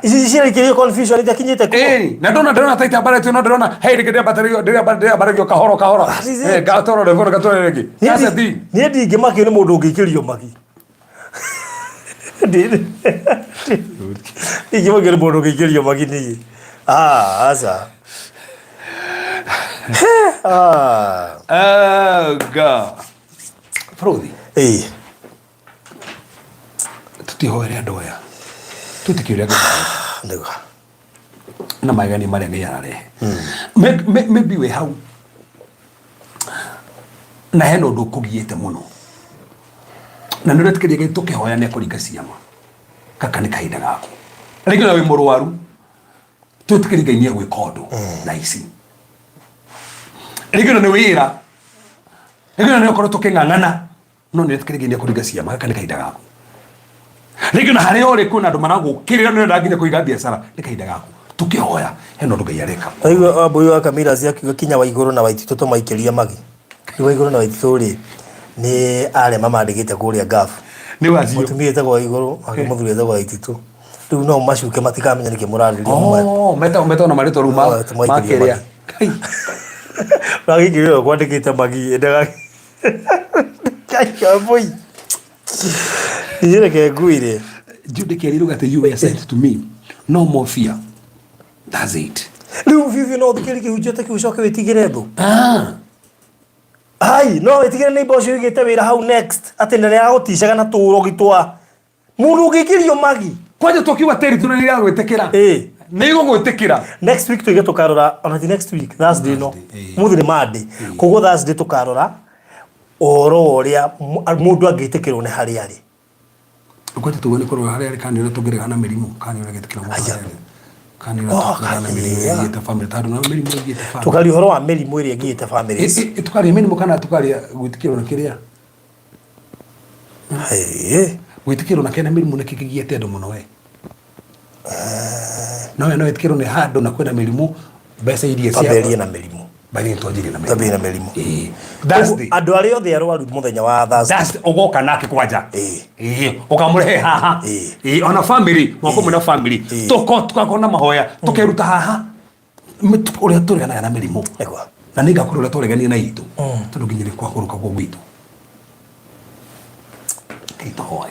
ici cirekirio confusion itakinyite ko na ndona taita bare tu no ndona hey ndia bare kahoro gatoro ndevora gatoro regi sasa di ni ndingi maki ni mundu ungikirio magi ndingi maki ni mundu ungikirio magi ni asa ga Frodi tutihoere andoya tutikiria ndego na magani maria ngai ararehe maybe we hau na heno ndu kugiete muno na ndu retikeria ngai tukihoya ne kuringa ciama kaka ni kahinda gaku ringi na wi murwaru tutikiria ngai ni gwika undu na ici ringi na ni wira ringi na ni ukorwo tuking'ang'ana no ni retikeria ngai ni kuringa ciama kaka ni kahinda gaku ringi na haria uri kuna andu maragukirira ni ndanginya kuiga biacara ni kahinda gaku tukihoya heno ndu ngai areka aigua ambuyu wa Kamira ciakiuga kinya Waiguru na Waititu tumaikiria magi ni Waiguru na Waititu ri ni arema mandigite kuria gafu ni wacio mutumia ta Waiguru akimuthuri ta Waititu riu no macuke matikamenya niki murariria meta na marito ruma makiria ragikirio kwandikite magi endaga boy yireke nguire jude keriru gate you were sent to me no more fear that's it riu vivi no thikiri kihujete kiucoke witigire thu ai no witigire ni bocio igite wira hau next ati nene ya gutishaga na turo gitwa mundu ugikirio magi kwaje tukiwa territory ya gwetekera nigo gwetekera next week tuige tukarora on the next week Thursday no muthiri Monday kugo Thursday tukarora oro uria mundu angitekerwo ne hari ari kwaje tugone korora hari ari kandi na tugirega na mirimu kandi na gitekera mu kandi na mirimu yita family tadu na mirimu yita family tukari horo wa mirimu iri yita families tukari mirimu kana tukari gwitikiro na kiria gwitikiro na kena mirimu na kikigiete andu muno we no etikiro ne hado na kwenda mirimu besa iria cia taberia na mirimu bali ntojiri na mirimu taberia na mirimu that's the andu ari othe arwaru muthenya wa Thursday that's ugoka nake kwaja ukamure haha ona family mwako muna family tukakona mahoya tukeruta haha uria turegana na mirimu na ninga kurura turegania na itu tondu nginyire kwa kuruka kwa gwitu kito hoy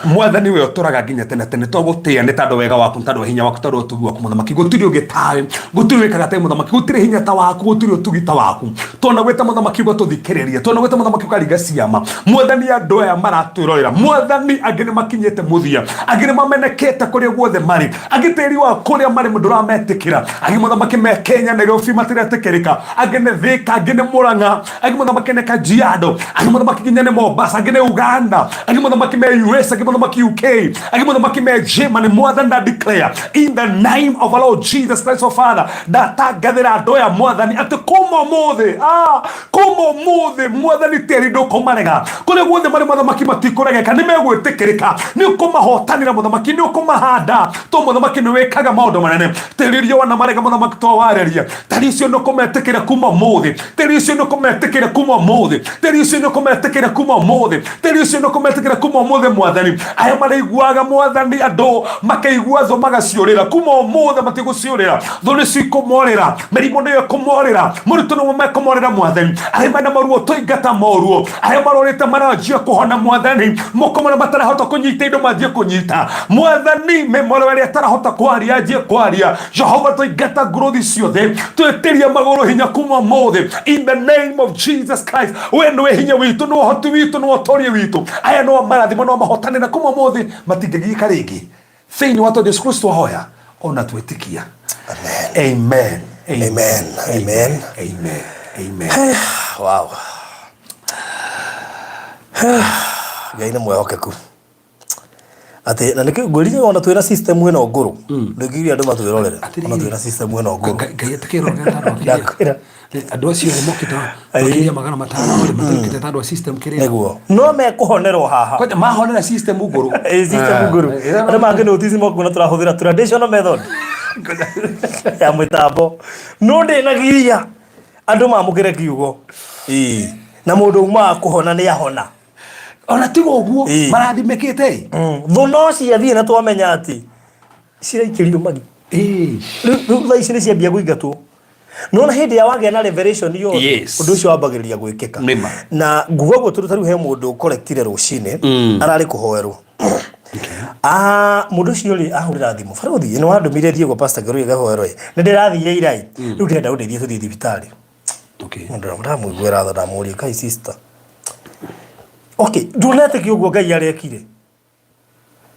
mwathani we oturaga nginya tene twagutia ni tandu wega waku tandu hinya waku tandu utugi waku muthamaki gutiri ugitawe gutiri wikaga ta muthamaki gutiri hinya ta waku gutiri utugi ta waku tona gweta muthamaki go tuthikiriria tona gweta muthamaki ukaringa ciama mwathani andu aya maratwirorera mwathani angine makinyete muthia angine mamenekete kuria guothe mari agiteri wa kuria mari mundura metikira agi muthamaki me Kenya Nairobi matiretikirika angine Thika angine Murang'a agi muthamaki ne Kajiado agi muthamaki nginya ne Mombasa angine Uganda agi muthamaki me US agi muthamaki UK agi muthamaki mejema ni mwathani na declare in the name of our Lord Jesus Christ of Father ndatangathira andu aya mwathani ati kuma muthe mwathani teri ndukumarega kuria guothe mari muthamaki matikuregeka ni megwitikirika ni ukumahotanira muthamaki ni ukumahanda to muthamaki ni wikaga maundu manene tiririo wana marega muthamaki to wareria tari icio ni ukumetikira kuma muthe tiri icio ni ukumetikira kuma muthe tiri icio ni ukumetikira kuma muthe tiri icio ni ukumetikira kuma muthe mwathani aya maraiguaga mwathani andu makaigua tho magaciurira kuma muthe matiguciurira thoni cikumorira mirimo niyo kumorira muritu no mekumorira mwathani aya mena maruo toingata moruo aya marorite maranjia kuhona mwathani mukomona matarahota kunyita indo manjie kunyita mwathani memorere atarahota kwaria anjie kwaria Jehova toingata growth ciothe twetiria maguru hinya kuma mothe in the name of Jesus Christ we hinya witu no hoti witu no torie witu aya no marathimo no mahotanira kuma mothe matingegika ringi thiini wa Yesu Kristo hoya ona twetikia amen amen amen amen amen wow gaina mwehokeku ate na niki ngorire ona twira system ino nguru ndugiri andu matwirorere ona twira system ino nguru ngai atikiro ngata andu acio mokita akiria magana matano ri matukite tandu system kire neguo no me kuhonerwo haha kwa mahonera system nguru system nguru andu mangi notice moko na turahuthira traditional method ya mitambo no ndi na giria andu mamukire kiugo na mundu uma kuhona ni ahona ona tigo guo marathimekete thuno cia thie na twamenya ati ciraikirio magi riu ici ni ciambia guingatwo nona hindi ya wage na revelation yo undu ucio wambagiriria gwikika na nguga guo turu he mundu collectire rucine arari kuhoerwo mundu ucio ri ahurira thimu faruthi ino wandumire thie go pastor Geru gahoerwo ni ndirathire irai riu ndirenda undeithie tuthie thibitari mundu ndamwigwira tha ndamuri kai sister okay ndunete kiugo ngai arekire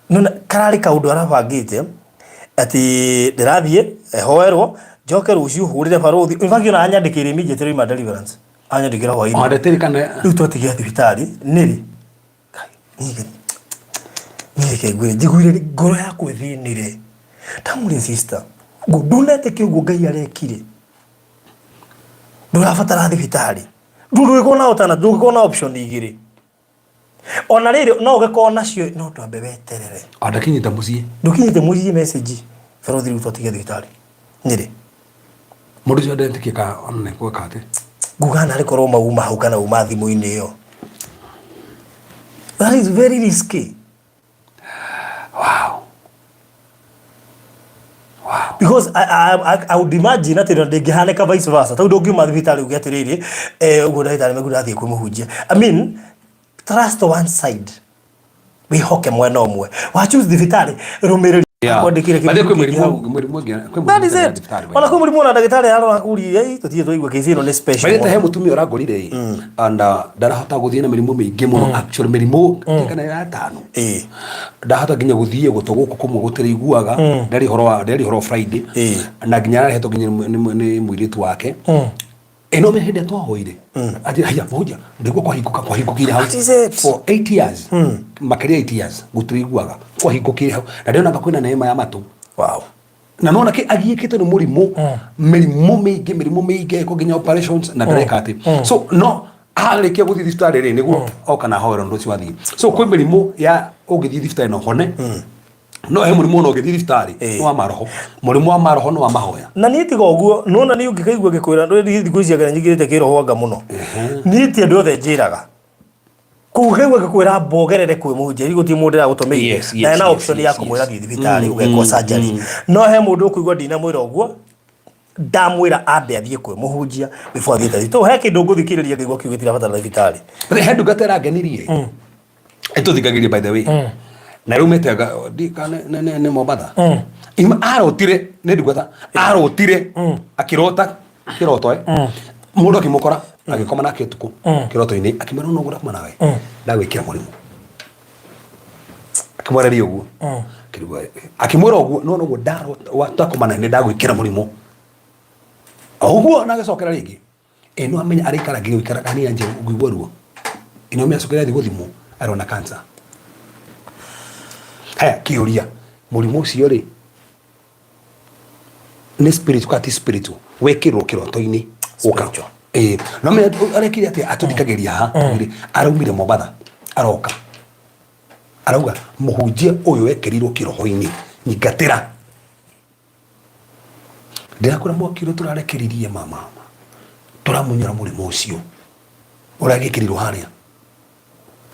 nona karari kaundu arabangite ati ndirathie hoerwo njoke ruciu hurire faruthi infaki na anyandikire immediately ma deliverance anyandikira ho ino ndeteri kana riu twatigia thibitari niri nike gwire njiguire ngoro yakwa thinire tamuri sister ndunete kiugo ngai arekire ndurabatara thibitari ndurugona otana ndurugona option igiri ona riri no gakona cio no twambe weterere ndakinyita mucie ndukinyite mucie message faruthi riu twatigia thibitari niri mundu cio ndentikika onne kwa kate ngugana ari korwo mauma hau kana uma thimu-ini iyo that is very risky wow because I would imagine that ndingihaneka vice versa tau ndungiuma thibitari uge atiriri uguo ndagitari megura athie kumuhunjia I mean trust one side we hoke mwena omwe wa choose thibitari rumiriri kwandikire kitu wala ko murimu na ndagitari haro akuri tutie twaigwa kizino ni special baita he mutumia uragorire anda ndarahota guthie na mirimu mingi muno actually mirimu kana ya tano ndahota ginya guthie gutoguko kumwe gutire iguaga ndari horo Friday na ginya arahetwo ginya ni mwiritu wake eno me hende twahoire ati haya moja ndiko kwa hingukire hau for 8 years makeria 8 years gutire iguaga kwa hingukire hau na ndio namba kwina neema ya matu wow na nona ke agiekete no murimu mirimu meige ko ginya operations na direct ati so no arikia guthii thibitari ri niguo oka na hoero ndu ciwathi so kwi mirimu ya ugithii thibitari no hone no he murimu no githii thibitari no amaroho murimu wa maroho no amahoya na ni tiga uguo nona ni ungikaigua gikwira ndu thiku ici agana nyigirite kiroho anga muno ni ti andu othe njiraga kugewa gikwira mbogerere kwi muhunjia guti mundu ra gutumire na na option ya kumwira thibitari ugekwo surgery no he mundu kuigua ndina mwira uguo ndamwira ambe athie kwi muhunjia before thibitari to he kindu nguthikiriria ngigwa kiugitira batara thibitari he ndugatera ngenirie thikagirie by the way na rumete dikane ne Mombasa ima arotire ne dugata arotire akirota kiroto mundu akimukora agikoma na kituku kiroto-ini akimara no gura kumana we ndagwikira murimu akimwara ri uguo kirigwa akimwara uguo no no ndaro watakomana ne ndagwikira murimu uguo na gacokera ringi eno amenya arikara ngi gwikara kani anje ugigwa ruo ino me acokera thi guthimu arona cancer haya kiuria murimu ucio ri ni spirit kwa ti spirit wekirwo kiroto-ini uka no me arekire ati atudikagiria ha araumire Mombatha aroka arauga muhunjia uyu wekirirwo kiroho-ini nyingatira ndirakura mwakiro turarekeririe mama turamunyora murimu ucio uragikirirwo haria.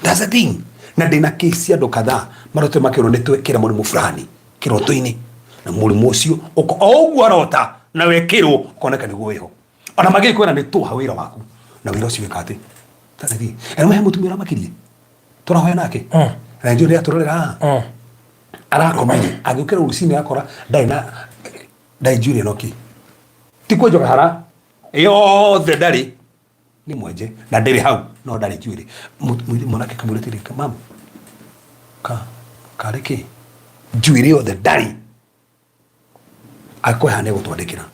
That's the thing. Na ndina kesi andu kadhaa marote makiro nitwekira murimu fulani kiroto-ini na murimu ucio uko oguo arota na wekirwo koneka niguo wiho ona magi kwena ni tuha wira waku na wira ucio wikate tathi eno mehe mutumira makirie turahoya nake na njuri aturorera arakomenya agikira urusini akora dai njuri noki tikwo joka hara yothe ndari ni mwenje na ndiri hau no ndari njuri mwanake kamurete rika mama kareke njuri yothe ndari akohane gutwandikira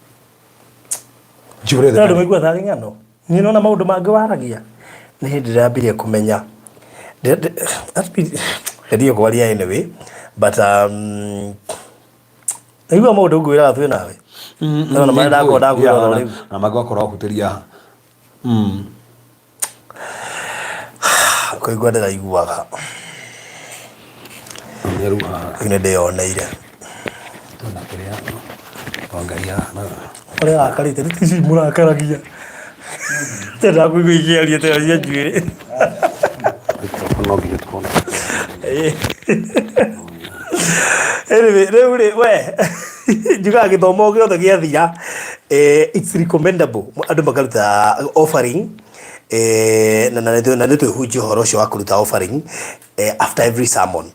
njuri yothe ndari migwa thari ngano ni nona maundu mangi waragia ni hindi ndambirie kumenya ndio kwaria anyway but igwa maundu ngwira twi nawe na maenda akoda ngwira na magakora hutiria ko igwa ndiraiguaga ine ndioneire tuna kiria ongaria na ore akarite tisi murakaragia tena kuiguigia ria tena ria njwire no nginya tukona anyway we juga githomo giothe giathia it's recommendable andu makaruta offering na ndio huji horo cio akuruta offering after every sermon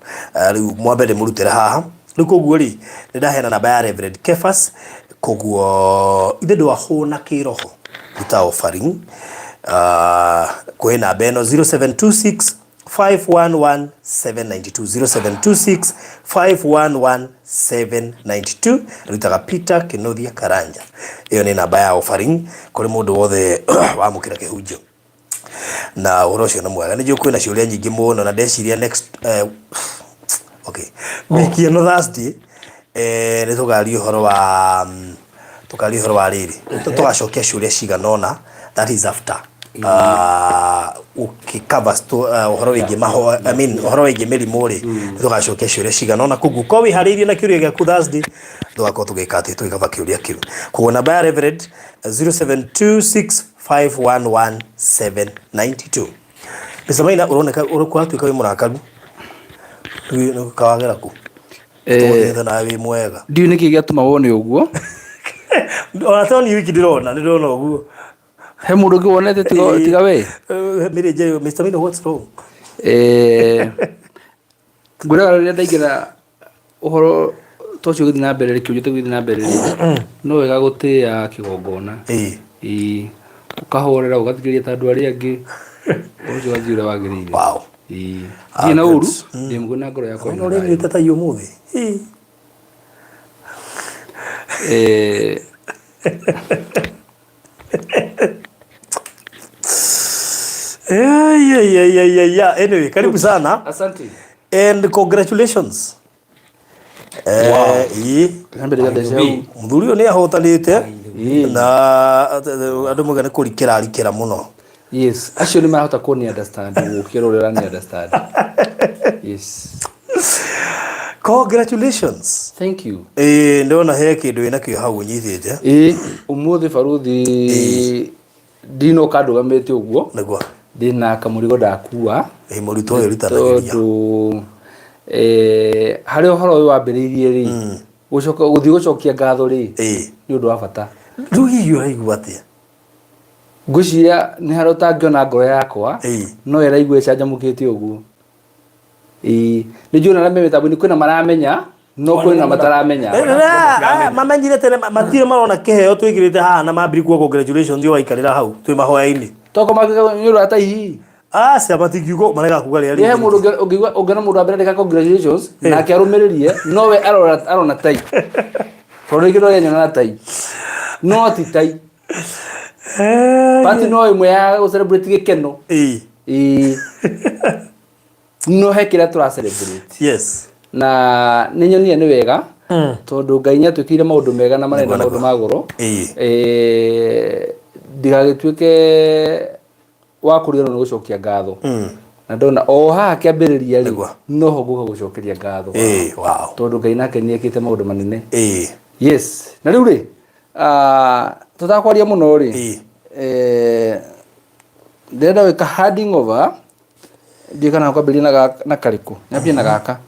riu mwambere murutira haha riu koguo ri ndahena namba ya Reverend Kefas koguo ithe ndo ahona kiroho ruta offering kwena beno 0726 511 792 0726 511 792 rutaga Peter Kinothia Karanja. Iyo ni namba ya offering kuri mundu wothe wamukira kihunjio na urocio na mwega ni kwina ciuria nyingi muno na ndeciria next okay wiki no Thursday ni tugario horo wa riri tugacokia ciuria ciganona that is after ukikava uhoro wingi maho uhoro wingi mirimu ri tugacokia ciuria ciganona kugu ko wihariirie na kiuria giaku Thursday tugako tugikate tugikava kiuria kiu kugo namba ya Reverend 0726 511 792 pesa maina uroneka urokwa tuika wi murakaru tu kawagera ku na wi mwega ndiu niki giatuma wone uguo ona toni wiki ndirona uguo he mundu ngi wonete tiga we mire je Mr. Mino what's wrong ngura ria ndaigira uhoro tocio githina mbere kiuju tugithina mbere no wega gutia kigongona ukahorera ugathikiria tandu ari angi ucio wajira wagirire wow ina uru ndi mguna ngoro yakwa no ri tata yo muthi yeah. Anyway, karibu sana. Asante. And congratulations. Wow. Mudhuri ni ahotanite na andu mugane kurikira arikira muno. Yes, acio ni mahota ko ni understand ukirorera ni understand. Yes. Congratulations. Thank you. Ndona he kindu ina kio hau nyithite. Umuthi baruthi dino kadu gamete uguo. Niguo. Dina kamurigo ndakua. Murito uyu ritanagiria. Hari uhoro uyu wambiriirie ri. Gucoka guthi gucokia ngatho ri. Ni undu wa bata. Rugi yu aigua atia. Nguciria ni harota ngiona ngoro yakwa. No eraigua icajamukite uguo. Ni njuna na meme tabu ni kwina maramenya no kwina mataramenya mamenyire tene matire marona kiheo twigirite haha na mambiri kuo congratulations ndio waikarira hau twi mahoya-ini toko makika ni rata hihi cia matikiugo marega kugaria ye mundu ungena mundu abere ka congratulations na akiarumiririe no we arona tai tondå no nyona na tai no ti tai pati no imwe ya gå celebrate gikeno no he kira tura celebrate yes na nĩ nyonie nĩ wega tondũ Ngai nĩ atwĩkĩire maũndũ mega na marenda maũndũ magũrũ ndigagĩtuĩke wa kũriganĩrwo nĩ gũcokia ngatho na ndona o haha kĩambĩrĩria rĩ noho ngũka gũcokeria ngatho tondũ Ngai nake nĩ ekĩte maũndũ manene yes na rĩu rĩ tũtakwaria mũno rĩ ndĩrenda gwĩka handing over ndiĩ kana kwambĩrĩria na karĩkũ nyambie na gaka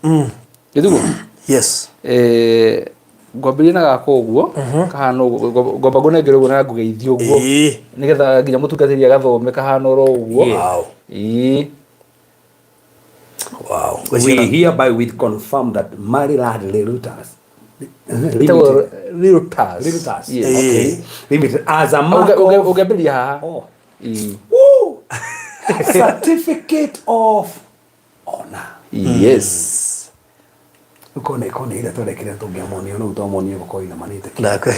gĩthugu yes ngwambĩrĩria na gaka ũguo kahana ngomba ngũnengere ũguo na ngũgeithia ũguo nĩgetha nginya mũtungatĩri agathome kahana oro ũguo wow we hereby we confirm that Maryland Realtors Realtors yes okay limited as a mark of ungeambĩrĩria haha certificate of honor yes ukone ile tolekire tungiamonio no utomonio gukoina manite ndakwe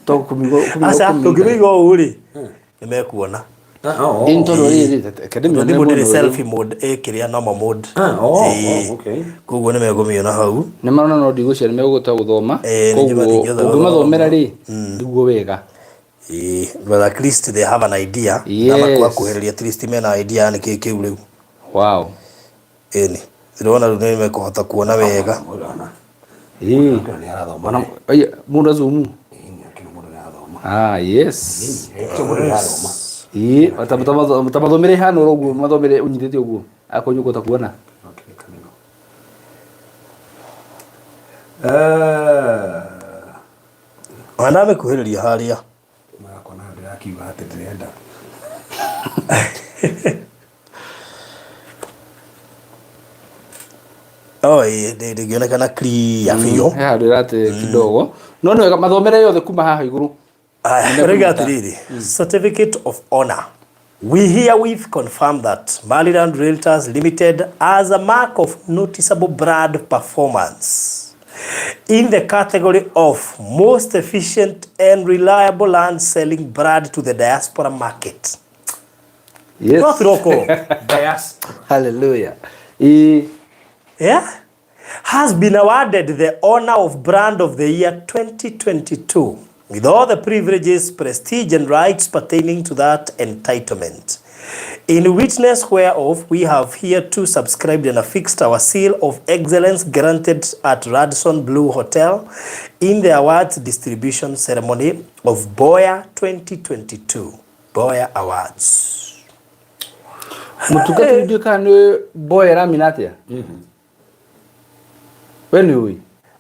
to kumigo asa tugibigo uri nimekuona intoro riri academy ndio mode selfie mode kiria normal mode okay kugo nimegumiona hau ni marona no ndigucia nimegũta guthoma koguo ungimathomera ri ndiguo wega but at least they have an idea kama kwa kuheleria at least mena idea ni kiu riu wow ndĩrona rĩu nĩmekũhota kuona wega mũndũ azumu yes tabathomere hana ũguo mathomere ũnyitĩte ũguo akũnyũkũta kuona wana mekuhĩrĩria harĩa makona ndĩrakiuga atĩ ndĩrenda ndĩngĩonekana clear biũ ndĩrate kidogo no nĩ wega mathomere yothe kuma haha igũrũ rega atiriri certificate of honor we herewith confirm that Maryland Realtors Limited as a mark of noticeable brand performance in the category of most efficient and reliable land selling brand to the diaspora market. Yes. Not local. diaspora. Hallelujah. Has been awarded the honor of Brand of the Year 2022 with all the privileges, prestige and rights pertaining to that entitlement. In witness whereof we have hereto subscribed and affixed our seal of excellence granted at Radisson Blue Hotel in the awards distribution ceremony of Boya 2022. Boya Awards. Mutugati video kana Boya raminatia. When we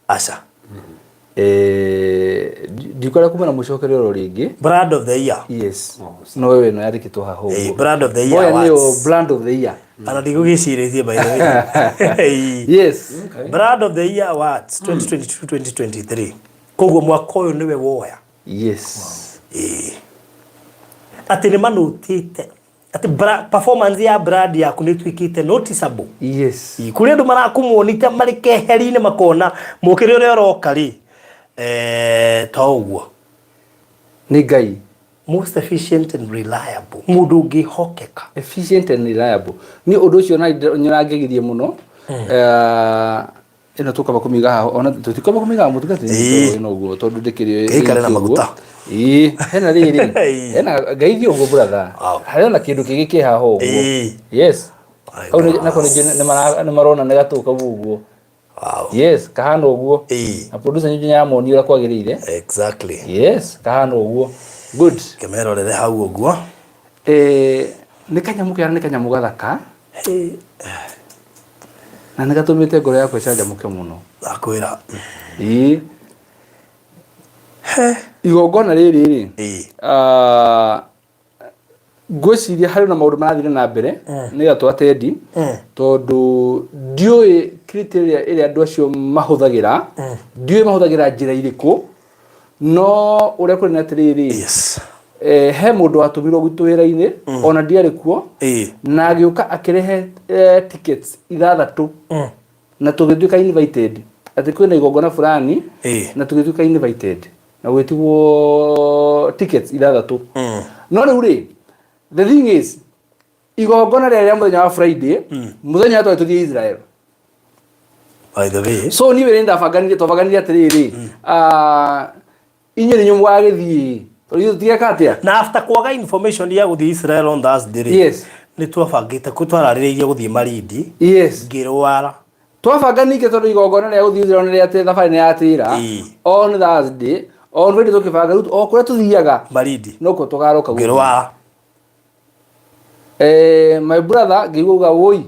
Asha. Dikora kuma na mucokerero ringi Brand of the Year. Yes. No wewe no yandikitwo haho. Brand of the Year. Boya niyo Brand of the Year. Ana ndigugicirithie by the way. Yes. Okay. Brand of the Year Awards 2022-2023. Koguo mwaka uyu niwe woya. Yes. Ati ni manutite. Ati performance ya brand yaku ni twikite noticeable. Yes. Kuri andu marakumwonita mari keheri-ini makona mukire uria uroka ri toguo ni Ngai most efficient and reliable mundu ngihokeka efficient and reliable ni undu ucio na nyarangegithie muno ino tukaba kumiga haho ona tutikaba kumiga mutugati ino guo tondu ndikirio ikare na maguta hena riri hena Ngai uguo brother harena kindu kigiki haho uguo yes au nako ni marona ne gatuka uguo. Wow. Yes, kahano uguo. A producer nyinyi yamoni ura kwagirire. Exactly. Yes, kahano uguo. Good. Kemero rere hau uguo. Ni kanyamu gathaka. Na negatumite ngoro yakwa icanja muke muno. Akwira. Igongona riri ngwiciria hari na maundu marathire na mbere ni gatwa Teddy tondu ndioi criteria ile andu acio mahuthagira ndioi mahuthagira njira iriku no uria kuri na tiriri yes he mundu atumirwo gwitu wira-ini ona ndiari kuo na agiuka akirehe tickets ithathatu na tugituika invited ati kwina igongona fulani na tugituika invited na gwitigwo tickets ithathatu no riu ri the thing is igongona rĩa muthenya wa Friday muthenya twa tuthie Israel by the way. So ni were ndabanganire twabanganire atiriri inye ni nyumu agithii toriyo tieka atia na after kwaga information ya guthii Israel on Thursday. Yes. Ni twabangite kutwarariririe guthii Malindi. Yes. Ngirwara twabanganike tondu igongona ria guthii Israel ni ati thabari ni atira on Thursday on Friday tukibanga rutu o kuria tuthiaga Malindi noko tugaroka ngirwara. My brother ngiuga woi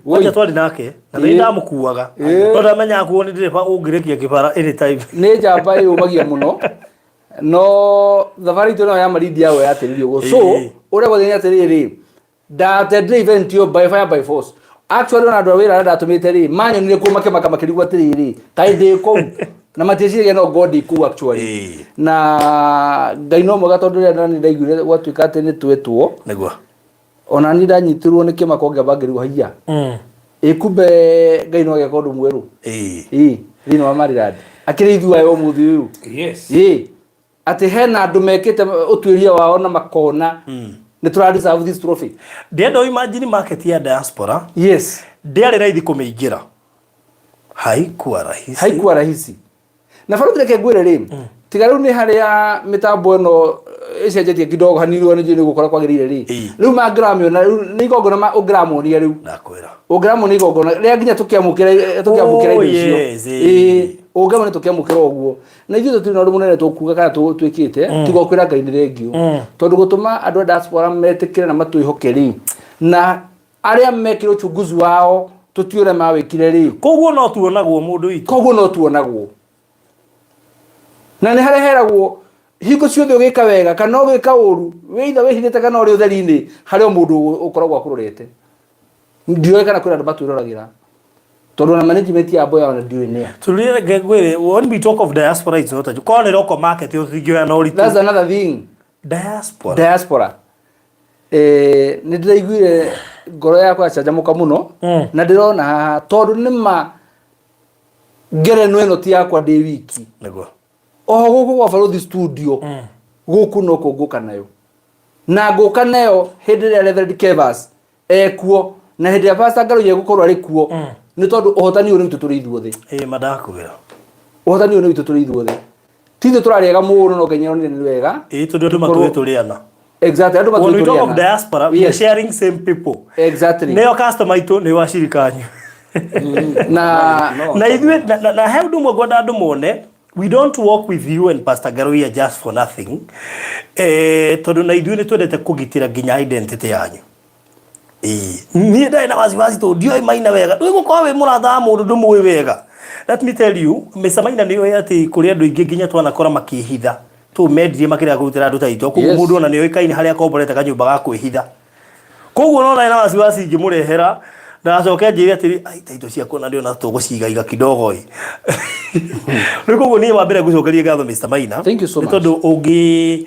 wacha twari nake na nĩ ndamukuaga no ndamenya kuo nĩ ndireba ũngĩrekia kĩbara anytime nĩ njamba yumagia muno no thabari tu no ya Malindi yawe yatĩririo go so ũrĩa gwathĩ atĩrĩrĩ ndatendire event yo by fire by force actually ona andũ a wĩra ndatumĩte rĩ manyonire kuo makĩmaka makĩrigwo atĩrĩrĩ kaĩ ndĩ kũu na maticiria no God kũu actually na Ngai no mwega tondũ rĩrĩa nani ndaiguire gwatuĩka atĩ nĩ twetwo nĩguo ona ni ndanyitirwo ni kimako ngabangirwo haiya ikumbe Ngai no ageka undu mweru thini wa Maryland akirithua yo muthi uyu yes ati hena andu mekite utuiria wao na makona ni turadeserve this trophy ndendo imagine market ya diaspora yes ndiari raithi kumiingira haikuwa rahisi na faru direke gwire ri tigaru ni haria mitambo eno icenjetie kidogo hanirwo ni gukora kwagirire ri riu magramio na ni igongona ma ogramo ni riu nakwira ogramo ni igongona ria nginya tukiamukira icio ogramo ni tukiamukira oguo na ithuĩ tũtirĩ na ũndũ mũnene tũkuga kana twĩkĩte tiga kwĩra Ngai nĩ thengio tondũ gũtũma andũ a diaspora metĩkĩre na matwĩhoke ri na arĩa mekire uchunguzi wao tũtiũre mawĩkire ri koguo no tuonagwo mũndũ witũ koguo no tuonagwo na nĩ hareheragwo hingo ciothe ũgĩka wega kana ũgĩka ũru wĩitha wĩhithĩte kana ũrĩ ũtheri-inĩ harĩa mũndũ ũkoragwo akũrorete ndiũĩ kana kwĩna andũ matwĩroragira tondũ na management ya boya ona ndiũĩ nĩa tulire ngegwire when we talk of diaspora it's not a corner local market ũthingĩoya no ritu that's another thing diaspora nĩ ndĩraiguire ngoro yakwa yacanjamũka mũno na ndĩrona haha tondũ nĩma ngerenwa ĩno ti yakwa ndĩ wiki nĩguo oho gũkũ gwa Barothi studio gũkũ no kũngũka nayo na ngũka nayo hĩndĩ ĩrĩa Reverend Kevas ekuo na hĩndĩ ĩrĩa Pastor Ngaruiya gũkorwo arĩ kuo nĩ tondũ ũhotani ũyũ nĩ witũ tũrĩ ithuothe madakwĩra ũhotani ũyũ nĩ witũ tũrĩ ithuothe tithuĩ tũrarĩega mũno no Ngai nĩ wega tondũ andũ matũrĩana exactly andũ matũrĩana when we talk of diaspora we are sharing same people exactly nĩyo customer itũ nĩ washirika anyu na ithuĩ na he ũndũ ũmwe ngwenda andũ mone we don't work with you and Pastor Ngaruiya just for nothing tondu na ithuĩ nĩ twendete kũgitĩra nginya identity yanyu niĩ ndarĩ na wasiwasi tondũ ndiũĩ Maina wega ndũgũkorwo wĩ mũratha wa mũndũ ndũmũĩ wega let me tell you Mr. Maina nĩoĩ atĩ kũrĩ andũ aingĩ nginya twanakora makĩhitha tũmendirie makĩrĩa kũrutĩra andũ ta itũ koguo mũndũ ona nĩoĩkaine harĩa akomborete kanyũmba ga kwĩhitha koguo no ndarĩ na wasiwasi ingĩmũrehera na acoke njĩre atĩrĩ taito ciakwa na ndĩona tũgũciga iga kidogo rĩu koguo niĩ wa mbere ngũcokerie ngatho Mr. Maina tondũ ũngĩ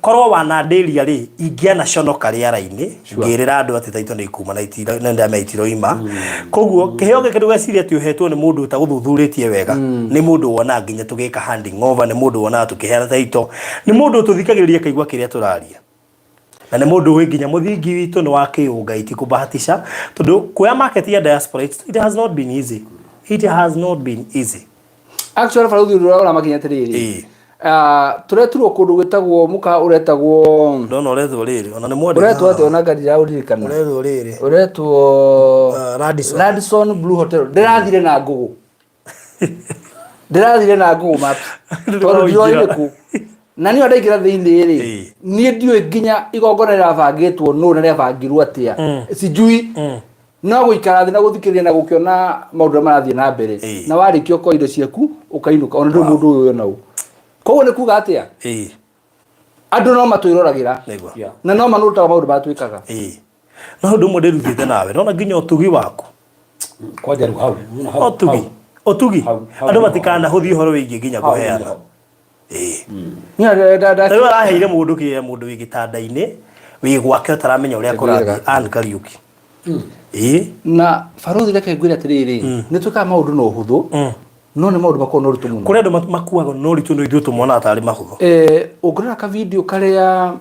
korwo wanandĩria rĩ ingĩana conoka rĩara-inĩ ngĩrĩra andũ atĩ taito nĩ ikuma na ndameitirwo koguo kĩheo gĩkĩ ndũgecirie atĩ ũhetwo nĩ mũndũ ũtagũthuthurĩtie wega nĩ mũndũ wonaga nginya tũgĩka handing over nĩ mũndũ wonaga tũkĩheana taito nĩ mũndũ tũthikagĩrĩria kaigua kĩrĩa tũraria na nĩ mũndũ wĩ nginya mũthingi witũ nĩ wa kĩũnga itikũbahatisha tondũ kuoya market ya diaspora it has not been easy actually Barothi ũrĩa makinya atĩrĩrĩ turetirwo kũndũ gwĩtagwo mũka ũretagwo ndona ũretwo rĩrĩ ona nĩ mwende ũretwo atĩ ona ngari ya ũririkana ũretwo rĩrĩ ũretwo Radisson Blue Hotel ndĩrathire na ngũgũ maps tondũ ndiũĩ kũ na niĩ ndaingĩra thĩinĩ rĩ niĩ ndiũĩ nginya igongona rĩrabangĩtwo nũ na rĩabangirwo atĩa sijui no gũikara thĩ na gũthikĩrĩria na gũkĩona maũndũ marathiĩ na mbere na warĩkia ũkoya indo ciaku ũkainũka ona ndũrĩ mũndũ ũyũ ona ũ koguo nĩ kuga atĩa andũ no matwĩroragira na no manũrutaga maũndũ matwĩkaga no ũndũ ũmwe ndĩrutĩte nawe nona nginya ũtugi waku kwanja rĩu hau ũtugi andũ matikanahũthie ũhoro wĩgiĩ nginya kũheana rĩu araheire mũndũ kĩrĩa mũndũ wĩ gĩtanda-inĩ wĩ gwake ũtaramenya ũrĩa kũrathiĩ Anne Kariuki na Barothi reke ngwĩre atĩrĩrĩ nĩ twĩkaga maũndũ na ũhũthũ no nĩ maũndũ makoragwo na ũritũ mũno kũrĩ andũ makuaga na ũritũ no ithuĩ tũmonaga tarĩ mahũthũ ũngĩrora ka video karĩa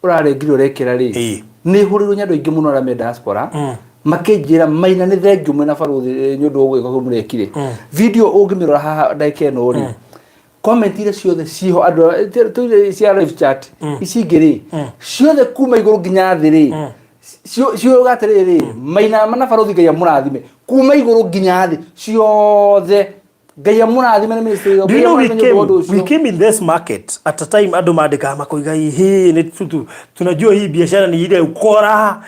ũrarengire ũrekĩra rĩ nĩ hũrĩirwo nĩ andũ aingĩ mũno arĩa me diaspora makenjira Maina ni thengio mwena baruthi nyundu ogwika ko murekire video ungimirora haha ndaike no ri comment ile ciothe ciho andu tuile cia live chat ici ngiri ciothe kuma iguru nginya thi ri cio gatiriri Maina mana baruthi Ngai amurathime kuma iguru nginya thi ciothe Ngai amurathime ni ministry of we came in this market at a time andu mandika makoiga hii ni tunajua hii biashara ni ile ukora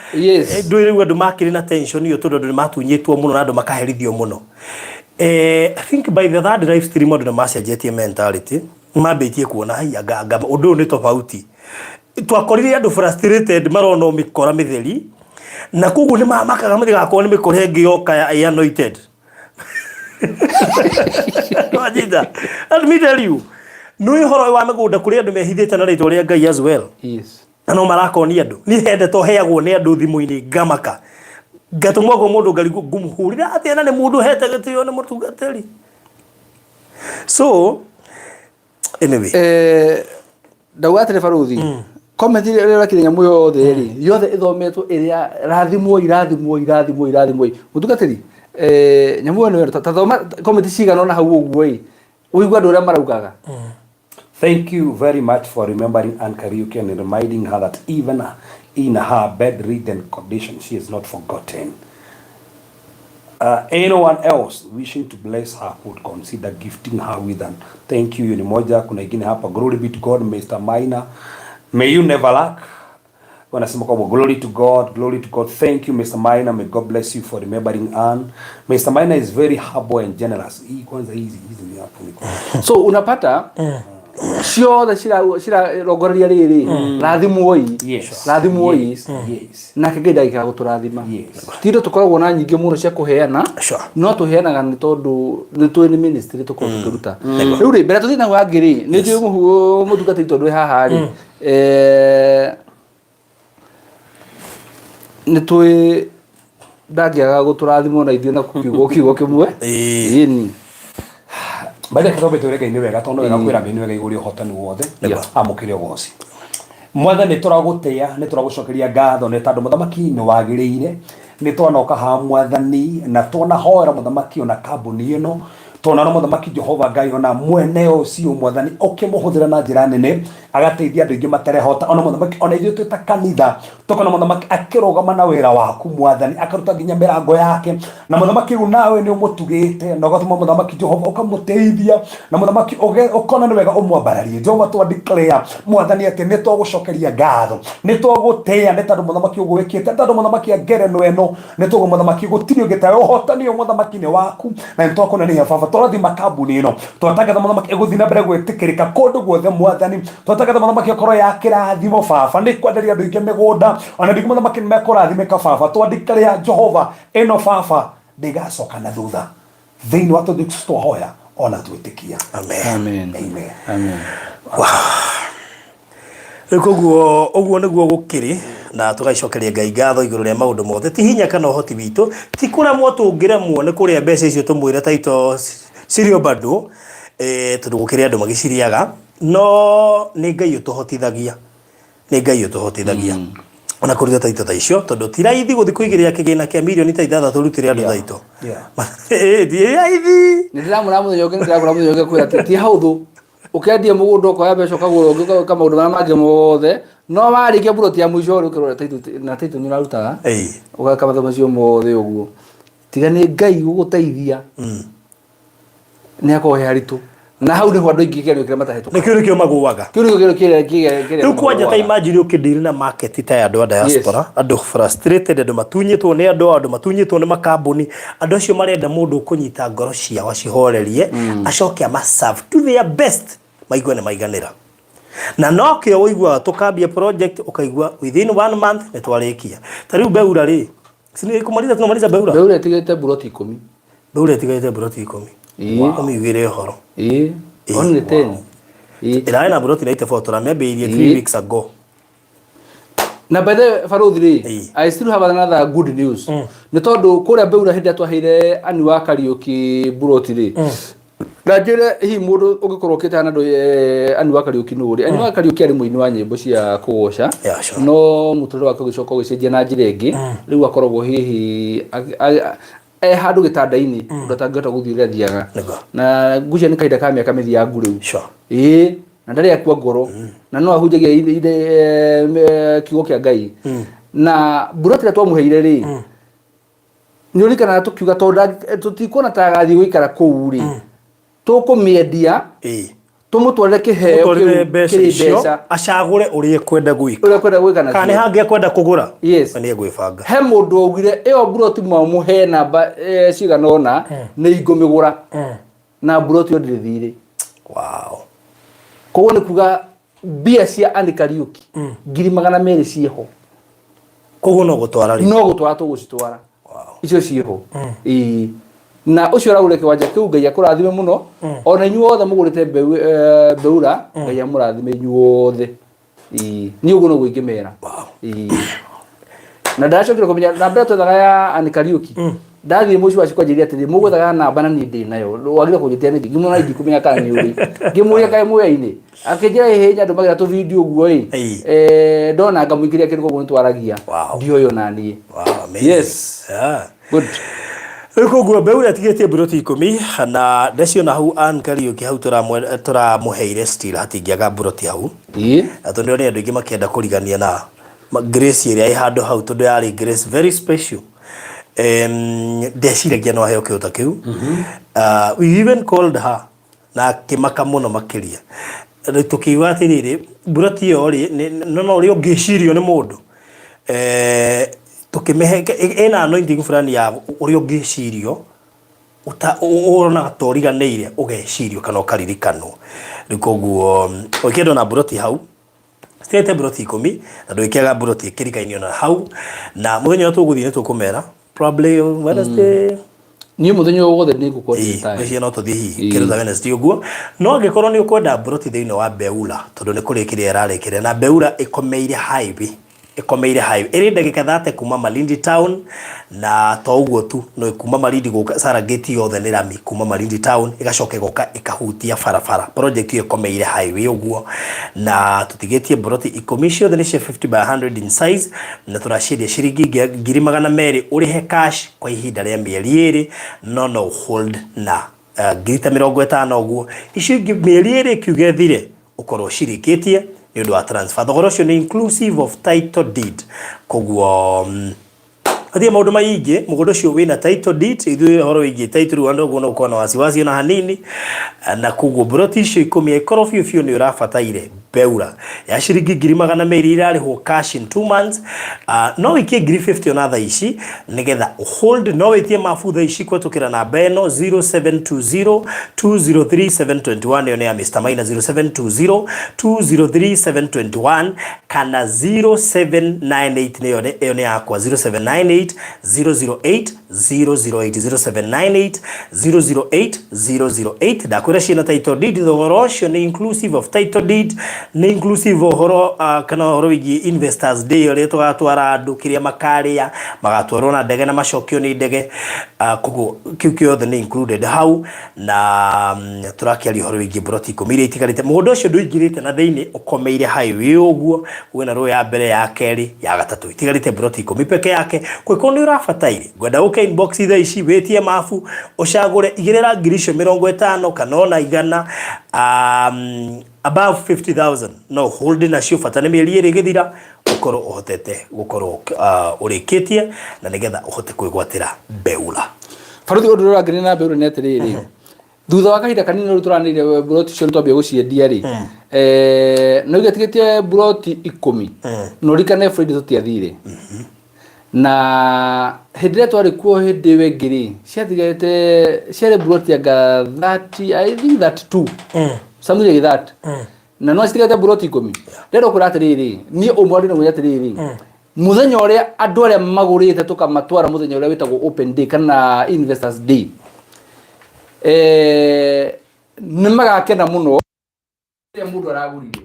ndio ile andu makiri na tension hiyo tondu andu matunyitwo muno na andu makaherithio muno I think by the third live stream andu macenjetie mentality mambitie kuona anga undu ni tofauti twakorire andu frustrated marona mikora mitheri na kugu ni mamakaga muthigakorwo ni mikora ingi yoka ya anointed Wajida, let me tell you, nui horo wa migunda kuri andu mehithite na ritwa ria Ngai as well. Yes. No marakoni andu. Ni hende to heagwo ni andu thimu-ini ngamaka. Gatumwa ko mundu ngari ngumuhurira ati na ni mundu hete gitio ni mutungateri. So anyway, dawatire baruthi. Comment ile rakirenya muyo othe ri. Yothe ithometwo iria rathimwo. Mutungateri nyamu no tathoma comment cigana na hau uguo uigua ndu ria maraugaga. Thank you very much for remembering Ann Kariuki and reminding her that even in her bedridden condition she is not forgotten. Anyone else wishing to bless her would consider gifting her with an thank you. Ni moja kuna ingine hapa, glory be to God Mr. Maina, may you never lack. Wanasema kwa glory to God, thank you Mr. Maina, may God bless you for remembering Ann. Mr. Maina is very humble and generous. Hii kwanza hizi ni hapo niko. So unapata ciothe cira rogoreria riri rathimwo na kigenda gikaguturathima tindo tukoragwo na nyingi muno cia kuheana no tuheanaga ni tondu ni twi ni ministry tukorwo tukiruta riu ri mbere tuthina wa ngiri ni ndi muthugati tondu haha ri ni twi ndagiaga guturathimwo na ithuĩ na kiugo kimwe ni baada ya kutobe turega ni wega tondu wega kwira ni wega iguri hotani wothe amukire goci mwatha ni turagutia ni turagucokeria ngatho ni tondu muthamaki ni wagiriire ni twonoka ha mwathani na twona hoera muthamaki ona kambuni ino tona no muthamaki Jehova Ngai ona mwene ucio mwathani ukimuhuthira na njira nene agateithia andu ingi materehota ona muthamaki ona ithuĩ twita kanitha tokona muthamaki akirugama na wira waku mwathani akaruta nginya mirango yake na muthamaki riu nawe ni umutugite na ugathuma muthamaki Jehova ukamuteithia na muthamaki ukona ni wega umwambararie Jehova twa declare mwathani ati ni twagucokeria ngatho ni twagutia ni tondu muthamaki ugwikite tondu muthamaki angereno eno ni tondu muthamaki gutiri ungitawe uhotani muthamaki ni waku na ni twakona ni baba twathi makambuni ino twatagaza muthamaki eguthina mbere gwetikirika kundu guothe mwathani twatagaza muthamaki akoro ya kirathimo baba ni kwenderia andu ingi migunda ona ndigi muthamaki nimekurathimika baba twandikaria Jehova ino baba ndigacoka na thutha thiini wa tuthu twahoya ona twitikia amen. Wow. Koguo uguo niguo gukiri na tugacokeria Ngai ngatho iguru ria maundu mothe ti hinya kana uhoti witu ti kuramwo tungiremwo ni kuria mbeca icio tumwire taito cirio bado tundu gukiria andu magiciriaga no ni Ngai utuhotithagia ona kuruta taito taicio tondu ti raithi guthi kuigiria kigina kia milioni ta 6 turutire andu taito di raithi ni ndiramura muthenya kwira ti hauthu ukiendia mugunda ukoya mbeca ukagura kama undu mangi mothe no warikia buroti ya mwisho ukirora taito ni urarutaga ugakama macio mothe uguo tiga ni Ngai guguteithia ni akohe aritu na hau ni hwando ingi kero kira matahetu ni kiro maguaga kiro riu kwanja ta imagine ukidiri na market ta andu a diaspora andu frustrated andu matunyitwo ni andu matunyitwo ni makambuni andu acio marenda mundu kunyita ngoro ciao acihorerie acoke amaserve to their best maigwe na maiganira na no kio uigwa tukambia project ukaigwa within 1 month ni twarikia tariu beura ri sini kumaliza tunamaliza beura tigete buroti 10 Omigire horo. Only 10. Ila na buroti na ite maybe 3 weeks ago. Na by the Farudri, I still have another good news. Ni tondu kuria beura hindi atwaheire ani wa Kariuki buroti ri. Rajira hi mundu ugikorwo kitana ndo Anua Kariuki nuri Anua Kariuki ari muini wa nyimbo cia kugoca no muture wake ugicoka ugicenjia na njira ingi riu akoragwo hihi handu gitanda-ini ndatangihota guthire thiaga na ngucia ni kaida ka miaka mithiangu riu na ndari akua ngoro na no ahunjagia kiugo kia Ngai na buroti twamuheire ri ni urikana tukiuga tonda tutikuona ta gathi guikara kuu ri tukumiendia tumutware kiheo kibeca acagure urie kwenda guika kana hangi kwenda kugura ni gwibanga he mundu augire iyo buroti mamuhe namba ciganona ni ingumigura na buroti yo ndithire koguo ni kuga bia cia Annie Kariuki 200,000 cieho koguo no gutwara tugucitwara icio cieho na ucio raure kiwanja kiu Ngai akurathime muno ona inyuothe mugurite beura Ngai amurathime inyuothe ni uguo no gwikimera na ndacokire kumenya namba twethaga ya Annie Kariuki ndathie mucio wacio kwanjiria atiri mugwethaga namba na ni ndi nayo wagire kunjitia ni ngimuna na ndikumenya kana ni uri ngimuria kai muya-ini akinjira ihenya andu magira tu video guo ndona ngamuikiria kindu koguo ntwaragia ndio yo nani yes good koguo beura tigetie buroti 10 na ndaciona hau Annie Kariuki hau turamuheire still hatingiaga buroti hau atondu ni andu ingi makienda kurigania na Grace iria ihando hau tondu yari Grace very special ndeciragia no aheo kiuta kiu we even called her na kimaka muno makiria tukiwa atiriri buroti yo ri no uri ungicirio ni mundu tukimehe ena anointing fulani ya uri ungicirio urona toriganeire ugecirio kana ukaririkano rikoguo okiendo na buroti hau stete buroti 10 na ndoikiaga buroti kirikainio na hau na muthenya tuguthie tukumera probably Wednesday ni muthenya wothe ni gukora time ni no tuthii kiruta Wednesday uguo no angikorwo ni ukwenda buroti thiini wa Beula tondu ni kurikire yararikire na Beula ikomeire highway iri ndagika 30 kuma Malindi town na to uguo tu no kuma Malindi guka Sarageti yothe ni rami kuma Malindi town igacoka guka ikahutia barabara project iyo ikomeire highway uguo na tutigetie buroti ikomisio the 50 by 100 in size na turashiria shiringi 200,000 urihe cash kwa ihinda rĩa mieri iri no hold na ngirita 50 uguo icio mieri iri kiuge thire ukorwo shirikitie ni undu wa transfer thogora ucio ni inclusive of title deed koguo athia maundu maingi mugondo ucio wina title deed ithu horo wingi title wando guo ukona wasiwasi na hanini na koguo buroti icio 10 ikorofio fio ni urafataire Beura ya shiringi 200,000 irarihwo cash in 2 months no wikie 50 ona tha ici nigetha hold no witie mafutha ici kwetukira na beno 0720 203721 yone ya Mr. Maina 0720 203721 kana 0798 yone yakwa 0798 008 008 0798 008 ndakwira shina title deed thogorosho ni inclusive of title deed ni inclusive horo kana horo wigi investors day ore twatwara andu kiria makaria magatwarwo na ndege na macokio ni ndege kugo kiukio the ni included how na turakiari horo wigi buroti 10 itigarite mugondo ucio nduingirite na thiini ukomeire highway uguo wena ro ya mbere ya keri ya gatatu itigarite buroti 10 peke yake kwiko ni urafataire gwenda uke inbox itha ici wetie mafu ucagure igirira ngirisho 50 kana ona igana above 50,000 no holding a shoe fatane mieri iri githira ukoro uhotete gukoro urikitie na nigetha uhote kwigwatira Beula faruthi undu rurangire na Beula ni atiriri thutha wa kahinda kanini ru turanire buroti cio twambia guciendia ri no igatigetie buroti 10 no rikane Friday tutiathire na hindire twari kuo hindi wengiri ciathigete ciare buroti anga 30 I think that 2 something like that na no citigate buroti 10 rero kuratiriri ni umwari no gwatiriri muthenya uria andu aria magurite tukamatwara muthenya uria witagwo open day kana investors day ni magakena muno ya mundu aragurire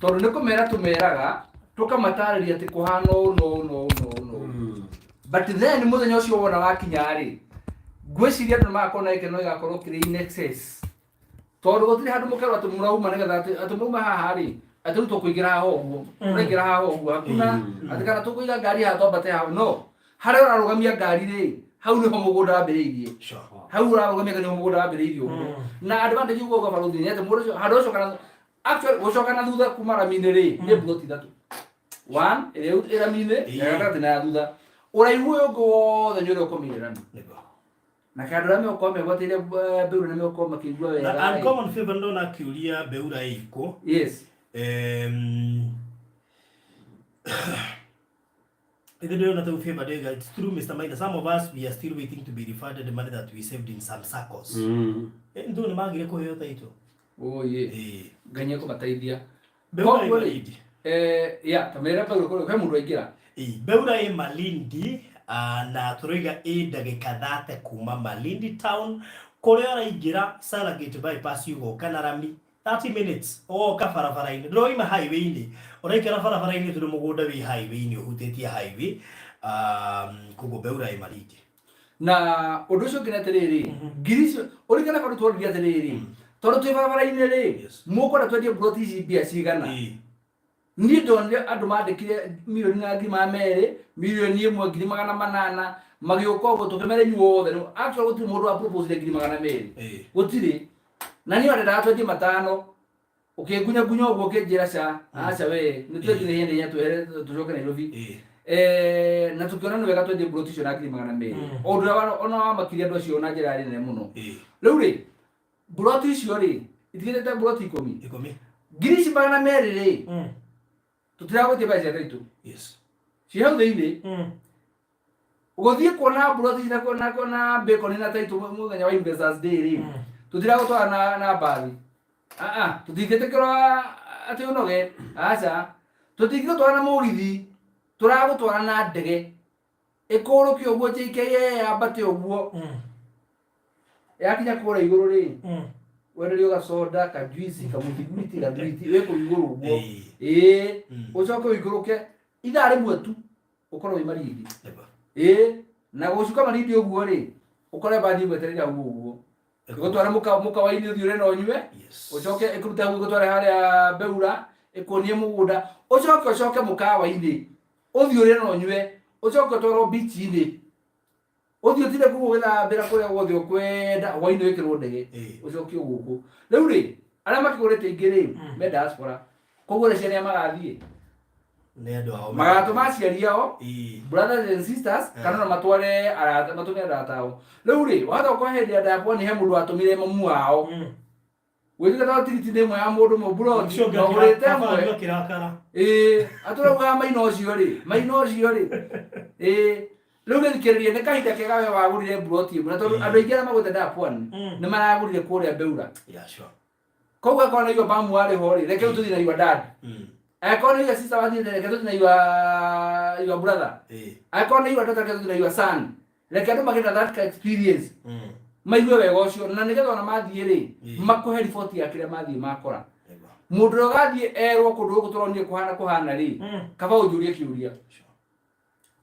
tondu ni kumera tumeraga tukamatariria ati kuhana no but then muthenya ucio wona wakinya ri gweciria andũ makona eke no igakorwo kĩrĩ in excess tondũ gũtirĩ handũ mũkero atĩ mũrauma nĩgetha atĩ mũrauma haha rĩ atĩ rĩu tũkũingĩra haha ũguo tũraingĩra haha ũguo hakuna atĩ kana tũkũiga ngari haha twambate haha no harĩa ũrarũgamia ngari rĩ hau nĩho mũgũnda wambĩrĩirie hau ũrarũgamia nĩho mũgũnda wambĩrĩirie ũguo na advantage ũguo ũgabarũthi atĩ mũndũ handũ ũcio kana actually gũcoka na thutha kuma rami-inĩ rĩ nĩ plot ithatũ one ĩrĩa ĩ rami-inĩ ya gatagatĩ na ya thutha ũraihu ũyũ ũngĩ wothe nĩ ũrĩa ũkomeire rami na kandũ arĩa megũkorwo megwatĩire Beura nĩ megũkorwo makĩigua wega na uncommon favor ndona akiuria Beura ĩkũ yes it's true, Mr. Maida. Some of us, we are still waiting to be refunded the money that we saved in some circles. Ndio ni magire kwa hiyo taito. Oh yeah. Ganye ko mataithia. Beura Malindi. Ya, tamera pa kwa mundu aingira. Beura Malindi na turiga ndagika 30 kuma Malindi town kuria araingira Salagate bypass yugo kana Rami 30 minutes ka barabara-ini ndroima highway-ini uraikara barabara-ini turi mugunda wi highway-ini uhutetie highway kugo Beura Malindi na undu ucio nginete riri ngiricio urikana kandu twondiria atiriri tondu twi barabara-ini ri mukora twendie ploti ici mbia cigana ni ndonire andu mandikire milioni na ngiri mameri milioni 1,800,000 magiuka uguo tukimere nyuothe actually gutiri mundu wa propose ngiri 200 gutiri na ni orenda twendie matano ukigunya gunya uguo kinjira cha acha we ni twendie hende nya twehere tucoke Nairobi na tukiona ni wega twendie ploti icio na ngiri 200 ondu ona makiria andu acio na njira nene muno riu ri ploti icio ri itigete ploti 10 ngiri ici 200 ri tutiragotie mbeca taitu ci hau thiini ugothie kuona ploti na kuona bacon na taitu muthenya wa investors day ri tutiragotwara na mbathi tutingĩtĩkĩrwo atĩ ũnoge aca tũtingĩtwara na mũgithi turagũtwara na ndege ĩkũrũke ũguo JKA yambate ũguo yakinya kũrĩa igũrũ rĩ wenderio gacoda kajuici kamuthiguiti gathwiti wĩkũ igũrũ ũguo ũcoke ũikũrũke ithaa rĩmwe tu ũkorwo wĩ Malindi na gũcuka Malindi ũguo rĩ ũkore mbathi ĩgwetereire hau ũguo igotwara mukawaini uthiure no nyue ucoke ikuruta hu igotwara haria Beura ikunie mugunda ucoke mukawaini uthiure no nyue ucoke twaro beach-ini uthiutire kugo githambira kuria guothe ukwenda waini wikirwo ndege ucoke guku riu ri aria makigurite ingiri me diaspora koguo ciana ya magathie ne andu ao magato maciari ao brothers and sisters kana matware arata matumire arata ao riu ri watho kwa hindi ya ndapo ni he mundu atumire mamu wao withika ta tigiti ni mwe ya mundu mo bro no urite mwe aturauga maino ucio ri riu githikiririe ni kahinda kega we wagurire broti na tondu andu aingi magute ndapo ni maragurire kuria Beura koguo akona iyo bamu wari ho ri reke tuthi na your dad akona iyo sister wathi reke tuthi na your brother akona iyo daughter reke tuthi na your son reke andu magenda that experience maigue wega ucio na nigetha ona mathie ri makuhe report ya kire mathie makora mundu gathie erwo kundu guturonie kuhana ri kaba ujurie kiuria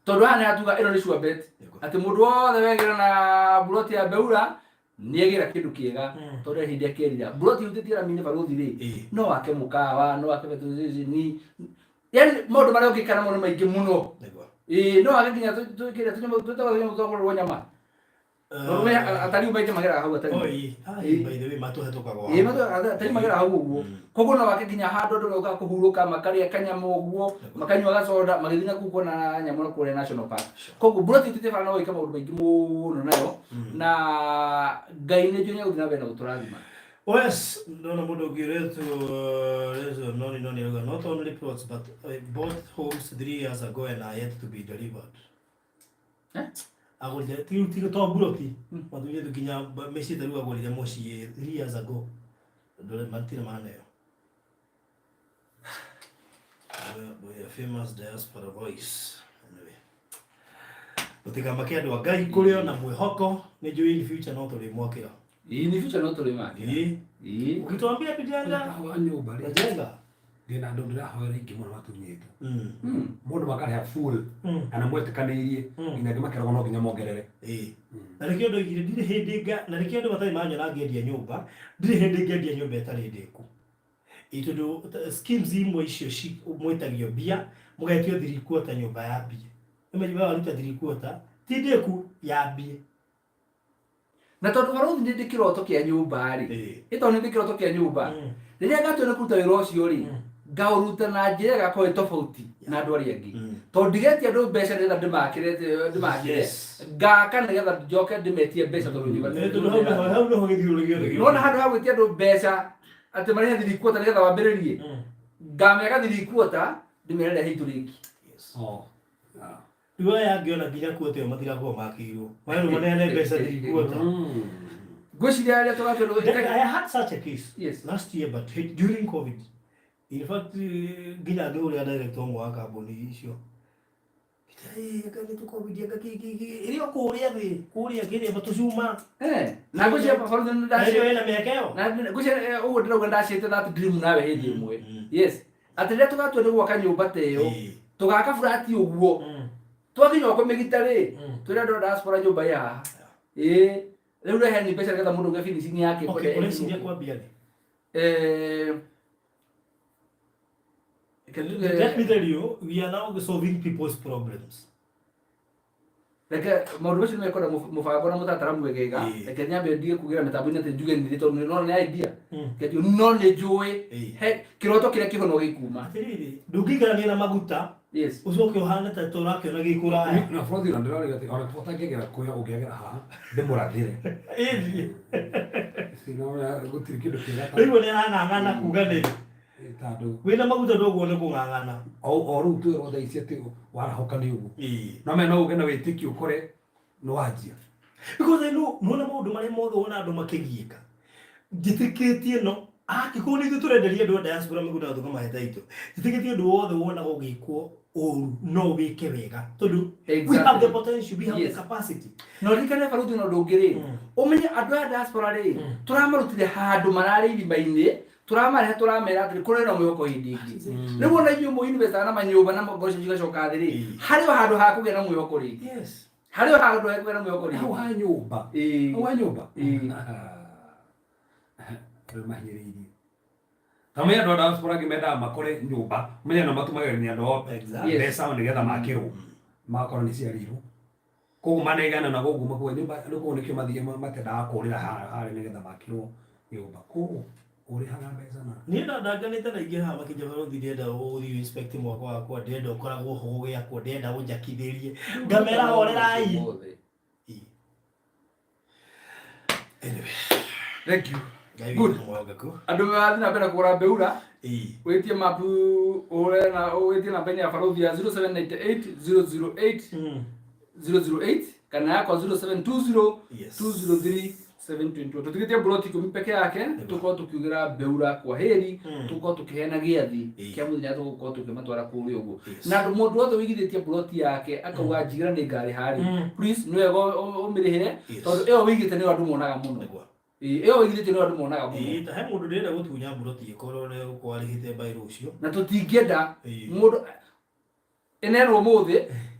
tondu hana atuga ino ni sure bet ati mundu wothe wegera na broti ya Beura niegira kindu kiega tondu hindi akerira broti utitira mine baruthi ri no wake mukawa no wake ni yani mundu mara ukikana muno maingi muno no wake kinya tukira tutawathinya nyama Rume atari ubaite magera hau atari. By the way matuhetoka kwa. Atari magera hau uguo. Koguo no wake kinya hando ndoga kuhuruka makaria kanyamo uguo makanywa gacoda magithina kuko na nyamura kure national park. Koguo broti tutefana no ikama undu maingi muno nayo na gaine jonya udina bena uturathima. Yes, no mundo gireto rezo noni yoga not only plots but both homes 3 years ago and are yet to be delivered. Agolje tiro to buroti maduye dukinya mesi taru agolje moshi 3 years ago dole mantina manayo we a famous diaspora voice anyway utika makia ndo gai kurio na mwihoko ne jo in future no to limwakira in future no to limaki ukituambia tujenga wanyo bali tujenga ndina ndu ndirahoera ingi muno matunyite mundu makareha full ana mwetikanĩirie nginya ngimakeragwo no nginya mongerere na rĩkĩo ndũ igire ndirĩ hĩndĩ na rĩkĩo ndũ matarĩ manyona ngĩendia nyũmba ndirĩ hĩndĩ ngĩendia nyũmba ĩtarĩ ndĩku tondũ schemes imwe icio mwĩtagio mbia mũgetio 3/4 nyũmba ya mbia ĩmenya waruta 3/4 ti ndĩku ya mbia na tondu waruthi ndi kiroto kia nyumba ri ito ndi kiroto kia nyumba riria gatwe kuruta wira ucio ri ngauruta na njira gakoe tofauti na andu ari angi tondu ndigetia andu mbeca ngetha ndimakire ngaka nigetha njoke ndimetie mbeca tondu nyumba hau no githiurugio no na handu ha gwitia andu mbeca ati marehe 3/4 nigetha wambiririe ngameka 3/4 ndimerere hitu ringi Dua ya ngiona nginya kuote matirago makirwo wale manene mbeca 3/4 gwiciria aria tugatwe I had such a case last year but during COVID in fact nginya ngiuria director omwe wa kambuni icio kandi COVID irio kuria kiri batucuma na gwiciria bafaro ndacio ina miakeo na gwiciria ugo ndirauga ndacite that dream nawe hindi imwe yes atiria tugatwe ni gwaka nyumba teyo tugaka furati uguo twakinya kwa megitare twira ndo diaspora nyumba ya riu rehe ni pesa ngetha mundu nge finishing yake kwa ile kwa biali let me tell you we are now solving people's problems like motivation me kora mufago na mutatara mwegega like nyambe ndie kugira mitambo-ini ati njuge ndi tondu no ni idea ketu no ni njui he kiroto kire kihono gikuma atiriri ndungigarania na maguta yes ucoke uhana ta turakĩona gĩkũraya na bũrũri na ndĩrarĩga atĩ ona tũtangĩgera kuoya ũngĩagera haha ndĩmũrathĩre gũtirĩ kĩndũ kĩega rĩu nĩ arang'ang'ana kuga nĩ tondũ wĩna maguta ndoguo nĩ kũng'ang'ana o rĩu twĩrwo thaa ici atĩ warahoka nĩ ũguo no mena ũge na wĩtĩkio ũkore nĩ wanjia because nona maũndũ marĩa mothe wona andũ makĩgiĩka njĩtĩkĩtie no akĩkorwo nĩ ithuĩ tũrenderia andũ a diaspora mĩgũnda thũka maheta itũ njĩtĩkĩtie ũndũ wothe wona ũgĩkwo ũru no wĩke wega tondũ we have the potential, we have the capacity no rikane baruti no ndũngĩrĩ ũmenye andũ a diaspora rĩ tũramarutire handũ mararĩ irima-inĩ turamera atĩ kũrĩ na mwĩhoko hindi ingĩ rĩu ona inyuĩ mũinvesta na manyũmba na mboco cigacoka thĩ rĩ harĩ o handũ ha kũgĩa na mwĩhoko rĩngĩ harĩ o handũ ha kũgĩa na mwĩhoko rĩngĩ hau ha nyũmba mahinyĩrĩirie tamenya andũ a diaspora ngĩmendaga makore nyũmba ũmenye no matumagĩra nĩ andũ mbeca nĩgetha makĩrwo magakorwo nĩ ciarirwo koguo manaigana na koguo makuga nyũmba koguo nĩkĩo mathiĩ matendaga kũrĩra harĩa nĩgetha makĩrwo nyũmba koguo ũrĩhaga mbeca na niĩ ndanganĩte na ingĩ haha makĩnja barothi ndĩrenda gũthiĩ inspect mwaka wakwa ndĩrenda ũkoragwo ho gũgĩakwo ndĩrenda ũnjakithĩrie ngamera horerai anyway thank you good andũ marathi na mbere kũgũra mbeura wĩtie mapu ũre na wĩtie namba-inĩ ya barothi ya 0798 008 kana yakwa 0720 203 720 tũtigĩtie buroti 10 peke yake tũkorwo tũkiugĩra mbeura kwa heri tũkorwo tũkĩheana gĩathi kĩa mũthenya tũgũkorwo tũkĩmatwara kũrĩa ũguo na andũ mũndũ wothe wĩigithĩtie buroti yake akauga njigĩra nĩ ngarĩ harĩ please nĩ wega ũmĩrĩhĩre tondũ ĩyo wĩigĩte nĩyo andũ monaga mũno ĩyo wĩigithĩtie nĩyo andũ monaga mũno he mũndũ ndĩrenda gũtunya buroti ĩkorwo nĩ gũkorwo arĩhĩte mbairũ ũcio na tũtingĩenda mũndũ ĩnerwo mũthĩ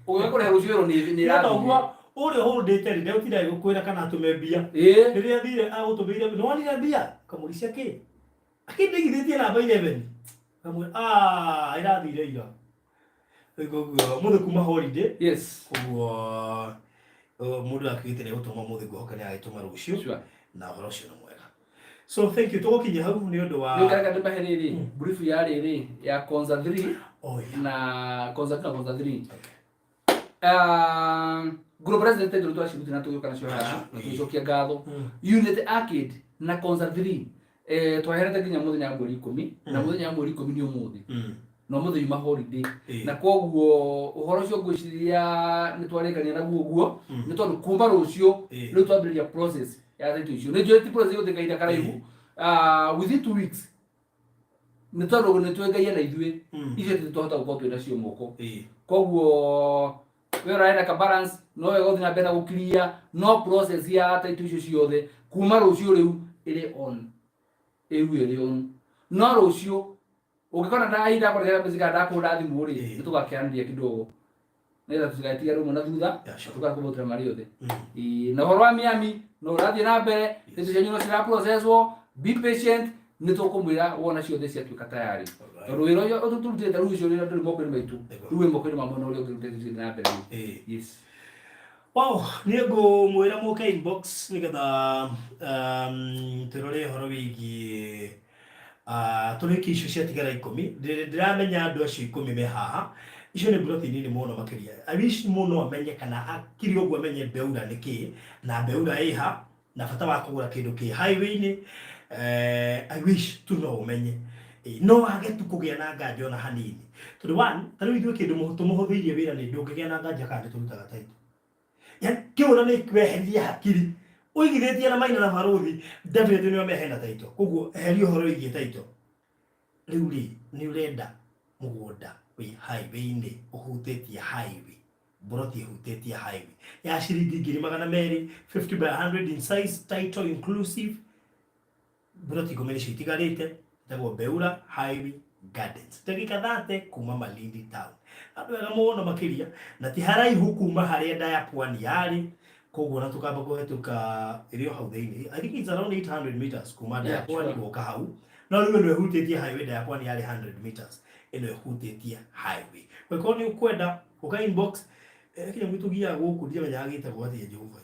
ũgĩkũrĩha rũcio nĩ ĩrathiĩ ore horo ndete ndio tira gukwira kana atume mbia riria thire agutumire no wani mbia kamuricia ki akindi githitie namba 11 kamwe irathire ira iguo muthe kuma holiday yes kuguo mundu akitire gutuma muthe guoka ni agituma rucio na horo cio no mwega so thank you tugokinya hau ni undu wa ni karaga ndimba heriri brief ya riri ya Konza 3 na Konza 3 Group President ndio twashiruti na tuyo kana shoha na tucokia ngatho Unity Arcade na Konza 3 twaherete nginya muthenya wa mweri 10 na muthenya wa mweri 10 ni umuthi no muthi yuma holiday na koguo uhoro ucio ngwiciria ni twarikania naguo guo ni tondu kumba rucio ni twambiriria process ya thaitu icio ni njoti process yo thikaida karaihu within 2 weeks ni tondu ni twegaia na ithuĩ icio tũtohota gũkorwo twĩna cio moko koguo wera ina ka balance no wega ũthina mbere gũkiria no process ya title icio ciothe kuma rũcio rĩu ĩrĩ on no rũcio Ungikona na ida kwa rega muzika ndako ndathi muri nitugakiandia kidogo. Nenda tusigaitia rumo na thutha tugakubutra mari othe. Na horo wa Miami no rathi na mbere ndizo cenyu no cira processwo be patient nitukumwira wona ciothe cia tuika tayari. Ruiro yo tututete rucio rira nduri mokoni maitu. Ruwe mokoni mamwe no rio tutete na mbere. Yes. Wow, niego mwira muke inbox nigetha turore horo wigi turiki icio cia tigara 10 ndiramenya andu acio 10 me haha icio ni broti nini muno makiria I wish muno amenye kana akiri ogwo amenye Beura niki na Beura iha na bata wa kugura kindu ki highway ni I wish tu no umenye no age tu kugia na nganja ona hanini tondu one tari ithuĩ kindu muhuthirie wira ni ndungigia na nganja kandi turutaga taito ya kiura ni kweheria hakiri uigithitie na Maina na Baruthi definitely ni wamehena taito koguo herio horo igie taito riu ni urenda mugunda wi highway ni uhutetie highway broti uhutetie highway ya shiringi 200 50 by 100 in size title inclusive broti komenisha itigarite tago Beura Highway Gardens dakika 30 kuma Malindi town andu ega muno makiria na ti haraihu kuma haria nda ya Pwani yari koguo na tukamba kuhetuka irio hau thiini I think it's around 800 meters kuma nda ya Pwani goka hau na riu no ehutĩtie highway nda ya Pwani yari 100 meters ino ehutĩtie highway kwa hiyo ni ukwenda uka inbox kile mtu gia guku ndia menya agite gwati ya Jehova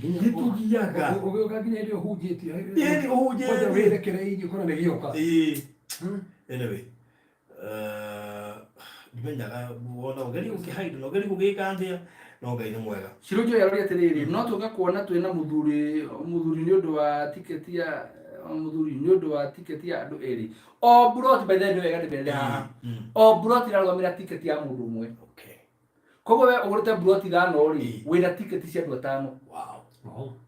gitugiaga ugoka kinya ndio hujĩtie yeni hujĩtie werekere iji kona negioka anyway ndimenyaga wona ugeri ukihaidu no geri gugikandĩa no Ngai ni mwega Shirunjo yaroria atiriri no tugakuona twina muthuri ni undu wa tiketi ya muthuri ni undu wa tiketi ya andu eri o brot by the way wega ndibende haha o brot irarũgamĩrĩra tiketi ya mundu umwe okay koguo we ugurite brot ithano ri wina tiketi cia andu atano wow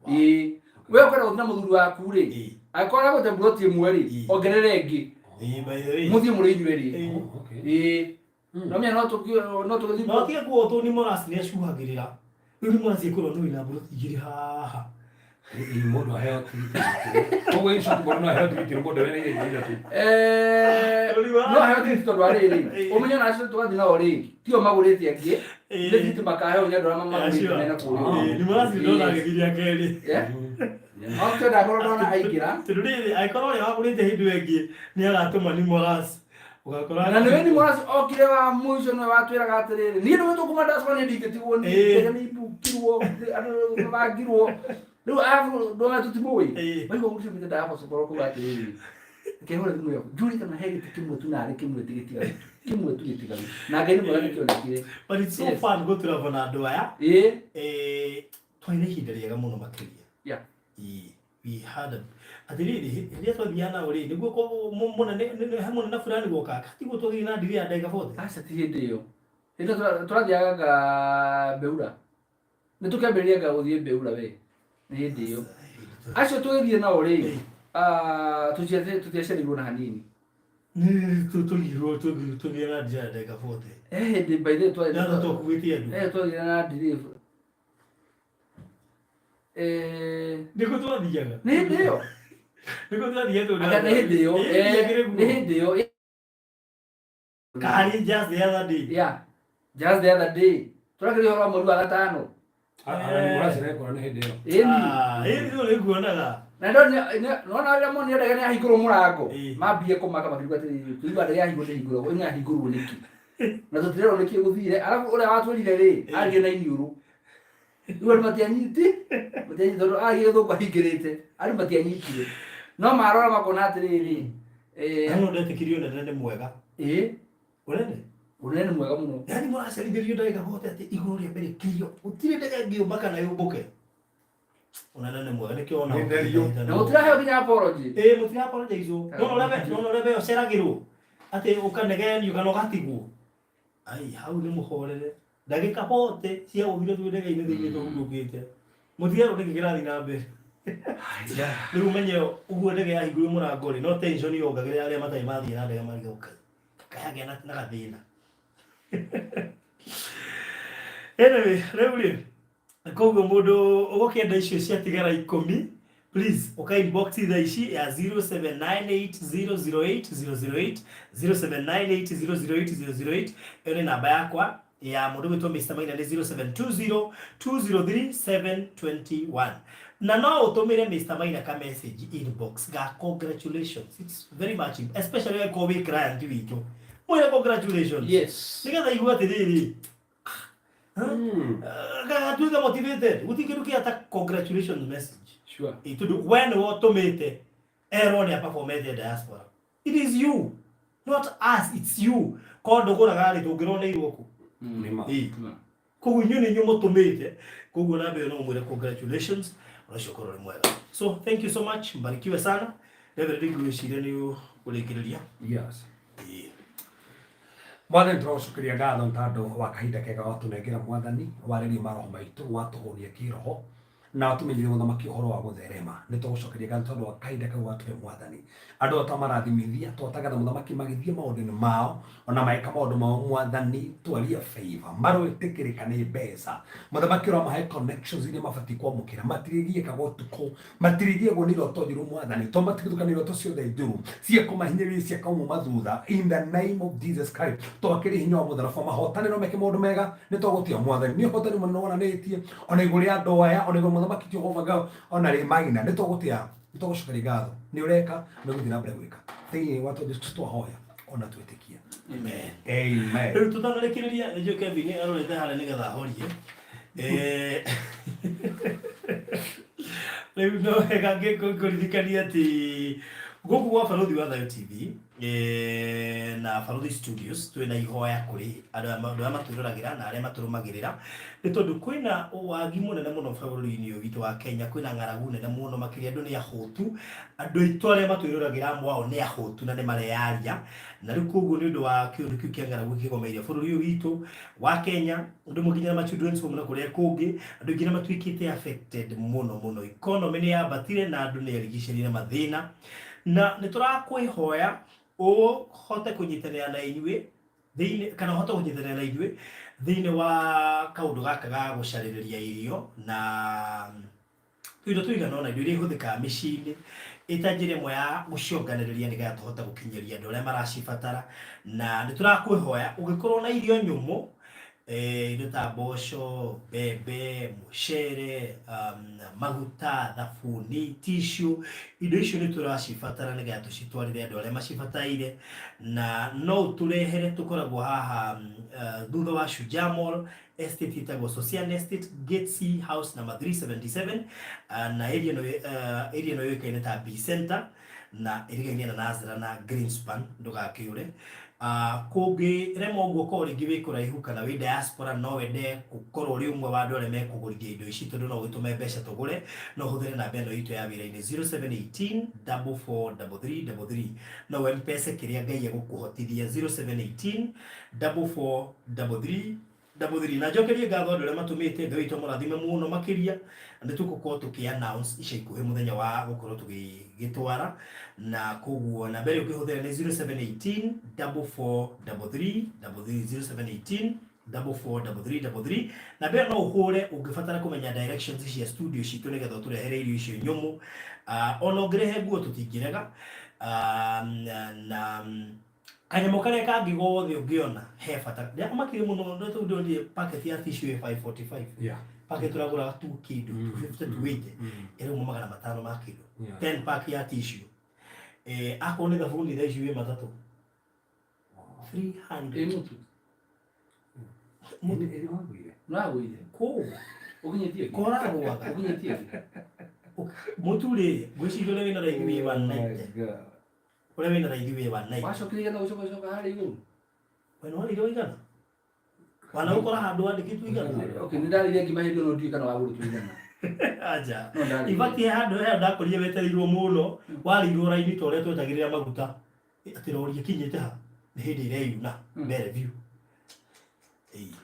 we ukwenda guthina muthuri waku ri akora gute brot imwe ri ongerere ingi by the way muthie muri inywe ri no mia no tugithi no tie kuo tu ni morasi ni acuhagirira riu ni morasi kurwo ndu ina brot igiri haha ni mundu aheo koguo icio tu no aheo tu mundu wena ile tu no aheo tu tondu ariri umenya na acio tugathi na ori tio magurite angi ni tu makaheo nya ndora magurite na kurio ni morasi ndo na giria keri no tenda korwo na aigira tururi aikorwo ni wagurite hindu engi ni agatuma ni morasi ugakora na niwe ni morasi okire wa mwisho no watwiraga atiriri ni ndu tukuma ndasone ndiketigwo ni ni bukirwo andu bagirwo riu afu ndona tutiboi baigo mutu mite da hapo sokoro ko atiriri kehora thimu yo juri kana heri tikimwe tu na ari kimwe tigitiga kimwe tu gitiga na Ngai ni mwega nikionekire but it's so fun go travel na andu aya twaine hinda riega muno makiria we had atiriri ndia twathiana uri niguo ko mona ne hamwe na fulani goka tiguo twathii na ndiri ya ndaiga 40 asa ti hindi yo ndo turathiaga ga Beura nitukambĩrĩria ga guthie Beura we ni hindi yo acio twithie na uri tutiacerirwo na hanini tugirwo na ndiri ya ndaiga 40 hindi by the way twakuitie andu twathire na ndiri niko twathiaga ni hindi yo niko twathiaga aga ni hindi yo ni hindi yo kari just the other day just the other day turakiria horo mweri wa gatano ni morasi na kwa ni hindi yo ndio nikuonaga na ndo nona wale moni ndaga ni ahiguru murango mambie kumaka makiruga ati tuiba ndaga ahiguru ni higuru ina ahiguru niki na tutirero niki guthire alafu ule watwirire ri ari na iniuru iwe matianyiti ndo ari thoko higirite ari matianyitire no marora makona atiriri ano ndetikirio na ndende mwega unene mwega muno yani mwacerithirio ndaiga 40 ati iguru ria mbere kirio utire ndege ngiumbaka na yumbuke unanene mwega nikio ona na utirahe kinya apology mutira apology izo no lebe oceragirwo ati ukanegenio kana ugatigwo ai hau ni muhorere ndagika 40 cia uthire tu ndege-ini thiini tuhurukite muthiaro ni kirathi na mbere ni umenye uguo ndege ya iguru murango ri no tension yongagire aria matai mathie na ndege marigoka kayage na gathina anyway reuli koguo mundu ugukienda icio cia tigara 10 please inbox tha ici ya 0798008008 0798008008. Hiyo ni namba yakwa ya mundu witwa Mr. Maina ni 0720203721 na no utumire Mr. Maina ka message inbox ga congratulations. It's very much especially ko we client witu moya congratulations. Yes, nigetha igua tiriri tuiga motivated utikirukia ata congratulations message. Sure. Itudu when wotumite erone apa for media diaspora, it is you, not us, it's you. Kondo gora gali tugirone iroku nima kugu nyuni nyumo tumite kugu nabe no mwere congratulations unashukuru mwega. So thank you so much, mbarikiwe sana. David Digwishire ni ulekireria. Yes. Mwathani turashukiria ngatho ntandu wa kahinda kega watunengera mwathani warĩria maroho maitũ watuhũria kĩroho na watumenyire mũthamaki ũhoro wa gũtherema. Nĩ tũgũcokeria ngatho tondũ wa kahinda kau watuhe mwathani. Andũ twamarathimithia twatagatha mũthamaki magĩthiĩ maũndũ-inĩ mao ona maĩka maũndũ mao mwathani twaria favor marũĩtĩkĩrĩka nĩ mbeca. Mũthamaki ũramahe connections iria mabatiĩ kwamũkĩra matirĩgiĩkaga ũtukũ matirĩgiĩgwo nĩ iroto njũru mwathani to matigithũkana iroto ciothe njũru cia kũmahinyĩrĩria cia kauma mathutha in the name of Jesus Christ. Twakĩrĩ hinya wa mũtharaba mahotane no meke maũndũ mega nĩ twagũtia mwathani nĩ ũhotani mũnene wonanĩtie ona igũrũ rĩa andũ aya ona igũrũ mũthamaki Jehova Ngai ona rĩ Maina nĩ twagũtia nĩ twagũcokeria ngatho nĩ ũreka nĩ gũthiĩ na mbere gwĩka thĩinĩ wa tondũ twahoya ona twĩtĩkia. Amen. Amen. Rĩu tũtanarekereria nĩjo Kevin arorete harĩa nĩgetha ahorie rĩu no wega ngĩkũririkania atĩ gũkũ gwa Baruthi wa Thayo TV na Baruthi Studios twĩna ihoya kũrĩ andũ arĩa matwĩroragĩra na arĩa matũrũmagĩrĩra nĩ tondũ kwĩna wagi mũnene mũno bũrũri-inĩ ũyũ witũ wa Kenya. Kwĩna ng'aragu nene mũno makĩria andũ nĩ ahũtu, andũ aitũ arĩa matwĩroragĩra amwe ao nĩ ahũtu na nĩ mareyaria. Na rĩu koguo nĩ ũndũ wa kĩũndũ kĩu kĩa ng'aragu kĩgomeire bũrũri ũyũ witũ wa Kenya, ũndũ mũnginya ma children's home na kũrĩa kũngĩ andũ aingĩ nĩ matuĩkĩte affected mũno. Economy nĩ yambatire na andũ nĩ arigicĩrĩire mathĩna na nĩ tũrakwĩhoya ũhote kũnyitanĩra na inyuĩ thĩinĩ kana ũhote kũnyitanĩra na inyuĩ thĩinĩ wa kaũndũ gaka ga gũcarĩrĩria irio na indo tũigana ona indo iria ihũthĩkaga mĩciĩ-inĩ ĩta njĩra ĩmwe ya gũcionganĩrĩria nĩgetha tũhote gũkinyĩria andũ arĩa maracibatara. Na nĩ tũrakwĩhoya ũngĩkorwo na irio nyũmũ indo ta mboco, mbembe, mũcere, maguta, thabuni, tissue, indo icio nĩ tũracibatara nĩgetha tũcitwarĩre andũ arĩa macibataire. Na no tũrehere tũkoragwo haha thutha wa Shujaa Mall, estate itagwo Social Estate, Gate C House number 377 na area no yoĩkaine ta B Center na ĩrigainie na Nazara na Greenspan ndũgakĩũre. Kũngĩ rema ũguo korwo rĩngĩ wĩ kũraihu kana wĩ diaspora no wende gũkorwo ũrĩ ũmwe wa andũ arĩa mekũgũrithia indo ici tondũ no gĩtũme mbeca tũgũre, no ũhũthĩre namba ĩno itũ ya wĩra-inĩ 0718443333 no M-Pesa kĩrĩa Ngai egũkũhotithia 0718443333 na njokerie ngatho andũ arĩa matũmĩte Ngai witũ mũrathime mũno makĩria. Nĩ tũgũkorwo tũkĩ-announce ica ikuhĩ mũthenya wa gũkorwo tũgĩgĩtwara na koguo namba ĩrĩa ũkĩhũthĩra nĩ 0718443333 0718443333 na mbere no ũhũre ũngĩbatara kũmenya directions cia studio citũ nĩgetha ũtũrehere irio icio nyũmũ. Ona ũngĩrehe nguo tũtingĩrega na kanyamũ karĩa kangĩ gothe ũngĩona he bata makĩria mũno ndĩ packet ya tissue 545 packet turagũra tu kĩndũ 250 ĩrĩ magana matano ma kĩndũ 10 pack ya tissue akorwo nĩ thabuni thaa ici wĩ matatũ 300 Nagũire kũ ũkinyĩtie koragwaga ũkinyĩtie mũtũrĩ gwĩciria ũrĩa wĩna raithi wĩ 190 ũrĩa wĩna raithi wĩ 190 wacokire na gũcoka harĩa igũrũ wena warĩire igana wana gũkora handũ wandĩkĩtwo igana. Okay, nĩ ndarĩire ngima hĩndĩ ĩno ndiũĩ kana wagũrĩtwo igana aja ibaki handũ he ndakorire wetereirwo mũno warĩirwo raini ta ũrĩa twetagĩrĩra maguta atĩ rori ĩkinyĩte ha nĩ hĩndĩ ĩreyuna mbere view.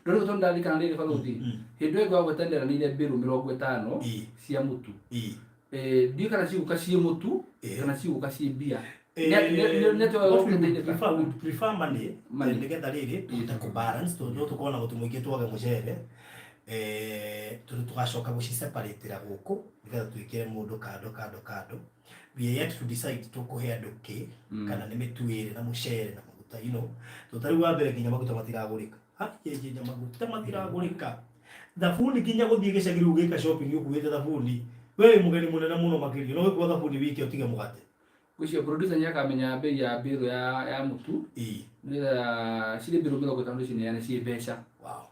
Rĩu tondũ ndarikana rĩrĩ Baruthi hĩndĩ ĩyo gwagwetanĩranĩire mbĩrũ 50 cia mũtu ndiũĩ kana cigũka ciĩ mũtu kana cigũka ciĩ mbia. Prefer money nĩgetha rĩrĩ tũta kũ balance tondũ tũkorwo na mũtu mũingĩ twage mũcere tugacoka guciseparatira guku nigetha twikire mundu kando we yet to decide tukuhe andu ki kana ni mituire na mucere na maguta tutari wa mbere kinya maguta matiragurika yeje maguta matiragurika thabuni kinya guthie gicagi riu gika shopping ukuite thabuni we mugeni munene muno makiri no gwa thabuni wiki utige mugate gucio producer nya kamenya bei ya biro ya mutu nira cire biro 50 ici ni cie mbeca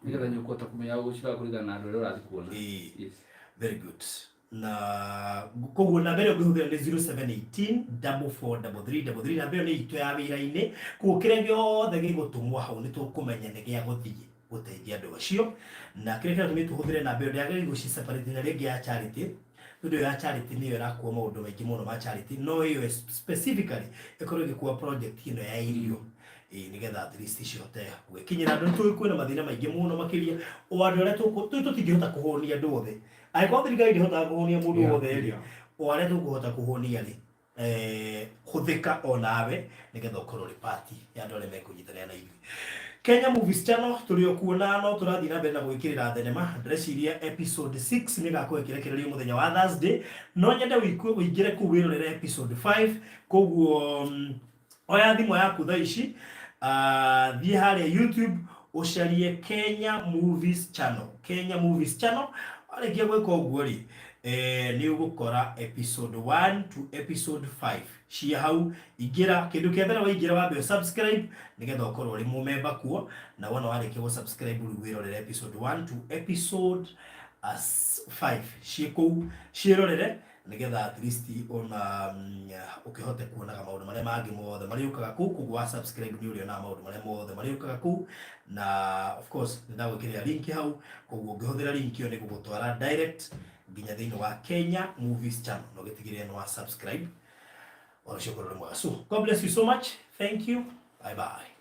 nigetha nyukota kumenya gucira kurigana na andu urathi kuona. Yes, very good. Na koguo na mbere ũngĩhũthĩra nĩ 0718 443333 na mbere nĩ itũ ya wĩra-inĩ koguo kĩrĩa gĩothe gĩgũtũmwo hau nĩ tũkũmenya nĩ gĩa gũthiĩ gũteithia andũ acio na kĩrĩa kĩratũmĩ tũhũthĩre na mbere ndĩagĩrĩirwo gũciseparate na rĩngĩ ya charity ndio ya charity niyo ĩrakuwa maũndũ maingĩ mũno ma charity no ĩyo specifically ĩkorwo ĩgĩkuwa project ĩno ya irio nigetha at least cihote gwĩkinyĩra andũ tũĩ kwĩna mathĩna maingĩ mũno makĩria o andũ arĩa tũtingĩhota kũhũnia andũ othe angĩkorwo thirikari ndĩhotaga kũhũnia mũndũ wothe rĩ o arĩa tũkũhota kũhũnia rĩ hũthĩka o nawe nigetha ũkorwo rĩ party ya andũ arĩa mekũnyitanĩra na ithuĩ. Kenya Movies Channel tũrĩ o kuona no tũrathiĩ na mbere na gwĩkĩrĩra thenema ndĩreciria episode 6 nĩ ĩgakorwo ĩkĩrekererio mũthenya wa Thursday no nyende wĩingĩre kũu wĩrorere episode 5 koguo oya thimũ yaku thaa ici thiĩ harĩa YouTube ucarie Kenya Movies Channel arĩkia gwĩka ũguo rĩ nĩ ũgũkora episode 1 to episode 5 cia hau ingĩra kĩndũ kĩa mbere waingĩra wambe subscribe nĩgetha ũkorwo ũrĩ mũmemba kuo na wona warĩkia gũ subscribe rĩu wĩrorere episode 1 to episode 5 ciĩkũu ciĩrorere nigetha at least ona ukihote kuonaga maundu maria mangi mothe mari ukaga kuu kugwa subscribe ni uriona maundu maria mothe mari ukaga kuu na of course ndagwikirira link hau kugwa ungihuthira link iyo ni gugutwara direct nginya thiini wa Kenya Movies Channel no gitigire no subscribe ora shukuru mwega so God bless you so much, thank you, bye bye.